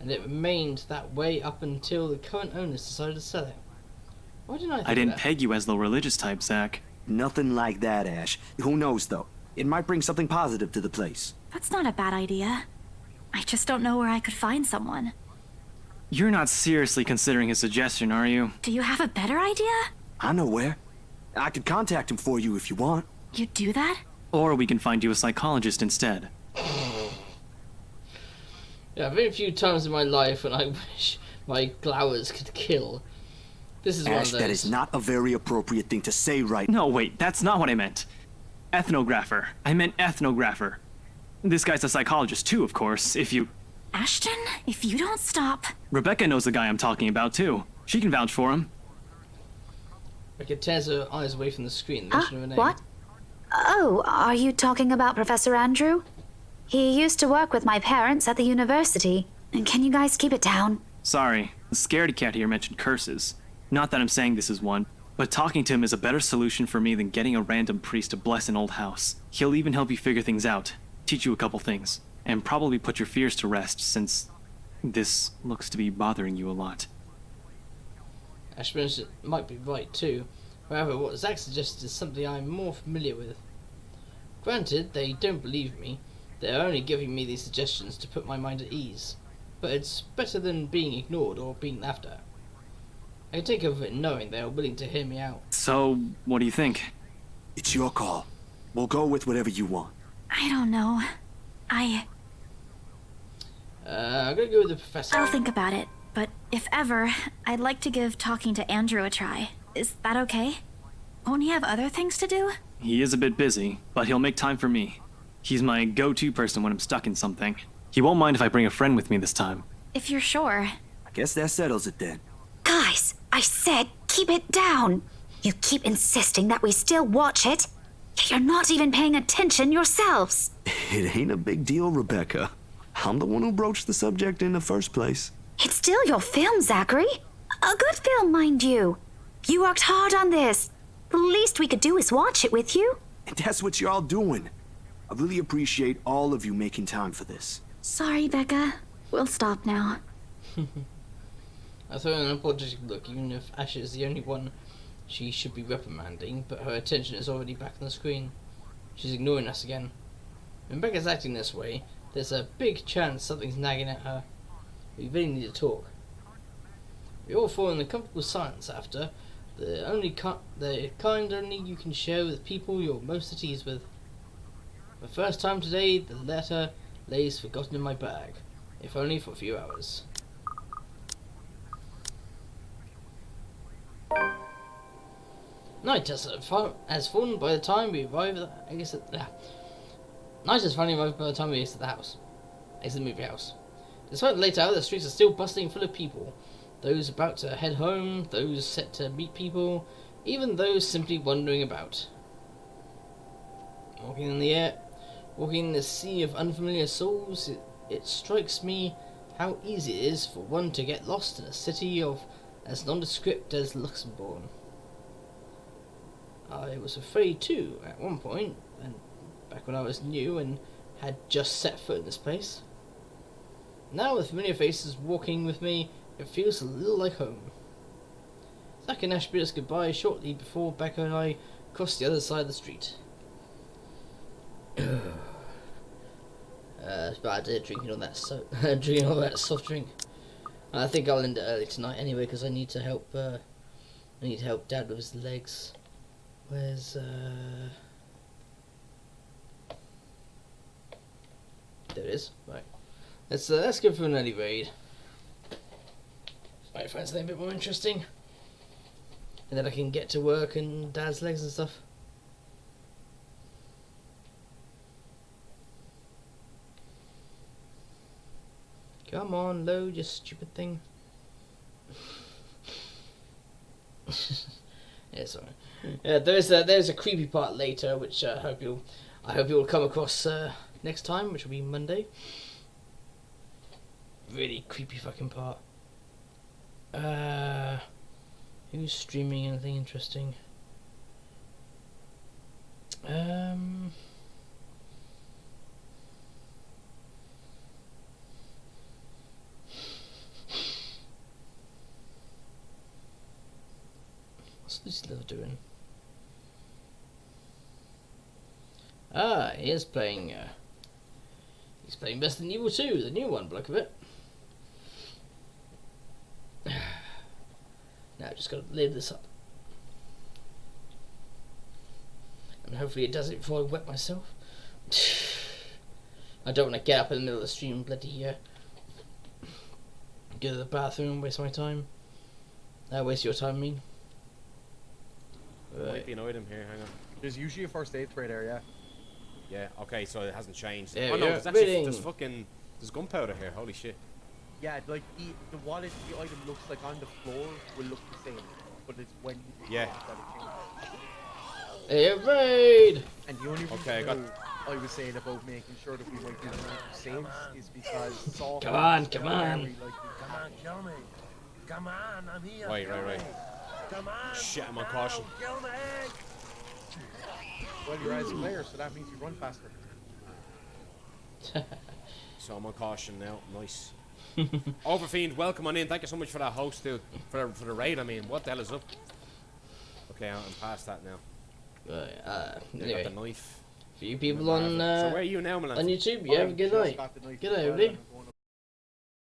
Speaker 1: And it remained that way up until the current owners decided to sell it. Why didn't I think
Speaker 13: I didn't
Speaker 1: that?
Speaker 13: peg you as the religious type, Zach.
Speaker 15: Nothing like that, Ash. Who knows, though? It might bring something positive to the place.
Speaker 3: That's not a bad idea. I just don't know where I could find someone.
Speaker 13: You're not seriously considering his suggestion, are you?
Speaker 3: Do you have a better idea?
Speaker 15: I know where. I could contact him for you if you want.
Speaker 3: You do that?
Speaker 13: Or we can find you a psychologist instead.
Speaker 1: Yeah, very few times in my life when I wish my glowers could kill. This is one of
Speaker 15: Ash,
Speaker 1: those.
Speaker 15: that is not a very appropriate thing to say right now.
Speaker 13: No, wait, that's not what I meant. Ethnographer. I meant ethnographer. This guy's a psychologist too, of course, if you...
Speaker 3: Ashton, if you don't stop...
Speaker 13: Rebecca knows the guy I'm talking about too. She can vouch for him.
Speaker 1: Rebecca tears her eyes away from the screen. The mention of her name.
Speaker 4: What? Oh, are you talking about Professor Andrew? He used to work with my parents at the university. And can you guys keep it down?
Speaker 13: Sorry, the scaredy cat here mentioned curses. Not that I'm saying this is one, but talking to him is a better solution for me than getting a random priest to bless an old house. He'll even help you figure things out, teach you a couple things, and probably put your fears to rest since this looks to be bothering you a lot.
Speaker 1: Ashburn might be right too. However, what Zach suggested is something I'm more familiar with. Granted, they don't believe me. They're only giving me these suggestions to put my mind at ease. But it's better than being ignored or being laughed at. I can take over it knowing they are willing to hear me out.
Speaker 13: So, what do you think?
Speaker 15: It's your call. We'll go with whatever you want.
Speaker 3: I don't know.
Speaker 1: I'm gonna go with the professor.
Speaker 3: I'll think about it. But if ever, I'd like to give talking to Andrew a try. Is that okay? Won't he have other things to do?
Speaker 13: He is a bit busy, but he'll make time for me. He's my go-to person when I'm stuck in something. He won't mind if I bring a friend with me this time.
Speaker 3: If you're sure.
Speaker 15: I guess that settles it then.
Speaker 4: Guys, I said keep it down. You keep insisting that we still watch it. You're not even paying attention yourselves.
Speaker 15: It ain't a big deal, Rebecca. I'm the one who broached the subject in the first place.
Speaker 4: It's still your film, Zachary. A good film, mind you. You worked hard on this. The least we could do is watch it with you.
Speaker 15: And that's what you're all doing. I really appreciate all of you making time for this.
Speaker 3: Sorry, Becca. We'll stop now.
Speaker 1: I throw an apologetic look, even if Ash is the only one she should be reprimanding, but her attention is already back on the screen. She's ignoring us again. When Becca's acting this way, there's a big chance something's nagging at her. We really need to talk. We all fall in a comfortable silence after, the kind only you can share with people you're most at ease with. For the first time today, the letter lays forgotten in my bag, if only for a few hours. Night has fallen by the time we arrive at Night has finally arrived by the time we exit the house. Exit the movie house. Despite the late hour, the streets are still bustling full of people. Those about to head home, those set to meet people, even those simply wandering about. Walking in the sea of unfamiliar souls, it strikes me how easy it is for one to get lost in a city of as nondescript as Luxembourg. I was afraid too, at one point, and back when I was new and had just set foot in this place. Now with familiar faces walking with me, it feels a little like home. Zach and Ash bid us goodbye shortly before Becca and I crossed the other side of the street. It's bad drinking all that soft drink. I think I'll end it early tonight anyway because I need to help. I need to help Dad with his legs. Where's There it is. Right. Let's go for an early raid. Might find something a bit more interesting, and then I can get to work and Dad's legs and stuff. Come on, load, you stupid thing. Yeah, sorry. There's a creepy part later, which I hope you'll come across next time, which will be Monday. Really creepy fucking part. Who's streaming anything interesting? What's Lucy Love doing? He's playing Resident Evil 2, the new one, by the look of it. Now I just gotta lid this up. And hopefully it does it before I wet myself. I don't want to get up in the middle of the stream and bloody go to the bathroom, waste my time. Waste your time, I mean.
Speaker 16: Might be an item here, hang on.
Speaker 17: There's usually a first aid spray there, yeah.
Speaker 16: Yeah, okay, so it hasn't changed.
Speaker 1: Yeah,
Speaker 16: oh no,
Speaker 1: yeah.
Speaker 16: there's gunpowder here, holy shit.
Speaker 17: Yeah, like the wallet, the item looks like on the floor will look the same, but it's when you that it changes.
Speaker 1: Hey, raid!
Speaker 17: And the only reason I was saying about making sure that we might do the same is because soft.
Speaker 1: Come on.
Speaker 17: Come on, kill me. Come on, I'm here.
Speaker 16: Right.
Speaker 17: Come on.
Speaker 16: Shit, I'm on caution.
Speaker 17: Kill me. Well, you're as a player, so that means you run faster.
Speaker 16: So I'm on caution now. Nice. Overfiend, welcome on in. Thank you so much for that host, dude. For the raid, I mean. What the hell is up? Okay, I'm past that now.
Speaker 1: Anyway,
Speaker 16: got the knife.
Speaker 1: For you people on
Speaker 16: so where are you now, Melanson?
Speaker 1: on YouTube, you have a good night. Good night, everybody.